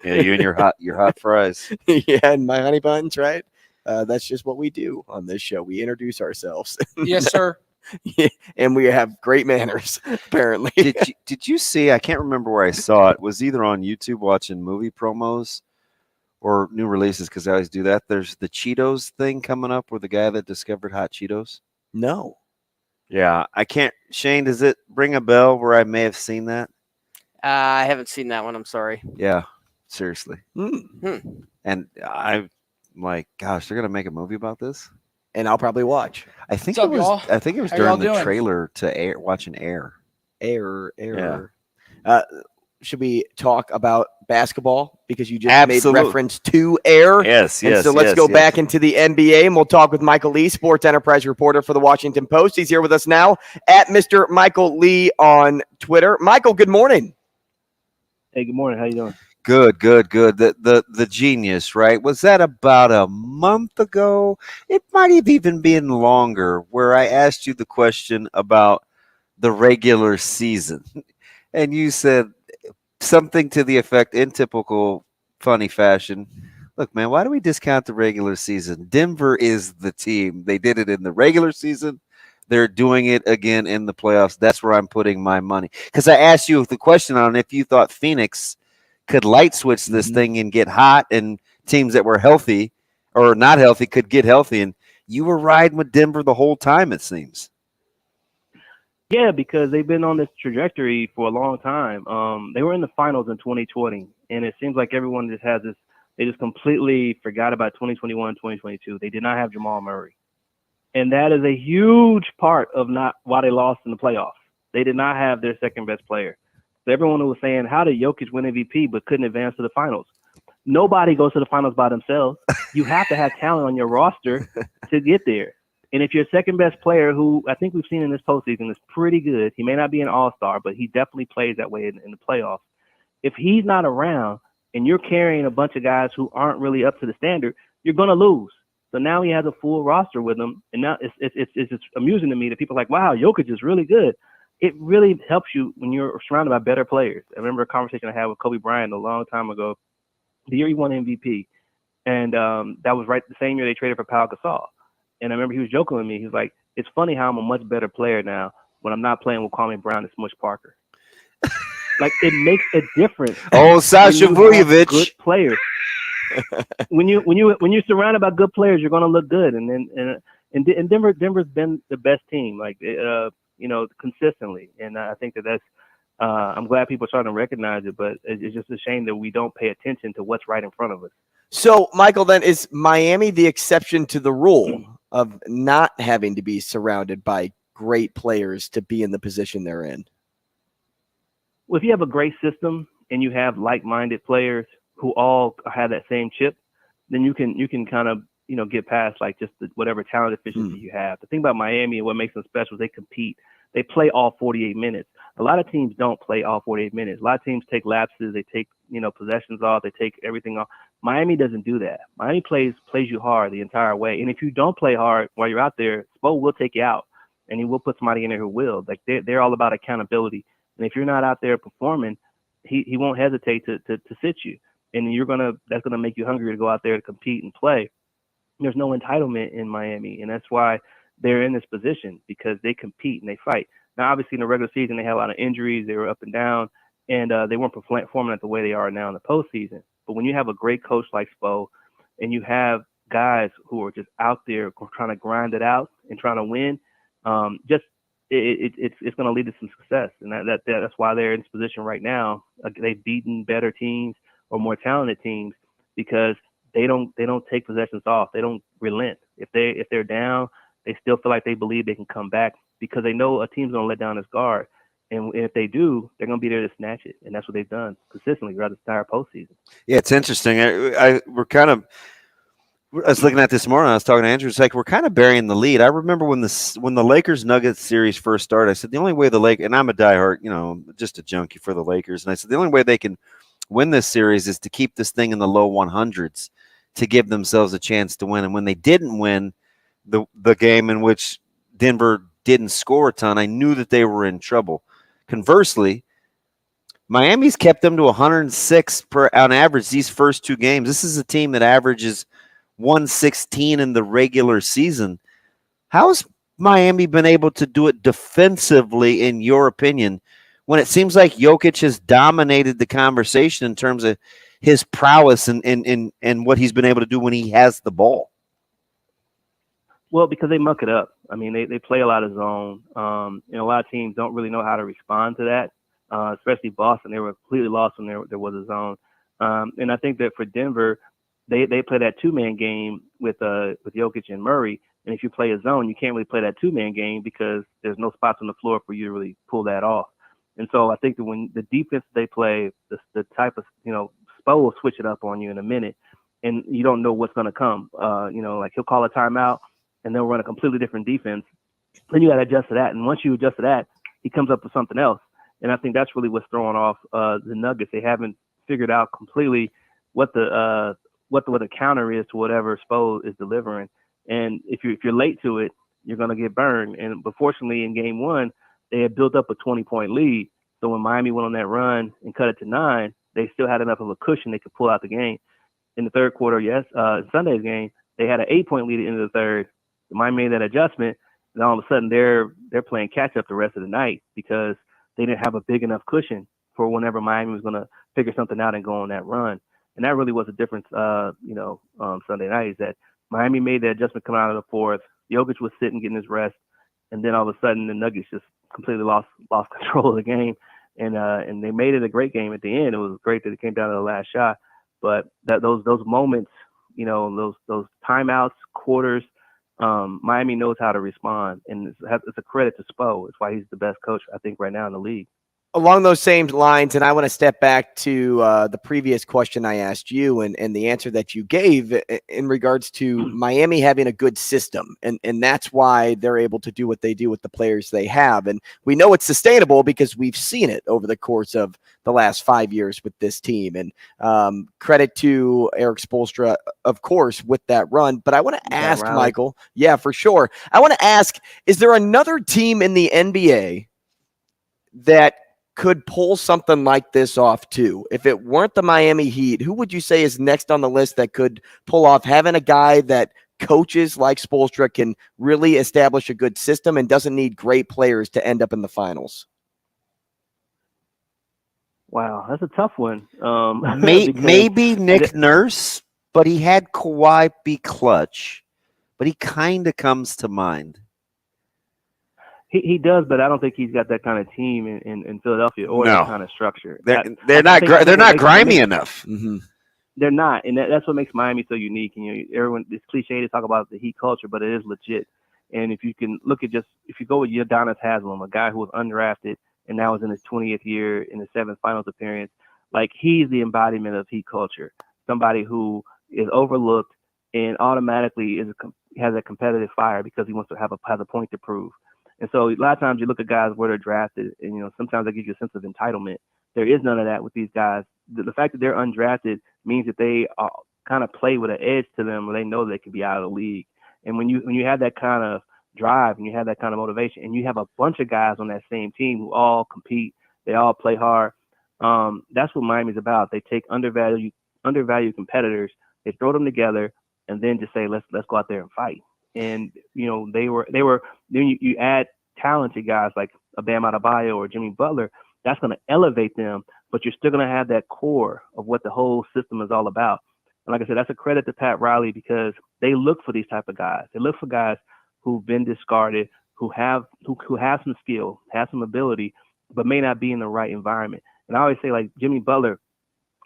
F: Yeah, you and your hot fries.
E: Yeah, and my honey buns, right? That's just what we do on this show. We introduce ourselves.
M: Yes, sir.
E: Yeah, and we have great manners, apparently.
F: Did you see? I can't remember where I saw it. It was either on YouTube watching movie promos or new releases, because I always do that. There's the Cheetos thing coming up with the guy that discovered hot Cheetos.
E: No.
F: Yeah, I can't. Shane, does it ring a bell where I may have seen that?
H: I haven't seen that one. I'm sorry.
F: Yeah, seriously.
E: Mm.
F: And I'm like, gosh, they're gonna make a movie about this,
E: and I'll probably watch.
F: I think
M: What's
F: it
M: up,
F: was.
M: y'all?
F: I think it was
M: How
F: during
M: y'all
F: the
M: doing?
F: trailer to Air. Watching Air.
E: Error.
F: Yeah.
E: Should we talk about basketball because you just made reference to air.
F: Yes.
E: And so let's go back into the NBA, and we'll talk with Michael Lee, sports enterprise reporter for the Washington Post. He's here with us now at Mr. Michael Lee on Twitter. Michael, good morning.
M: Hey, good morning. How you doing?
F: Good. The genius, right? Was that about a month ago? It might have even been longer, where I asked you the question about the regular season. And you said something to the effect, in typical funny fashion, look, man, why do we discount the regular season? Denver is the team. They did it in the regular season. They're doing it again in the playoffs. That's where I'm putting my money. Because I asked you the question on if you thought Phoenix could light switch this thing and get hot, and teams that were healthy or not healthy could get healthy. And you were riding with Denver the whole time, it seems.
M: Yeah, because they've been on this trajectory for a long time. They were in the finals in 2020, and it seems like everyone just has this. They just completely forgot about 2021, 2022. They did not have Jamal Murray, and that is a huge part of not why they lost in the playoffs. They did not have their second best player. So everyone who was saying, how did Jokic win MVP but couldn't advance to the finals? Nobody goes to the finals by themselves. You have to have talent on your roster to get there. And if your second best player, who I think we've seen in this postseason, is pretty good, he may not be an all-star, but he definitely plays that way in the playoffs. If he's not around and you're carrying a bunch of guys who aren't really up to the standard, you're going to lose. So now he has a full roster with him, and now it's just amusing to me that people are like, wow, Jokic is really good. It really helps you when you're surrounded by better players. I remember a conversation I had with Kobe Bryant a long time ago, the year he won MVP, and that was right the same year they traded for Pau Gasol. And I remember he was joking with me. He was like, it's funny how I'm a much better player now when I'm not playing with Kwame Brown and Smush Parker. Like, it makes a difference.
F: Oh, Sasha Vujovic.
M: Good players. when you're surrounded by good players, you're going to look good. And Denver's been the best team, like, consistently. And I think that's I'm glad people are starting to recognize it, but it's just a shame that we don't pay attention to what's right in front of us.
E: So, Michael, then, is Miami the exception to the rule of not having to be surrounded by great players to be in the position they're in?
M: Well, if you have a great system and you have like-minded players who all have that same chip, then you can kind of, get past like just whatever talent efficiency you have. The thing about Miami and what makes them special is they compete. They play all 48 minutes. A lot of teams don't play all 48 minutes. A lot of teams take lapses. They take, possessions off. They take everything off. Miami doesn't do that. Miami plays you hard the entire way. And if you don't play hard while you're out there, Spo will take you out, and he will put somebody in there who will. Like, they're all about accountability. And if you're not out there performing, he won't hesitate to sit you. And that's gonna make you hungry to go out there to compete and play. There's no entitlement in Miami, and that's why they're in this position, because they compete and they fight. Now, obviously, in the regular season, they had a lot of injuries. They were up and down, and they weren't performing at the way they are now in the postseason. But when you have a great coach like Spo, and you have guys who are just out there trying to grind it out and trying to win, it's going to lead to some success. And that's why they're in this position right now. They've beaten better teams or more talented teams because they don't take possessions off. They don't relent. If they're down, they still feel like they believe they can come back because they know a team's going to let down its guard. And if they do, they're going to be there to snatch it. And that's what they've done consistently throughout the entire postseason. Yeah,
F: it's interesting. I was looking at this morning. I was talking to Andrew. It's like we're kind of burying the lead. I remember when the Lakers Nuggets series first started, I said the only way the Lakers, and I'm a diehard, just a junkie for the Lakers, and I said the only way they can win this series is to keep this thing in the low 100s to give themselves a chance to win. And when they didn't win the game in which Denver didn't score a ton, I knew that they were in trouble. Conversely, Miami's kept them to 106 on average these first two games. This is a team that averages 116 in the regular season. How has Miami been able to do it defensively, in your opinion, when it seems like Jokic has dominated the conversation in terms of his prowess and what he's been able to do when he has the ball?
M: Well, because they muck it up. I mean, they play a lot of zone. And a lot of teams don't really know how to respond to that, especially Boston. They were completely lost when there was a zone. And I think that for Denver, they play that two-man game with Jokic and Murray. And if you play a zone, you can't really play that two-man game because there's no spots on the floor for you to really pull that off. And so I think that when the defense they play, the type of Spo will switch it up on you in a minute, and you don't know what's going to come. Like he'll call a timeout, and they'll run a completely different defense. Then you got to adjust to that, and once you adjust to that, he comes up with something else. And I think that's really what's throwing off the Nuggets. They haven't figured out completely what the counter is to whatever Spo is delivering. And if you're late to it, you're going to get burned. And fortunately, in Game 1, they had built up a 20-point lead. So when Miami went on that run and cut it to 9, they still had enough of a cushion they could pull out the game. In the third quarter, Sunday's game, they had an 8-point lead at the end of the third. Miami made that adjustment, and all of a sudden they're playing catch up the rest of the night because they didn't have a big enough cushion for whenever Miami was going to figure something out and go on that run. And that really was the difference, Sunday night, is that Miami made the adjustment coming out of the fourth. Jokic was sitting, getting his rest, and then all of a sudden the Nuggets just completely lost control of the game, and they made it a great game at the end. It was great that it came down to the last shot, but those moments, those timeouts, quarters, Miami knows how to respond, and it's a credit to Spo. It's why he's the best coach, I think, right now in the league.
E: Along those same lines, and I want to step back to the previous question I asked you and the answer that you gave in regards to Miami having a good system. And that's why they're able to do what they do with the players they have. And we know it's sustainable because we've seen it over the course of the last 5 years with this team. And credit to Erik Spoelstra, of course, with that run. But I want to ask, Micheal, yeah, for sure. I want to ask, is there another team in the NBA that could pull something like this off too? If it weren't the Miami Heat, who would you say is next on the list that could pull off having a guy that coaches like Spoelstra can really establish a good system and doesn't need great players to end up in the finals?
M: Wow, that's a tough one.
F: Maybe Nick Nurse, but he had Kawhi be clutch, but he kind of comes to mind.
M: He does, but I don't think he's got that kind of team in Philadelphia or that kind of structure.
F: They're not grimy enough.
E: Mm-hmm.
M: They're not, and that's what makes Miami so unique. And everyone, it's cliche to talk about the Heat culture, but it is legit. And if you can look at if you go with Udonis Haslem, a guy who was undrafted and now is in his 20th year in his 7th finals appearance, like he's the embodiment of Heat culture. Somebody who is overlooked and automatically has a competitive fire because he wants to has a point to prove. And so a lot of times you look at guys where they're drafted, and sometimes they give you a sense of entitlement. There is none of that with these guys. The fact that they're undrafted means that they kind of play with an edge to them, where they know they could be out of the league. And when you have that kind of drive and you have that kind of motivation, and you have a bunch of guys on that same team who all compete, they all play hard. That's what Miami's about. They take undervalued competitors, they throw them together, and then just say let's go out there and fight. And they were. Then you add talented guys like a Bam Adebayo or Jimmy Butler. That's going to elevate them, but you're still going to have that core of what the whole system is all about. And like I said, that's a credit to Pat Riley because they look for these type of guys. They look for guys who've been discarded, who have some skill, have some ability, but may not be in the right environment. And I always say, like Jimmy Butler,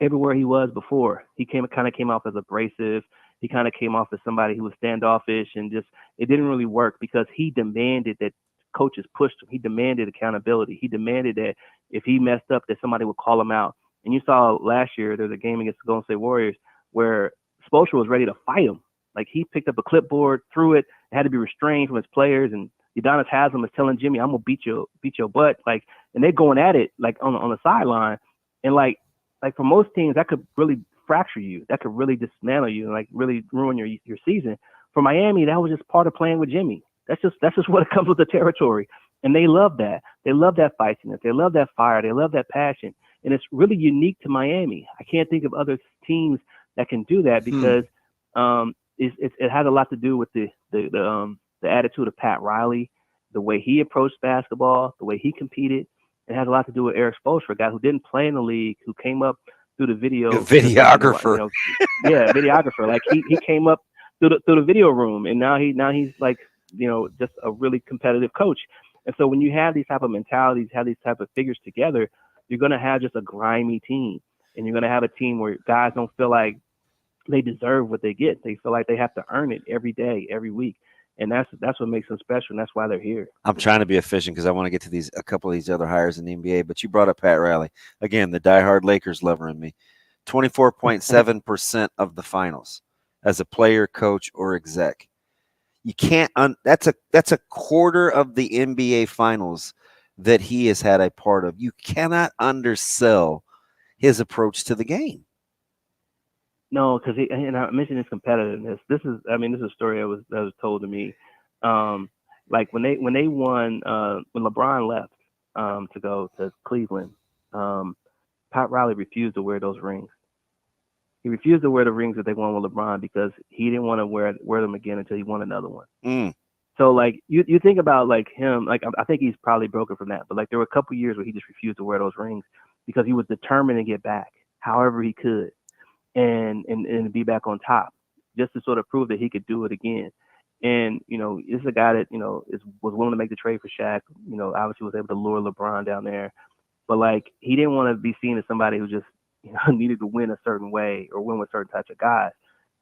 M: everywhere he was before, he kind of came off as abrasive. He kind of came off as somebody who was standoffish, and just it didn't really work because he demanded that coaches pushed him. He demanded accountability. He demanded that if he messed up, that somebody would call him out. And you saw last year there was a game against the Golden State Warriors where Spoelstra was ready to fight him. Like he picked up a clipboard, threw it, had to be restrained from his players, and Udonis Haslem is telling Jimmy, "I'm gonna beat your butt." Like, and they're going at it like on the sideline, and like for most teams that could really fracture you. That could really dismantle you and like really ruin your season. For Miami, that was just part of playing with Jimmy. That's just what comes with the territory. And they love that. They love that feistiness. They love that fire. They love that passion. And it's really unique to Miami. I can't think of other teams that can do that because it has a lot to do with the attitude of Pat Riley, the way he approached basketball, the way he competed. It has a lot to do with Erik Spoelstra, a guy who didn't play in the league, who came up through the
F: videographer.
M: Videographer. Like he came up through the video room, and now he's like just a really competitive coach. And so when you have these type of mentalities, have these type of figures together, you're gonna have just a grimy team, and you're gonna have a team where guys don't feel like they deserve what they get. They feel like they have to earn it every day, every week. And that's what makes them special, and that's why they're here.
F: I'm trying to be efficient because I want to get to a couple of these other hires in the NBA. But you brought up Pat Riley again, the diehard Lakers lover in me. 24.7% of the finals as a player, coach, or exec. You can't. That's a quarter of the NBA finals that he has had a part of. You cannot undersell his approach to the game.
M: No, because and I mentioned his competitiveness. This is a story that was told to me. Like when they won, when LeBron left to go to Cleveland, Pat Riley refused to wear those rings. He refused to wear the rings that they won with LeBron because he didn't want to wear them again until he won another one. So like you think about like him, like I think he's probably broken from that. But like there were a couple years where he just refused to wear those rings because he was determined to get back however he could and be back on top, just to sort of prove that he could do it again. And this is a guy that was willing to make the trade for Shaq. Obviously was able to lure LeBron down there, but like he didn't want to be seen as somebody who just needed to win a certain way or win with certain types of guys.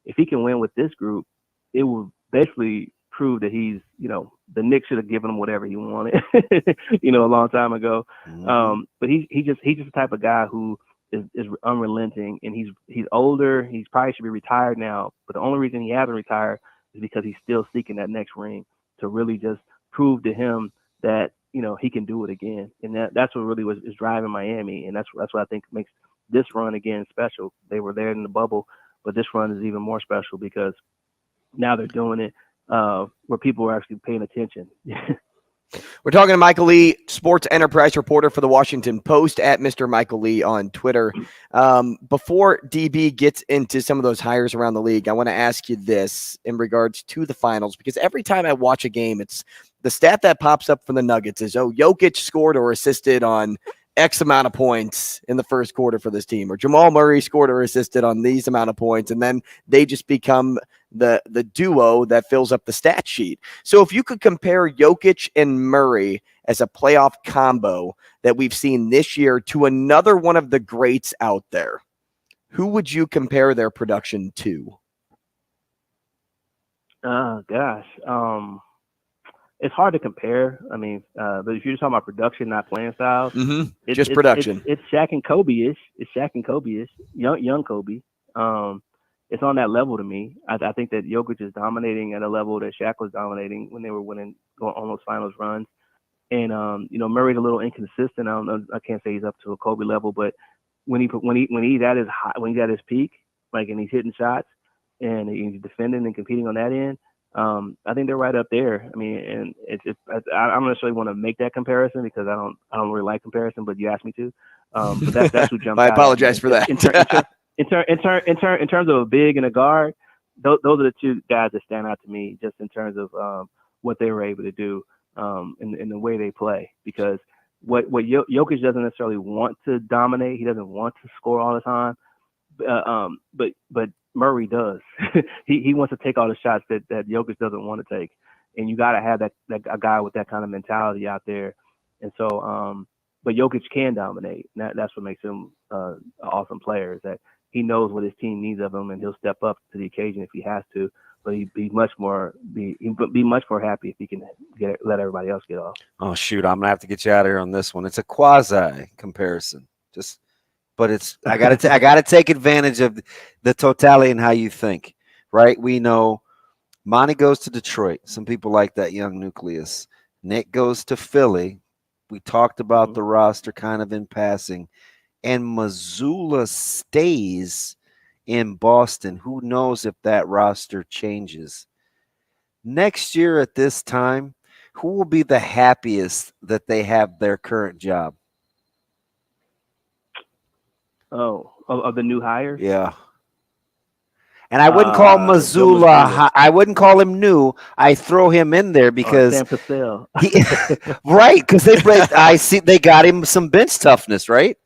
M: If he can win with this group, it will basically prove that he's, the Knicks should have given him whatever he wanted, a long time ago. But he's just the type of guy who is unrelenting, and he's older. He's probably should be retired now, but the only reason he hasn't retired is because he's still seeking that next ring to really just prove to him that, he can do it again. And that's what really is driving Miami. And that's what I think makes this run again special. They were there in the bubble, but this run is even more special because now they're doing it where people are actually paying attention.
E: We're talking to Michael Lee, sports enterprise reporter for the Washington Post, at Mr. Michael Lee on Twitter. Before DB gets into some of those hires around the league, I want to ask you this in regards to the finals, because every time I watch a game, it's the stat that pops up from the Nuggets is, Jokic scored or assisted on X amount of points in the first quarter for this team, or Jamal Murray scored or assisted on these amount of points, and then they just become the duo that fills up the stat sheet. So if you could compare Jokic and Murray as a playoff combo that we've seen this year to another one of the greats out there, who would you compare their production to?
M: It's hard to compare. I mean, but if you're just talking about production, not playing styles,
E: just production.
M: It's Shaq and Kobe-ish. It's Shaq and Kobe-ish. Young Kobe. It's on that level to me. I think that Jokic is dominating at a level that Shaq was dominating when they were going on those finals runs. And Murray's a little inconsistent. I can't say he's up to a Kobe level, but when he's at his peak, like, and he's hitting shots and he's defending and competing on that end, I think they're right up there. I mean, and I don't necessarily want to make that comparison because I don't really like comparison, but you asked me to. But that's who jumps out.
E: I apologize for that.
M: In terms of a big and a guard, those are the two guys that stand out to me, just in terms of what they were able to do in the way they play. Because what Jokic doesn't necessarily want to dominate, he doesn't want to score all the time, but Murray does. he wants to take all the shots that Jokic doesn't want to take, and you got to have a guy with that kind of mentality out there. And so, but Jokic can dominate. And that's what makes him an awesome player. Is that he knows what his team needs of him, and he'll step up to the occasion if he has to. But he'd be much more happy if he can let everybody else get off.
F: Oh shoot, I'm gonna have to get you out of here on this one. It's a quasi comparison, but it's I gotta take advantage of the totality and how you think. Right? We know Monty goes to Detroit. Some people like that young nucleus. Nick goes to Philly. We talked about the roster kind of in passing. And Mazzulla stays in Boston. Who knows if that roster changes? Next year at this time, who will be the happiest that they have their current job?
M: Oh, of the new hires?
F: Yeah. And I wouldn't call Mazzulla. I wouldn't call him new. I throw him in there because
M: Sam McKewon.
F: Right, because I see they got him some bench toughness, right?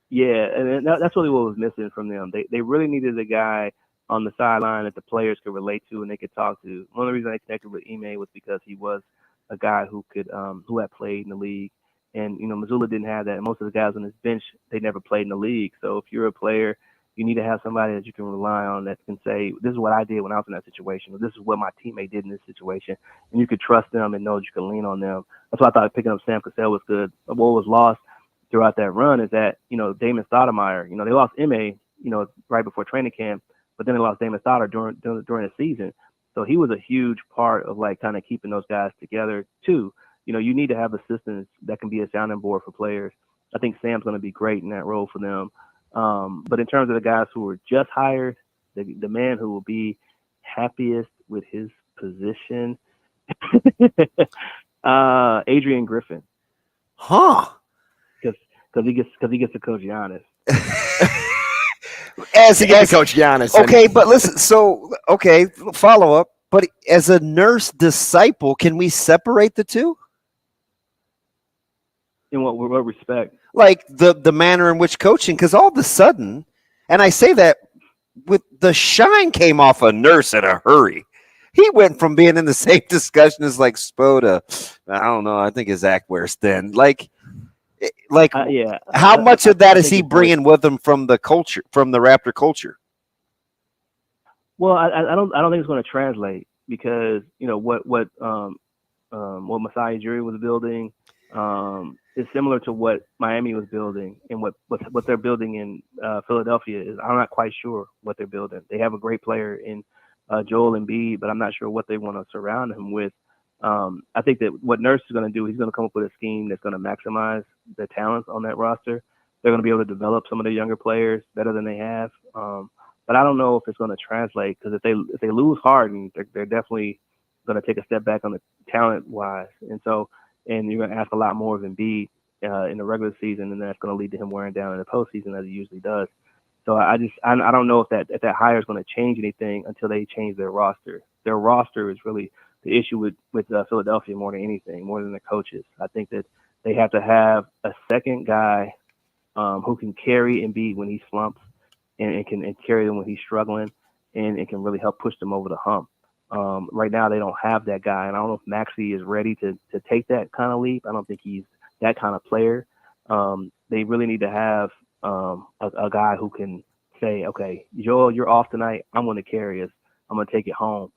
M: Yeah, and that's really what was missing from them. They really needed a guy on the sideline that the players could relate to and they could talk to. One of the reasons I connected with Ime was because he was a guy who had played in the league. And, Mazzulla didn't have that. And most of the guys on his bench, they never played in the league. So if you're a player, you need to have somebody that you can rely on that can say, this is what I did when I was in that situation, or this is what my teammate did in this situation. And you could trust them and know that you can lean on them. That's why I thought picking up Sam McKewon was good. What was lost throughout that run is that, Damon Stoudemire, they lost MA, right before training camp, but then they lost Damon Stoudemire during the season. So he was a huge part of like kind of keeping those guys together too. You need to have assistants that can be a sounding board for players. I think Sam's going to be great in that role for them. But in terms of the guys who were just hired, the man who will be happiest with his position, Adrian Griffin.
F: Huh?
M: Because he gets to coach Giannis.
E: As Coach Giannis.
F: Okay, but listen. So follow up. But as a nurse disciple, can we separate the two?
M: In what respect?
F: Like the manner in which coaching, because all of a sudden, and I say that with the shine came off a nurse in a hurry. He went from being in the same discussion as like Spo to, I don't know, I think his act wears thin. How much of that is he bringing with him from the culture, from the Raptor culture?
M: Well, I don't think it's going to translate because what Masai Ujiri was building is similar to what Miami was building, and what they're building in Philadelphia is, I'm not quite sure what they're building. They have a great player in Joel Embiid, but I'm not sure what they want to surround him with. I think that what Nurse is going to do, he's going to come up with a scheme that's going to maximize the talents on that roster. They're going to be able to develop some of the younger players better than they have. But I don't know if it's going to translate, because if they lose Harden, they're definitely going to take a step back on the talent wise. And you're going to ask a lot more of Embiid in the regular season, and that's going to lead to him wearing down in the postseason as he usually does. So I don't know if that hire is going to change anything until they change their roster. Their roster is really the issue with Philadelphia more than anything, more than the coaches. I think that they have to have a second guy who can carry Embiid when he slumps, and can carry them when he's struggling, and it can really help push them over the hump. Right now, they don't have that guy, and I don't know if Maxey is ready to take that kind of leap. I don't think he's that kind of player. They really need to have a guy who can say, okay, Joel, you're off tonight. I'm going to carry us. I'm going to take it home.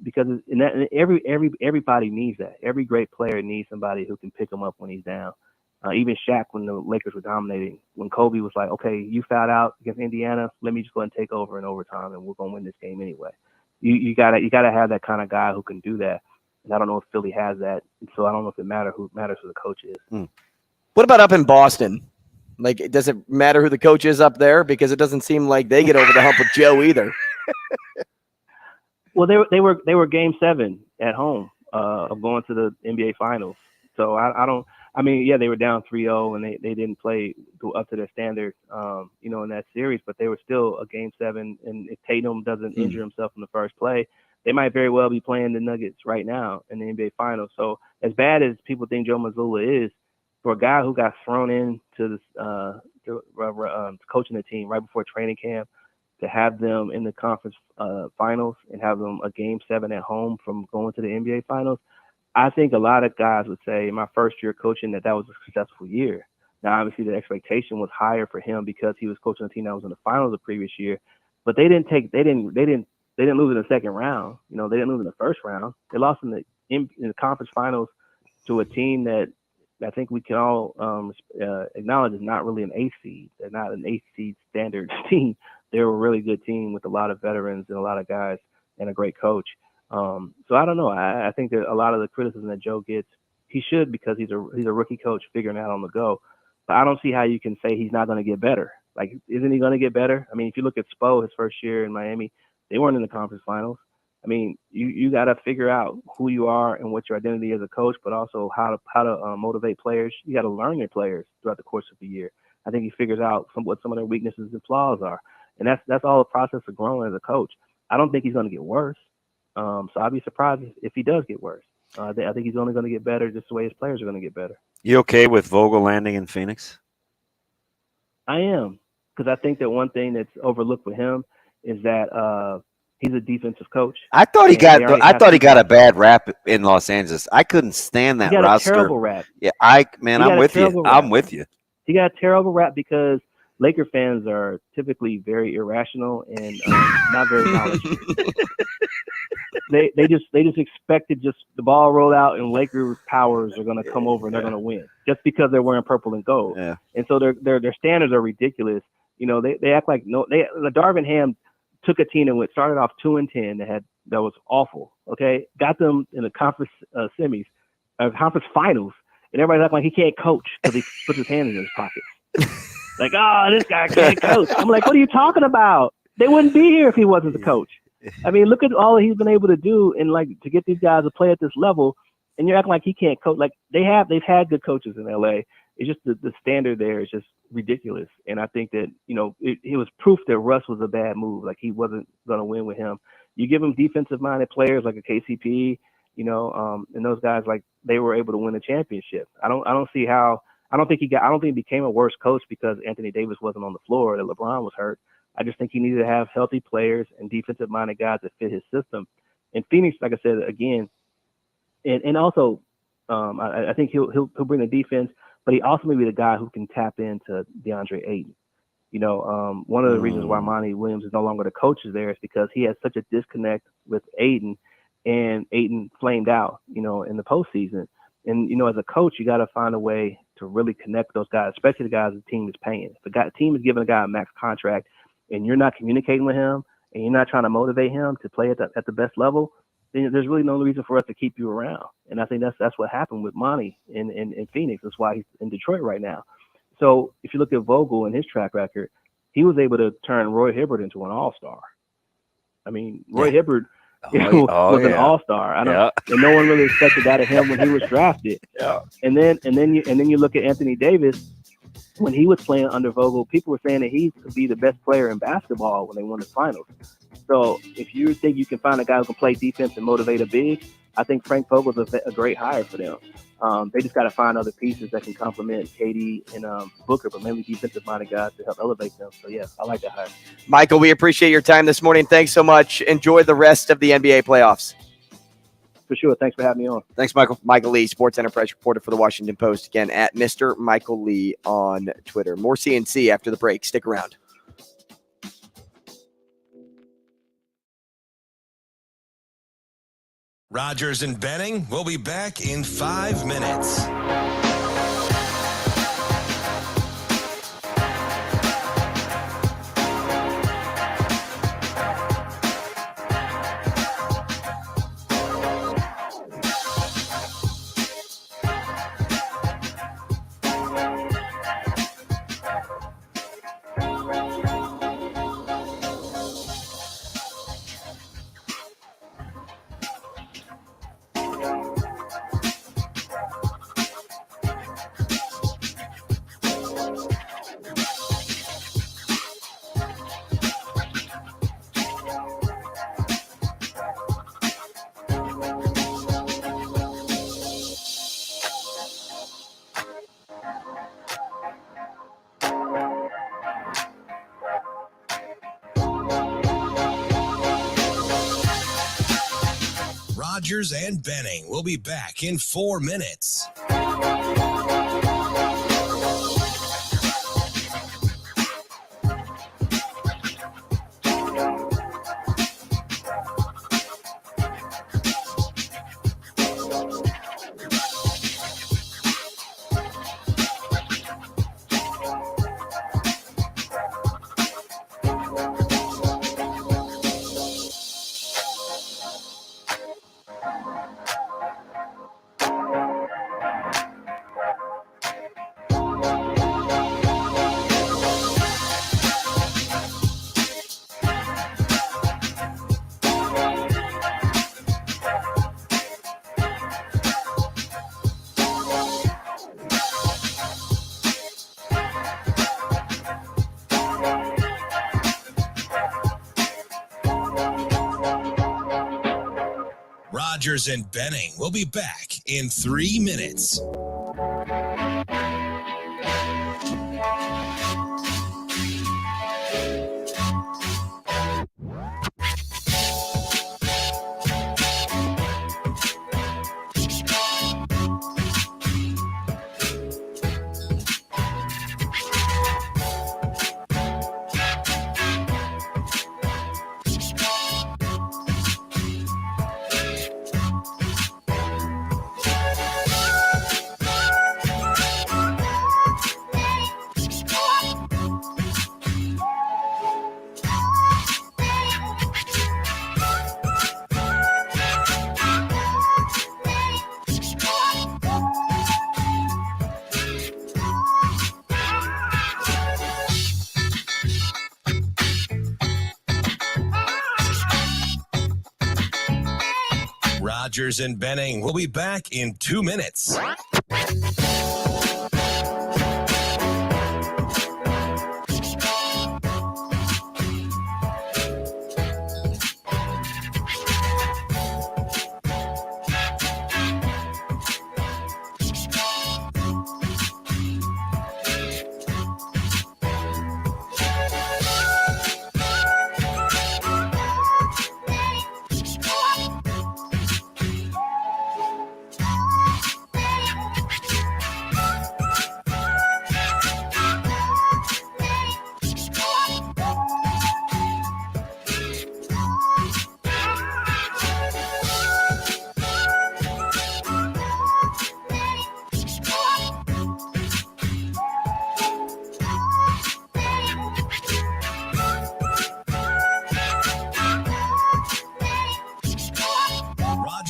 M: Because everybody needs that. Every great player needs somebody who can pick him up when he's down. Even Shaq, when the Lakers were dominating, when Kobe was like, okay, you fouled out against Indiana, let me just go and take over in overtime, and we're going to win this game anyway. You gotta have that kind of guy who can do that. And I don't know if Philly has that. So I don't know if it matters who the coach is.
E: What about up in Boston? Like, does it matter who the coach is up there? Because it doesn't seem like they get over the hump with Joe either.
M: Well, they were Game 7 at home of going to the NBA Finals. So I mean, they were down 3-0 and they didn't play up to their standard, in that series. But they were still a Game 7. And if Tatum doesn't injure himself in the first play, they might very well be playing the Nuggets right now in the NBA Finals. So as bad as people think Joe Mazzulla is, for a guy who got thrown into coaching the team right before training camp, to have them in the conference finals and have them a Game 7 at home from going to the NBA Finals, I think a lot of guys would say in my first year coaching that was a successful year. Now, obviously, the expectation was higher for him because he was coaching a team that was in the finals the previous year, but they didn't lose in the second round. They didn't lose in the first round. They lost in the conference finals to a team that I think we can all acknowledge is not really an 8th seed. They're not an 8th seed standard team. They're a really good team with a lot of veterans and a lot of guys and a great coach. So I don't know. I think that a lot of the criticism that Joe gets, he should, because he's a rookie coach figuring out on the go. But I don't see how you can say he's not going to get better. Like, isn't he going to get better? I mean, if you look at Spo, his first year in Miami, they weren't in the conference finals. I mean, you got to figure out who you are and what your identity as a coach, but also how to motivate players. You got to learn your players throughout the course of the year. I think he figures out what some of their weaknesses and flaws are, and that's all a process of growing as a coach. I don't think he's going to get worse. So I'd be surprised if he does get worse. I think he's only going to get better just the way his players are going to get better.
F: You okay with Vogel landing in Phoenix?
M: I am, because I think that one thing that's overlooked with him is that he's a defensive coach.
F: I thought he got a bad rap in Los Angeles. I couldn't stand that roster.
M: A terrible rap.
F: Yeah, I'm with you. I'm with you.
M: He got a terrible rap because Laker fans are typically very irrational and not very knowledgeable. They just expected just the ball roll out and Lakers powers are going to come over and they're going to win just because they're wearing purple and gold.
F: Yeah.
M: And so their standards are ridiculous. They act like the Darvin Ham took a team and started off 2-10 that was awful. Okay, got them in the conference conference finals, and everybody's acting like he can't coach because he puts his hands in his pockets. Like, this guy can't coach. I'm like, what are you talking about? They wouldn't be here if he wasn't the coach. I mean, look at all he's been able to do and like to get these guys to play at this level, and you're acting like he can't coach. Like they've had good coaches in LA. It's just the standard there is just ridiculous. And I think that, it was proof that Russ was a bad move. Like he wasn't going to win with him. You give him defensive minded players like a KCP, and those guys, like they were able to win a championship. I don't think he became a worse coach because Anthony Davis wasn't on the floor, that LeBron was hurt. I just think he needed to have healthy players and defensive minded guys that fit his system. And Phoenix, like I said, again, and also I think he'll bring the defense, but he also may be the guy who can tap into DeAndre Ayton. One of the reasons why Monty Williams is no longer the coach there is because he has such a disconnect with Ayton, and Ayton flamed out, in the postseason. And, as a coach, you got to find a way to really connect those guys, especially the guys the team is paying. If the team is giving a guy a max contract and you're not communicating with him and you're not trying to motivate him to play at the best level, then there's really no reason for us to keep you around. And I think that's what happened with Monty in Phoenix. That's why he's in Detroit right now. So if you look at Vogel and his track record, he was able to turn Roy Hibbert into an all-star. I mean, Roy Hibbert was an all-star. And no one really expected that of him when he was drafted.
F: Yeah.
M: And then you look at Anthony Davis. When he was playing under Vogel, people were saying that he could be the best player in basketball when they won the finals. So if you think you can find a guy who can play defense and motivate a big, I think Frank Vogel's a great hire for them. They just got to find other pieces that can complement KD and Booker, but mainly defensive-minded guys to help elevate them. So, yeah, I like that hire.
E: Michael, we appreciate your time this morning. Thanks so much. Enjoy the rest of the NBA playoffs.
M: For sure. Thanks for having me on.
E: Thanks, Michael. Michael Lee, sports enterprise reporter for the Washington Post. Again, at Mr. Michael Lee on Twitter. More CNC after the break. Stick around.
A: Rogers and Benning will be back in 5 minutes. Rogers and Benning will be back in 4 minutes. Rogers and Benning will be back in 3 minutes. Rogers and Benning will be back in 2 minutes.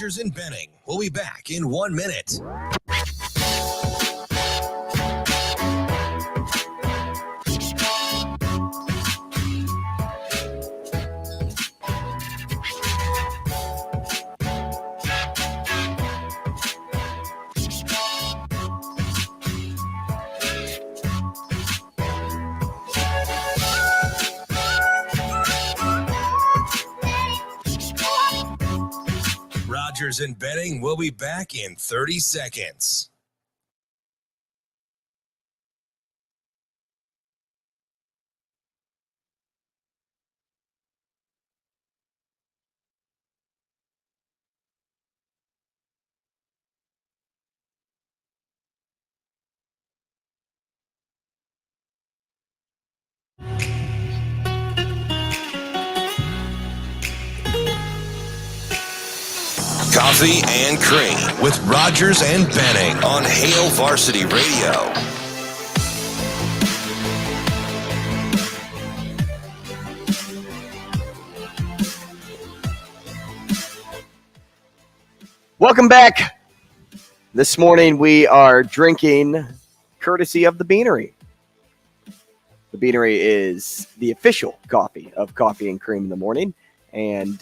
A: Rogers and Benning will be back in 1 minute. Rogers and Benning will be back in 30 seconds. Coffee and Cream with Rogers and Benning on Hail Varsity Radio.
E: Welcome back. This morning we are drinking courtesy of the Beanery. The Beanery is the official coffee of Coffee and Cream in the morning. And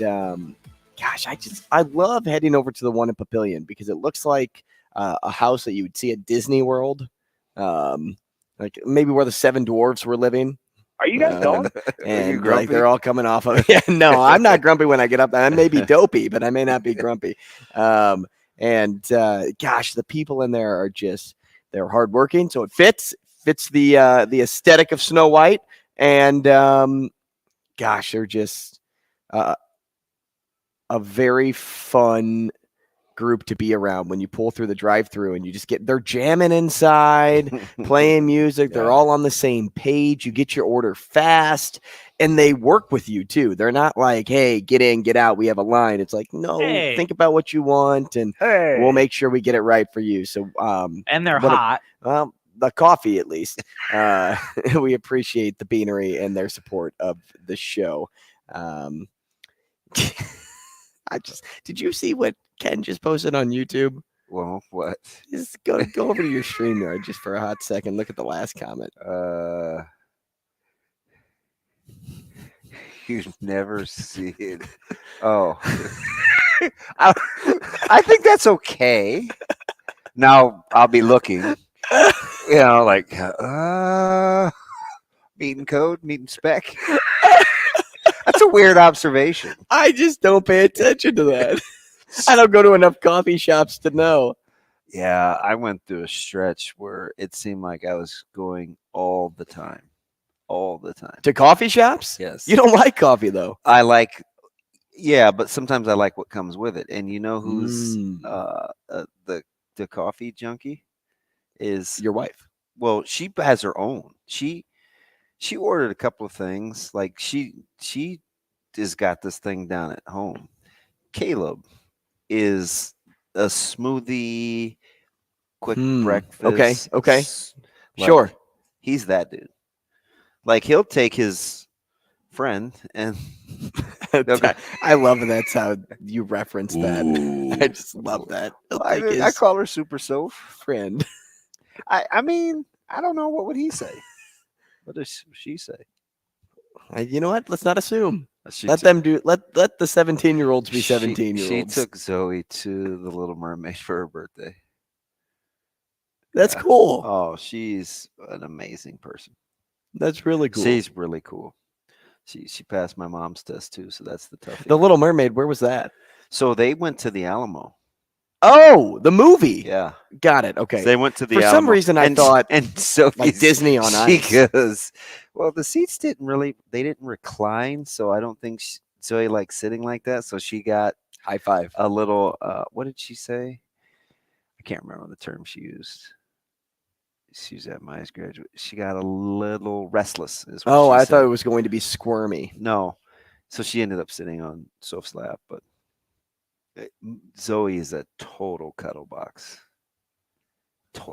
E: gosh, I love heading over to the one in Papillion because it looks like a house that you would see at Disney World, like maybe where the Seven Dwarfs were living.
I: Are you guys going?
E: And like they're all coming off of. Yeah, no, I'm not grumpy when I get up there. I may be dopey, but I may not be grumpy. Gosh, the people in there are they're hardworking, so it fits the aesthetic of Snow White, and gosh, they're just a very fun group to be around when you pull through the drive-through and they're jamming inside, playing music. They're all on the same page. You get your order fast and they work with you too. They're not like, hey, get in, get out. We have a line. It's like, no, think about what you want and we'll make sure we get it right for you. So,
N: and they're hot.
E: The coffee, at least. We appreciate the Beanery and their support of the show. Did you see what Ken just posted on YouTube?
F: Well, what?
E: Just go over to your StreamYard just for a hot second. Look at the last comment.
F: You never see it. Oh, I think that's okay. Now I'll be looking. Like meeting code, meeting spec. That's a weird observation.
E: I just don't pay attention to that. I don't go to enough coffee shops to know.
F: Yeah, I went through a stretch where it seemed like I was going all the time. To
E: coffee shops?
F: Yes.
E: You don't like coffee, though.
F: I like, but sometimes I like what comes with it. And you know who's the coffee junkie? Is
E: your wife.
F: Well, she has her own. She ordered a couple of things. Like she has got this thing down at home. Caleb is a smoothie, quick breakfast.
E: Okay.
F: Like,
E: sure.
F: He's that dude. Like he'll take his friend and
E: I love that's how you reference that. I just love that.
F: I call her Super Soap
E: friend.
F: I mean, I don't know, what would he say? What does she say?
E: You know what? Let's not assume. Let them do. Let the 17-year-olds be 17-year-olds.
F: She took Zoe to the Little Mermaid for her birthday.
E: That's cool.
F: Oh, she's an amazing person.
E: That's really cool.
F: She's really cool. She passed my mom's test too, so that's the toughie.
E: The Little Mermaid. Where was that?
F: So they went to the Alamo.
E: Oh, the movie.
F: Yeah,
E: got it. Okay,
F: so they went to the.
E: For
F: Alamo.
E: some reason, I thought
F: and so
E: like Disney on ice.
F: Because, well, the seats didn't recline, so I don't think Zoe likes sitting like that. So she got
E: high five.
F: A little. What did she say? I can't remember the term she used. She's at my graduate. She got a little restless.
E: Oh, I thought it was going to be squirmy.
F: No, so she ended up sitting on Soph's lap, but. Zoe is a total cuddle box.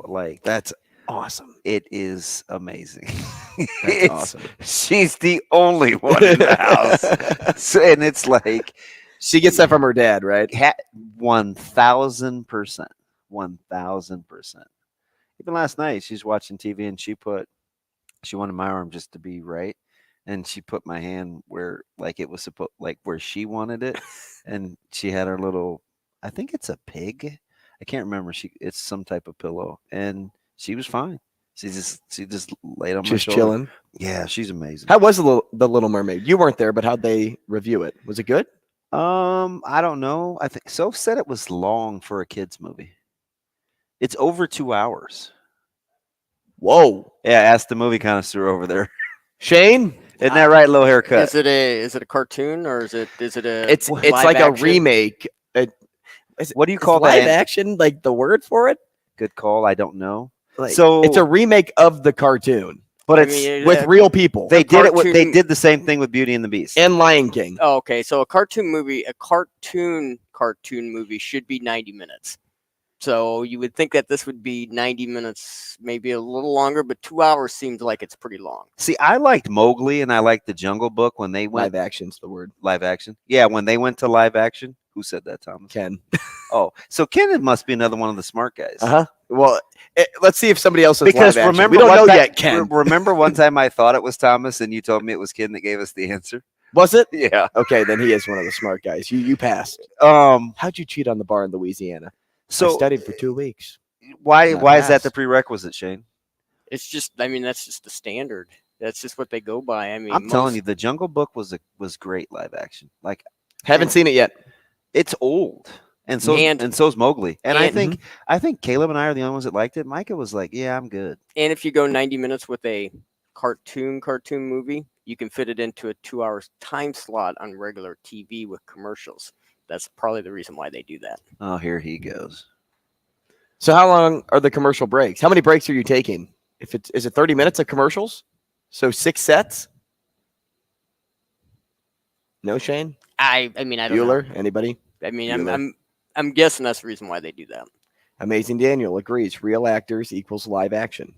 F: Like
E: that's awesome.
F: It is amazing.
E: That's awesome.
F: She's the only one in the house, so, and it's like
E: she gets that from her dad, right?
F: 1,000%. 1,000%. Even last night, she's watching TV and she wanted my arm just to be right. And she put my hand where, like, it was supposed, like where she wanted it, and she had her little, I think it's a pig, I can't remember. It's some type of pillow, and she was fine. She just laid on my shoulder,
E: just chilling.
F: Yeah, she's amazing.
E: How was the Little Mermaid? You weren't there, but how'd they review it? Was it good?
F: I don't know. I think Soph said it was long for a kids movie. It's over 2 hours.
E: Whoa.
F: Yeah, ask the movie connoisseur over there.
E: Shane,
F: isn't that right? Low haircut.
H: Is it a cartoon or is it a?
E: It's like
H: action?
E: A remake.
F: What do you call that?
E: Live action? Like the word for it?
F: Good call. I don't know.
E: Like,
F: so
E: it's a remake of the cartoon,
F: but it's
E: with real people.
F: They did it. They did the same thing with Beauty and the Beast
E: and Lion King.
H: Oh, okay. So a cartoon movie should be 90 minutes. So you would think that this would be 90 minutes, maybe a little longer, but 2 hours seems like it's pretty long.
F: See, I liked Mowgli and I liked the Jungle Book when they went.
E: Live action's the word.
F: Live action. Yeah, when they went to live action. Who said that, Thomas?
E: Ken.
F: Oh, so Ken must be another one of the smart guys.
E: Well, let's see if somebody else is
F: because
E: live action.
F: Remember
E: we don't know
F: time,
E: yet, Ken.
F: Remember one time I thought it was Thomas and you told me it was Ken that gave us the answer?
E: Was it?
F: Yeah.
E: Okay, then he is one of the smart guys. You passed. How'd you cheat on the bar in Louisiana?
F: So
E: I studied for 2 weeks.
F: Why is that the prerequisite, Shane?
H: It's just, that's just the standard. That's just what they go by.
F: I'm telling you, the Jungle Book was great live action. Like,
E: haven't seen it yet.
F: It's old, and so's Mowgli. And I think Caleb and I are the only ones that liked it. Micah was like, "Yeah, I'm good."
H: And if you go 90 minutes with a cartoon movie, you can fit it into a 2 hour time slot on regular TV with commercials. That's probably the reason why they do that.
F: Oh, here he goes.
E: So how long are the commercial breaks? How many breaks are you taking? Is it 30 minutes of commercials? So 6 sets? No, Shane?
H: I don't
E: Bueller?
H: know.
E: Anybody?
H: I'm guessing that's the reason why they do that.
E: Amazing Daniel agrees. Real actors equals live action.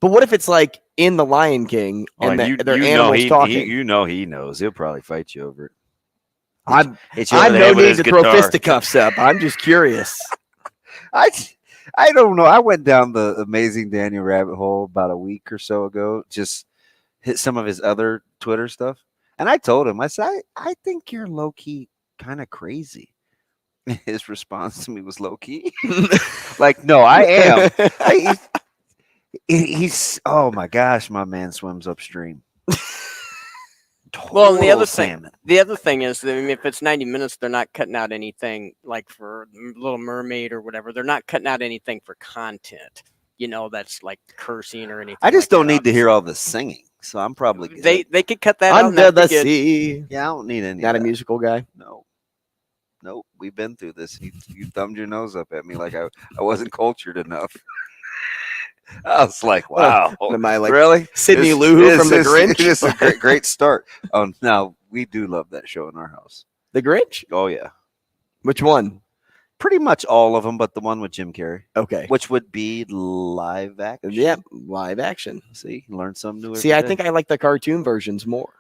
E: But what if it's like in The Lion King and they're animals talking?
F: He knows. He'll probably fight you over it.
E: I'm no need to throw fisticuffs up. I'm just curious.
F: I don't know. I went down the Amazing Daniel rabbit hole about a week or so ago. Just hit some of his other Twitter stuff. And I told him, I said, I think you're low-key kind of crazy. His response to me was low-key. Like, no, I am. He's, oh my gosh, my man swims upstream.
H: Well, and the other thing is, if it's 90 minutes, they're not cutting out anything like for Little Mermaid or whatever. They're not cutting out anything for content, that's like cursing or anything.
F: I just don't need to hear all the singing. So I'm probably good.
H: They could cut that out.
E: Under the sea.
F: Yeah, I don't need any.
E: Not a musical guy.
F: No, we've been through this. You thumbed your nose up at me like I wasn't cultured enough. I was like, wow.
E: Am I like
F: really?
E: Sidney Lou from The Grinch?
F: It's a great start. Now we do love that show in our house.
E: The Grinch?
F: Oh yeah.
E: Which one?
F: Pretty much all of them, but the one with Jim Carrey.
E: Okay.
F: Which would be live action.
E: Yeah, live action.
F: See, learn something new.
E: See, I think I like the cartoon versions more.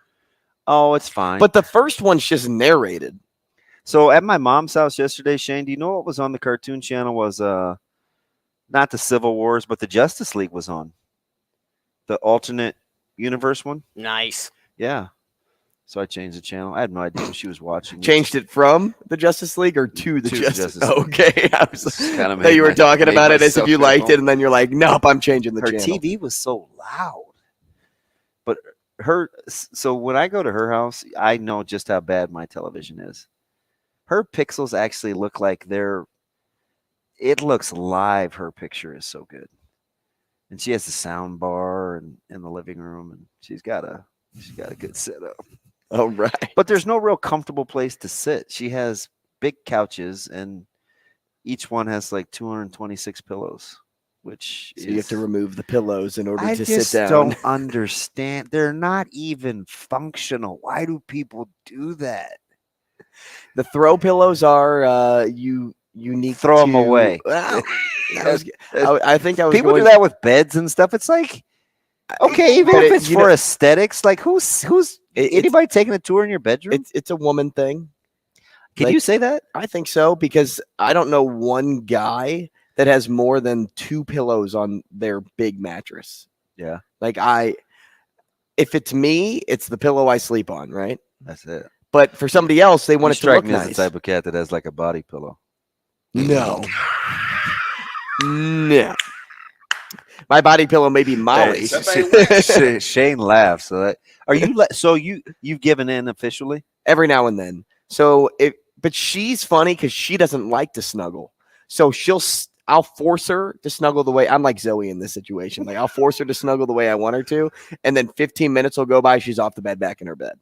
F: Oh, it's fine.
E: But the first one's just narrated.
F: So at my mom's house yesterday, Shane, do you know what was on the cartoon channel? Was not the Civil Wars, but the Justice League was on. The alternate universe one.
H: Nice.
F: Yeah. So I changed the channel. I had no idea what she was watching.
E: Changed it from the Justice League or to the Justice League? Okay. I was
F: kind of
E: that you were talking about it as if you liked it, and then you're like, nope, I'm changing the
F: her
E: channel.
F: TV was so loud. But so when I go to her house, I know just how bad my television is. Her pixels actually look like it looks live. Her picture is so good. And she has the sound bar in the living room, and she's got a good setup.
E: Oh, right.
F: But there's no real comfortable place to sit. She has big couches, and each one has like 226 pillows, which
E: so you have to remove the pillows in order to
F: just
E: sit down.
F: don't understand. They're not even functional. Why do people do that?
E: The throw pillows are unique.
F: Throw them away.
E: Well, I think I was.
F: People do that with beds and stuff. It's like, okay, even if it's for aesthetics, like who's anybody taking a tour in your bedroom?
E: It's a woman thing.
F: Can you say that?
E: I think so, because I don't know one guy that has more than 2 pillows on their big mattress.
F: Yeah.
E: Like if it's me, it's the pillow I sleep on, right?
F: That's it.
E: But for somebody else, they want it to look
F: me
E: nice.
F: as the type of cat that has like a body pillow.
E: No. No. My body pillow may be Molly.
F: Shane laughs. So that are you? So you've given in officially?
E: Every now and then. So but she's funny because she doesn't like to snuggle. So I'll force her to snuggle the way I'm like Zoe in this situation. Like I'll force her to snuggle the way I want her to, and then 15 minutes will go by. She's off the bed, back in her bed.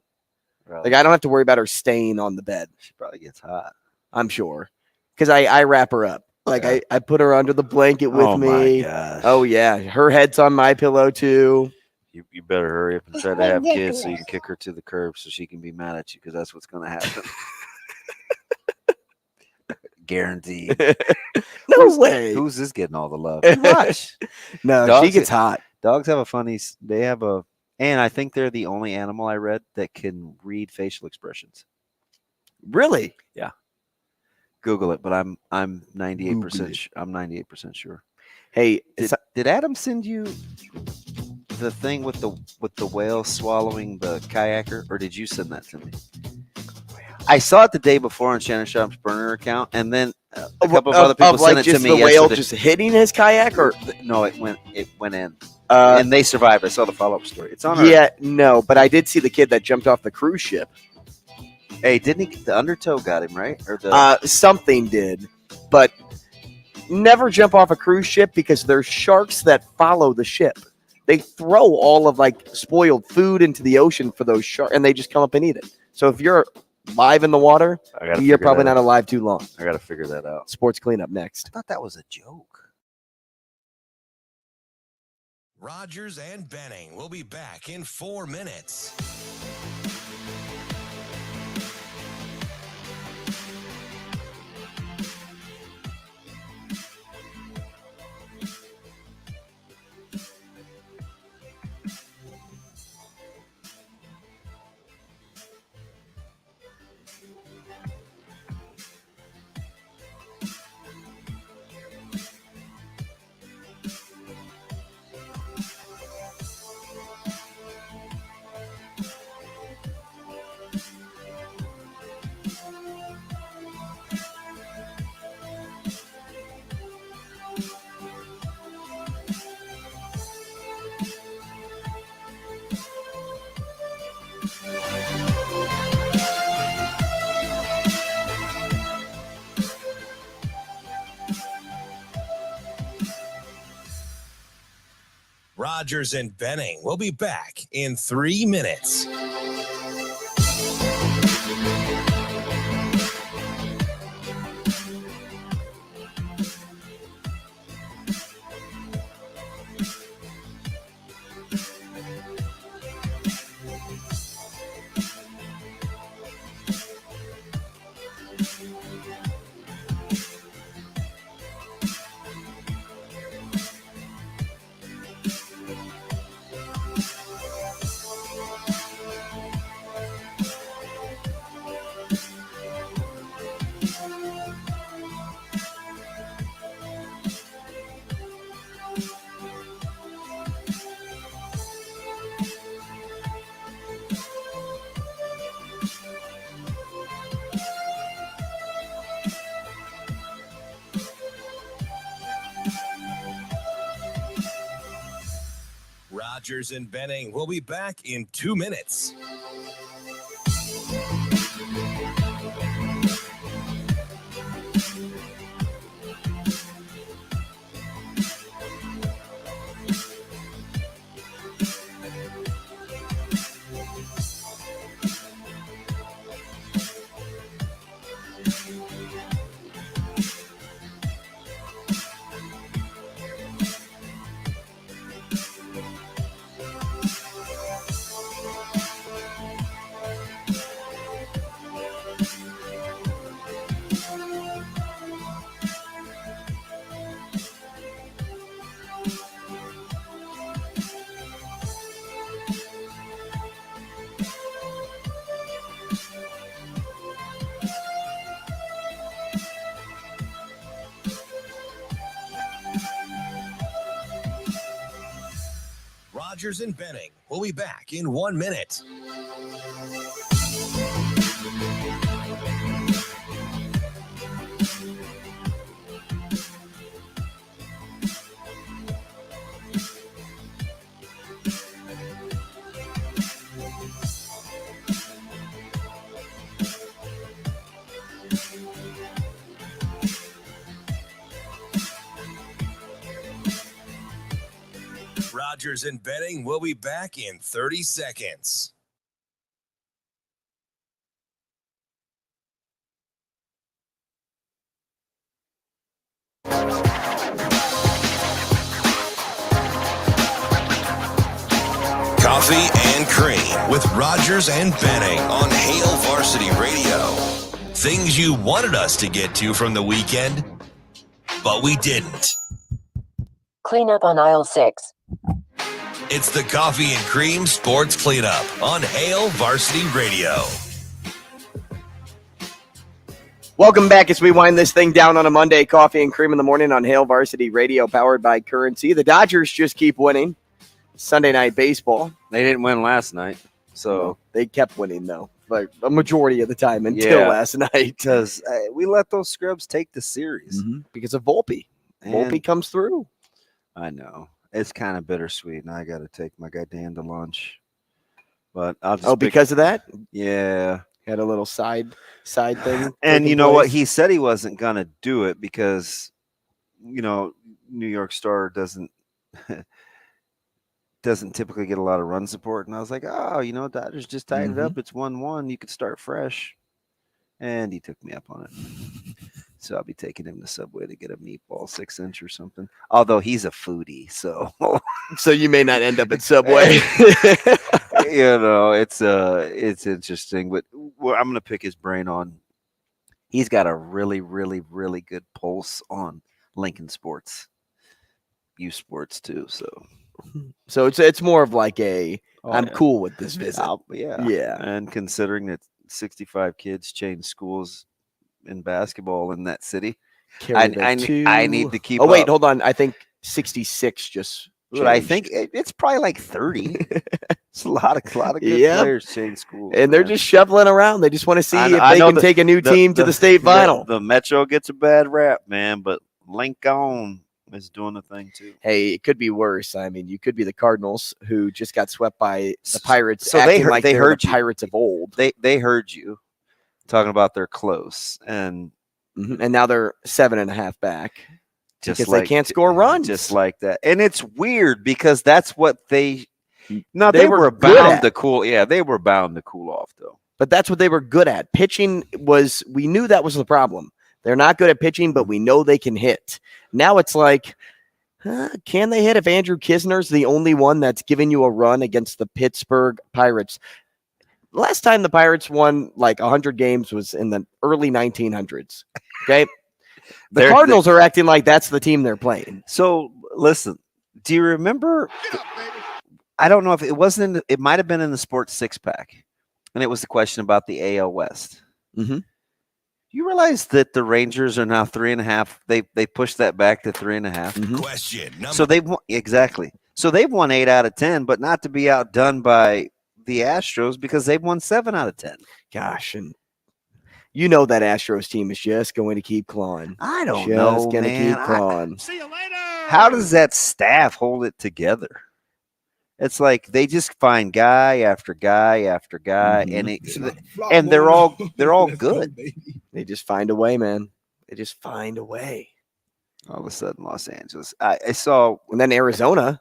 F: Really?
E: Like I don't have to worry about her staying on the bed.
F: She probably gets hot.
E: I'm sure, because I wrap her up. Like I put her under the blanket with me.
F: My gosh.
E: Oh yeah, her head's on my pillow too.
F: You better hurry up and try to have kids so you can kick her to the curb so she can be mad at you, because that's what's going to happen. Guaranteed.
E: No way.
F: Who's this getting all the love? Watch.
E: No, she gets hot.
F: Dogs have and I think they're the only animal I read that can read facial expressions.
E: Really?
F: Yeah. Google it, but I'm 98%. I'm 98% sure.
E: Hey,
F: did Adam send you the thing with the whale swallowing the kayaker, or did you send that to me? I saw it the day before on Shannon Sharp's burner account, and then a couple of other people sent it to me.
E: The whale just hitting his kayak, or
F: no? It went in, and they survived. I saw the follow-up story. It's on.
E: No, but I did see the kid that jumped off the cruise ship.
F: Hey, didn't he? The undertow got him, right? Or
E: something did, but never jump off a cruise ship, because there's sharks that follow the ship. They throw all of like spoiled food into the ocean for those sharks, and they just come up and eat it. So if you're live in the water, you're probably not alive too long.
F: I got to figure that out.
E: Sports cleanup next.
F: I thought that was a joke.
A: Rogers and Benning will be back in 4 minutes. Rogers and Benning will be back in 3 minutes. Rogers and Benning will be back in 2 minutes. Rogers and Benning will be back in 1 minute. Rogers and Benning will be back in 30 seconds. Coffee and Cream with Rogers and Benning on Hail Varsity Radio. Things you wanted us to get to from the weekend, but we didn't.
N: Clean up on aisle 6.
A: It's the Coffee and Cream Sports Cleanup on Hail Varsity Radio.
E: Welcome back as we wind this thing down on a Monday. Coffee and Cream in the morning on Hail Varsity Radio, powered by Currency. The Dodgers just keep winning. Sunday night baseball.
F: They didn't win last night, so
E: they kept winning though, like a majority of the time until last night.
F: Because we let those scrubs take the series
E: because of Volpe. Volpe comes through.
F: I know. It's kind of bittersweet, and I got to take my guy Dan to lunch. But I'll just
E: because of that?
F: Yeah.
E: Had a little side thing.
F: And you know what? He said he wasn't going to do it because, you know, New York Star doesn't typically get a lot of run support. And I was like, oh, you know, Dodgers just tied it up. It's 1-1. You could start fresh. And he took me up on it. So I'll be taking him to Subway to get a meatball 6-inch or something. Although he's a foodie, so
E: so you may not end up at Subway.
F: You know, it's interesting, but I'm gonna pick his brain on. He's got a really, really, really good pulse on Lincoln sports, U Sports too. So
E: it's more of like I'm cool with this visit.
F: Yeah. And considering that 65 kids changed schools in basketball in that city, I need to keep.
E: Oh wait,
F: up.
E: hold on. I think 66 just.
F: But I think it's probably like 30. It's a lot of good players change schools,
E: and they're just shoveling around. They just want to see if they can take a new team to the state final.
F: The Metro gets a bad rap, man, but Lincoln is doing the thing too.
E: Hey, it could be worse. I mean, you could be the Cardinals who just got swept by the Pirates.
F: So they heard
E: the
F: you.
E: Pirates of old.
F: They heard you talking about they're close, and
E: now they're 7.5 back.
F: Just
E: because
F: like,
E: they can't score runs.
F: Just like that. And it's weird because that's what they were bound to cool. Yeah, they were bound to cool off though.
E: But that's what they were good at. Pitching we knew that was the problem. They're not good at pitching, but we know they can hit. Now it's like, can they hit if Andrew Kisner's the only one that's giving you a run against the Pittsburgh Pirates? Last time the Pirates won like 100 games was in the early 1900s. Okay. The Cardinals are acting like that's the team they're playing.
F: So listen, do you remember? I don't know if it wasn't. It might have been in the Sports 6-pack, and it was the question about the AL West. You realize that the Rangers are now 3.5. They pushed that back to 3.5.
A: Question.
F: So they've won, exactly. So they've won 8 out of 10, but not to be outdone by the Astros because they've won 7 out of 10.
E: Gosh, and you know that Astros team is just going to keep clawing.
F: I don't know,
E: just going to keep clawing.
F: How does that staff hold it together? It's like they just find guy after guy after guy,
E: Mm-hmm.
F: and they're all good.
E: They just find a way, man. They just find a way.
F: All of a sudden, Los Angeles. I saw,
E: and then Arizona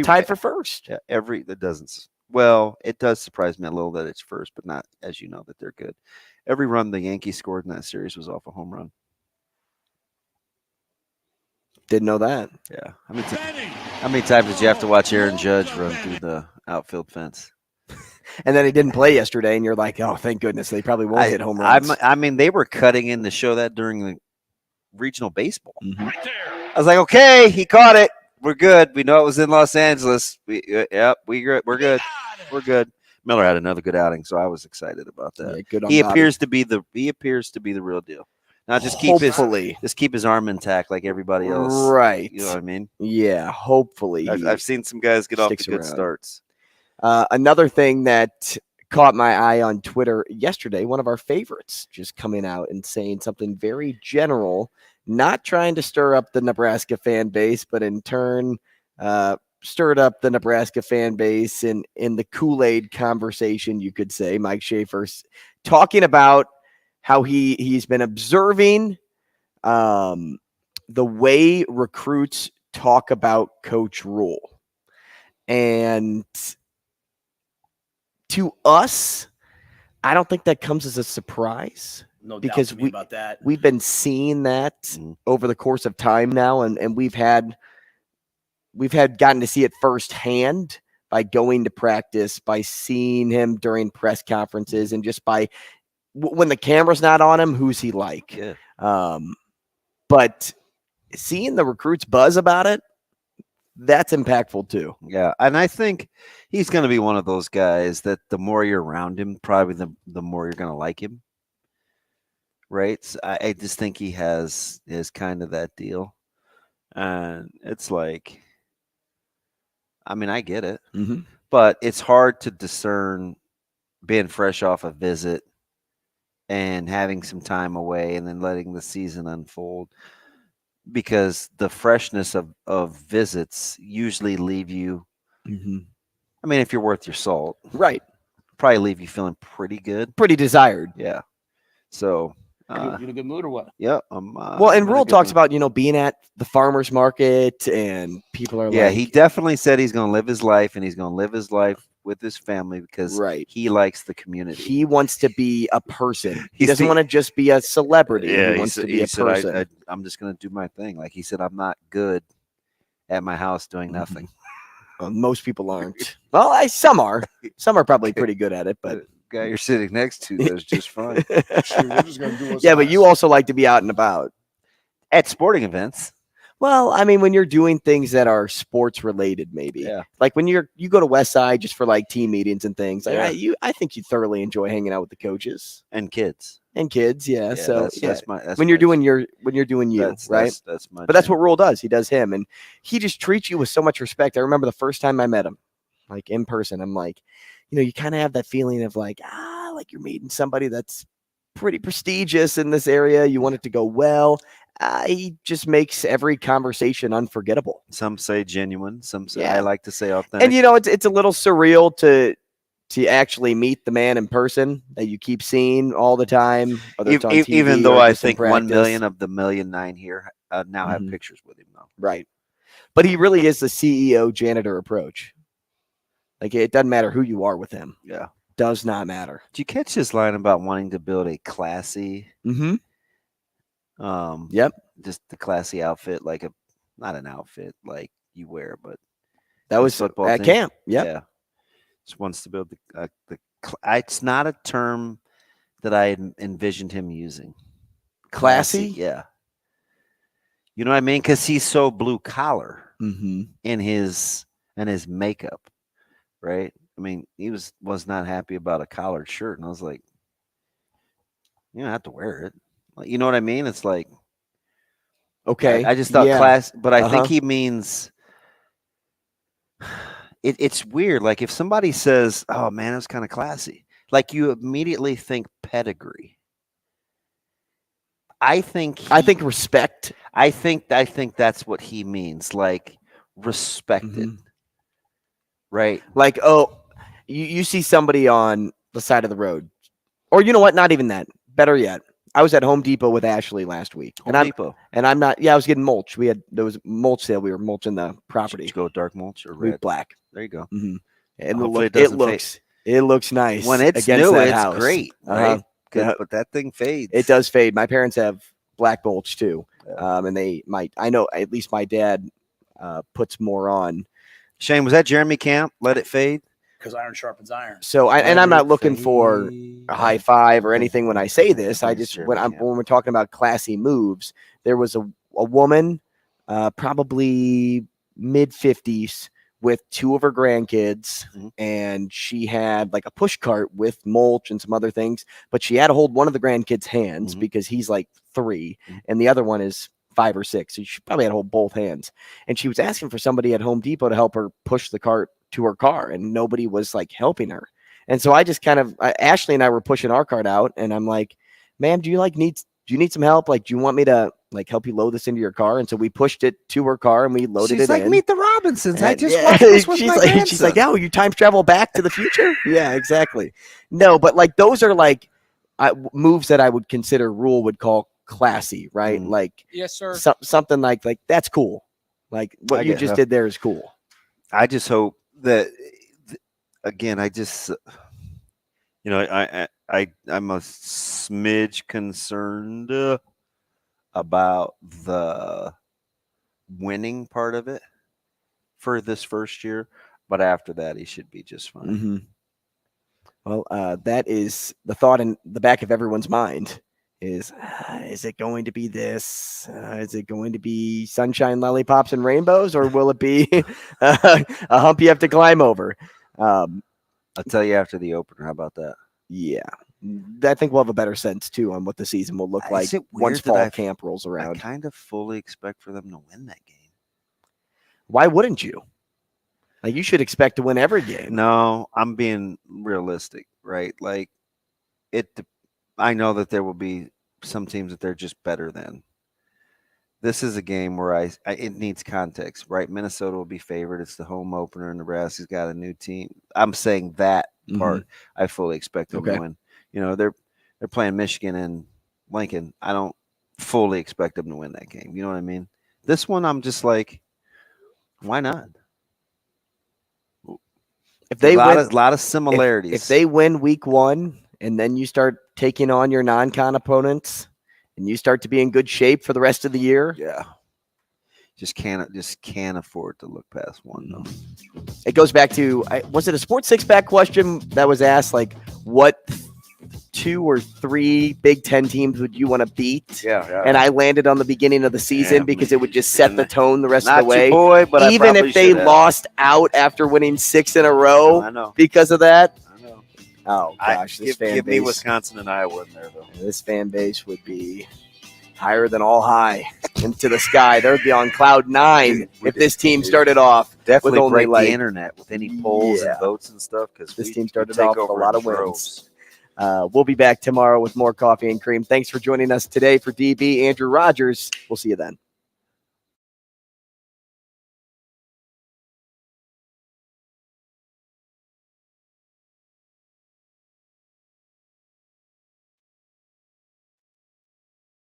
E: tied for first.
F: Yeah, that doesn't. Well, it does surprise me a little that it's first, but not as you know that they're good. Every run the Yankees scored in that series was off a home run.
E: Didn't know that.
F: Yeah. How many times did you have to watch Aaron Judge run through the outfield fence?
E: And then he didn't play yesterday, and you're like, oh, thank goodness. They probably won't hit home runs.
F: I mean, they were cutting in to show that during the regional baseball.
E: Mm-hmm.
F: I was like, okay, he caught it. We're good. We know it was in Los Angeles. We're good. We're good. Miller had another good outing, so I was excited about that.
E: Yeah, good on
F: he
E: Bobby.
F: appears to be the real deal. Now just keep his arm intact like everybody else.
E: Right.
F: You know what I mean?
E: Yeah, hopefully.
F: I've seen some guys get off to good starts.
E: Another thing that caught my eye on Twitter yesterday, one of our favorites just coming out and saying something very general, not trying to stir up the Nebraska fan base, but in turn stirred up the Nebraska fan base in the Kool-Aid conversation, you could say. Mike Schaefer's talking about how he's been observing the way recruits talk about Coach Rhule. And to us, I don't think that comes as a surprise.
O: No
E: because
O: doubt to me about that.
E: We've been seeing that over the course of time now, and we've had gotten to see it firsthand by going to practice, by seeing him during press conferences, and just by when the camera's not on him, who's he like?
F: Yeah.
E: But seeing the recruits buzz about it, that's impactful too.
F: Yeah, and I think he's going to be one of those guys that the more you're around him, probably the more you're going to like him. Right? So I just think he is kind of that deal. And it's like, I mean, I get it, but it's hard to discern being fresh off a visit and having some time away and then letting the season unfold, because the freshness of visits usually leave you, I mean, if you're worth your salt,
E: right,
F: probably leave you feeling pretty good,
E: pretty desired.
F: Yeah. So
O: you in a good mood or what?
F: Yeah.
E: Well, and Rhule talks about, being at the farmer's market, and people are
F: he definitely said he's going to live his life, and he's going to live his life with his family because he likes the community.
E: He wants to be a person. He doesn't want to just be a celebrity.
F: Yeah,
E: he wants to be a person.
F: I'm just going to do my thing. Like he said, I'm not good at my house doing nothing.
E: Well, most people aren't. Well, some are. Some are probably pretty good at it, but
F: guy you're sitting next to does just fine.
E: Yeah, but you also like to be out and about
F: at sporting events.
E: Well, I mean, when you're doing things that are sports related, maybe.
F: Yeah.
E: Like when you go to West Side just for like team meetings and things. Like,
F: Yeah.
E: I think you thoroughly enjoy hanging out with the coaches
F: and kids.
E: Yeah. So
F: that's
E: when you're doing you, right?
F: That's my.
E: But that's what Rhule does. He does him, and he just treats you with so much respect. I remember the first time I met him, like in person. I'm like, you kind of have that feeling of like you're meeting somebody that's pretty prestigious in this area. You want it to go well. He just makes every conversation unforgettable.
F: Some say genuine. Some say I like to say authentic.
E: And it's a little surreal to actually meet the man in person that you keep seeing all the time. Whether it's on TV
F: even though
E: or
F: I
E: just in
F: think 1
E: practice.
F: million of the 1.9 million here now have pictures with him though.
E: Right. But he really is the CEO janitor approach. Like it doesn't matter who you are with him.
F: Yeah.
E: Does not matter.
F: Did you catch this line about wanting to build a classy?
E: Yep.
F: Just the classy outfit, like not an outfit like you wear, but
E: that was
F: football
E: at
F: team.
E: camp. Yep.
F: Yeah. Just wants to build it's not a term that I envisioned him using.
E: Classy?
F: Yeah. You know what I mean? Because he's so blue collar in his makeup, right? I mean, he was not happy about a collared shirt, and I was like, you don't have to wear it. Like, you know what I mean? It's like,
E: okay,
F: I just thought class, but I think
E: Uh-huh.
F: he means it's weird. Like if somebody says, "Oh man, it was kind of classy," like you immediately think pedigree. I think
E: respect.
F: I think that's what he means, like respected. Right.
E: Like, oh, you see somebody on the side of the road. Or you know what? Not even that. Better yet. I was at Home Depot with Ashley last week.
F: Depot.
E: And I'm not, I was getting mulch. There was mulch sale. We were mulching the property.
F: Did you go dark mulch or red?
E: Black.
F: There you go.
E: Mm-hmm. And
F: Hopefully
E: it looks nice.
F: When it's
E: against
F: new,
E: that
F: it's
E: house.
F: great. Right? But that thing fades.
E: It does fade. My parents have black mulch too. And I know at least my dad puts more on.
F: Shane, was that Jeremy Camp? Let it fade?
O: Because iron sharpens iron.
E: So, I'm not looking for a high five or anything when I say this. I just when we're talking about classy moves, there was a woman, probably mid-50s, with 2 of her grandkids, and she had like a push cart with mulch and some other things, but she had to hold one of the grandkids' hands because he's like 3, and the other one is 5 or 6. So she probably had to hold both hands. And she was asking for somebody at Home Depot to help her push the cart to her car, and nobody was like helping her. And so I just Ashley and I were pushing our cart out, and I'm like, ma'am, do you need some help? Like, do you want me to like help you load this into your car? And so we pushed it to her car and we loaded it in.
F: Meet the Robinsons. I just watched this with my grandson.
E: She's like, oh, you time travel back to the future? Yeah, exactly. No, but like those are like moves that I would consider Rhule would call classy, right? Like,
O: yes, sir.
E: Something like that's cool. Like what you just did there is cool.
F: I just hope that again. I just I'm a smidge concerned about the winning part of it for this first year, but after that, he should be just fine.
E: Mm-hmm. Well, that is the thought in the back of everyone's mind is it going to be this? Is it going to be sunshine, lollipops, and rainbows, or will it be a hump you have to climb over?
F: I'll tell you after the opener. How about that?
E: Yeah. I think we'll have a better sense, too, on what the season will look like once fall camp rolls around.
F: I kind of fully expect for them to win that game.
E: Why wouldn't you? Like, you should expect to win every game.
F: No, I'm being realistic, right? Like, I know that there will be some teams that they're just better than. This is a game where it needs context, right? Minnesota will be favored. It's the home opener. Nebraska's got a new team. I'm saying that part. I fully expect them to win. You know, they're playing Michigan and Lincoln. I don't fully expect them to win that game. You know what I mean? This one, I'm just like, why not?
E: If they
F: win, a lot of similarities.
E: If they win week 1 and then you start taking on your non-con opponents and you start to be in good shape for the rest of the year,
F: just can't afford to look past one though.
E: It goes back to was it a Sports Six-Pack question that was asked, like what 2 or 3 Big Ten teams would you want to beat?
F: Yeah.
E: And I landed on the beginning of the season because it would just set the tone the rest of the way.
F: Boy, but
E: even if they lost out after winning 6 in a row,
F: I know.
E: Because of that.
F: I know.
E: Oh gosh, this fan base.
F: Give me Wisconsin and Iowa in there though.
E: This fan base would be higher than all high into the sky. They would be on cloud 9 if this team started off.
F: Definitely
E: with only
F: break the internet with any polls and votes and stuff because
E: this team started off with a lot of wins. We'll be back tomorrow with more Coffee and Cream. Thanks for joining us today. For DB, Andrew Rogers. We'll see you then.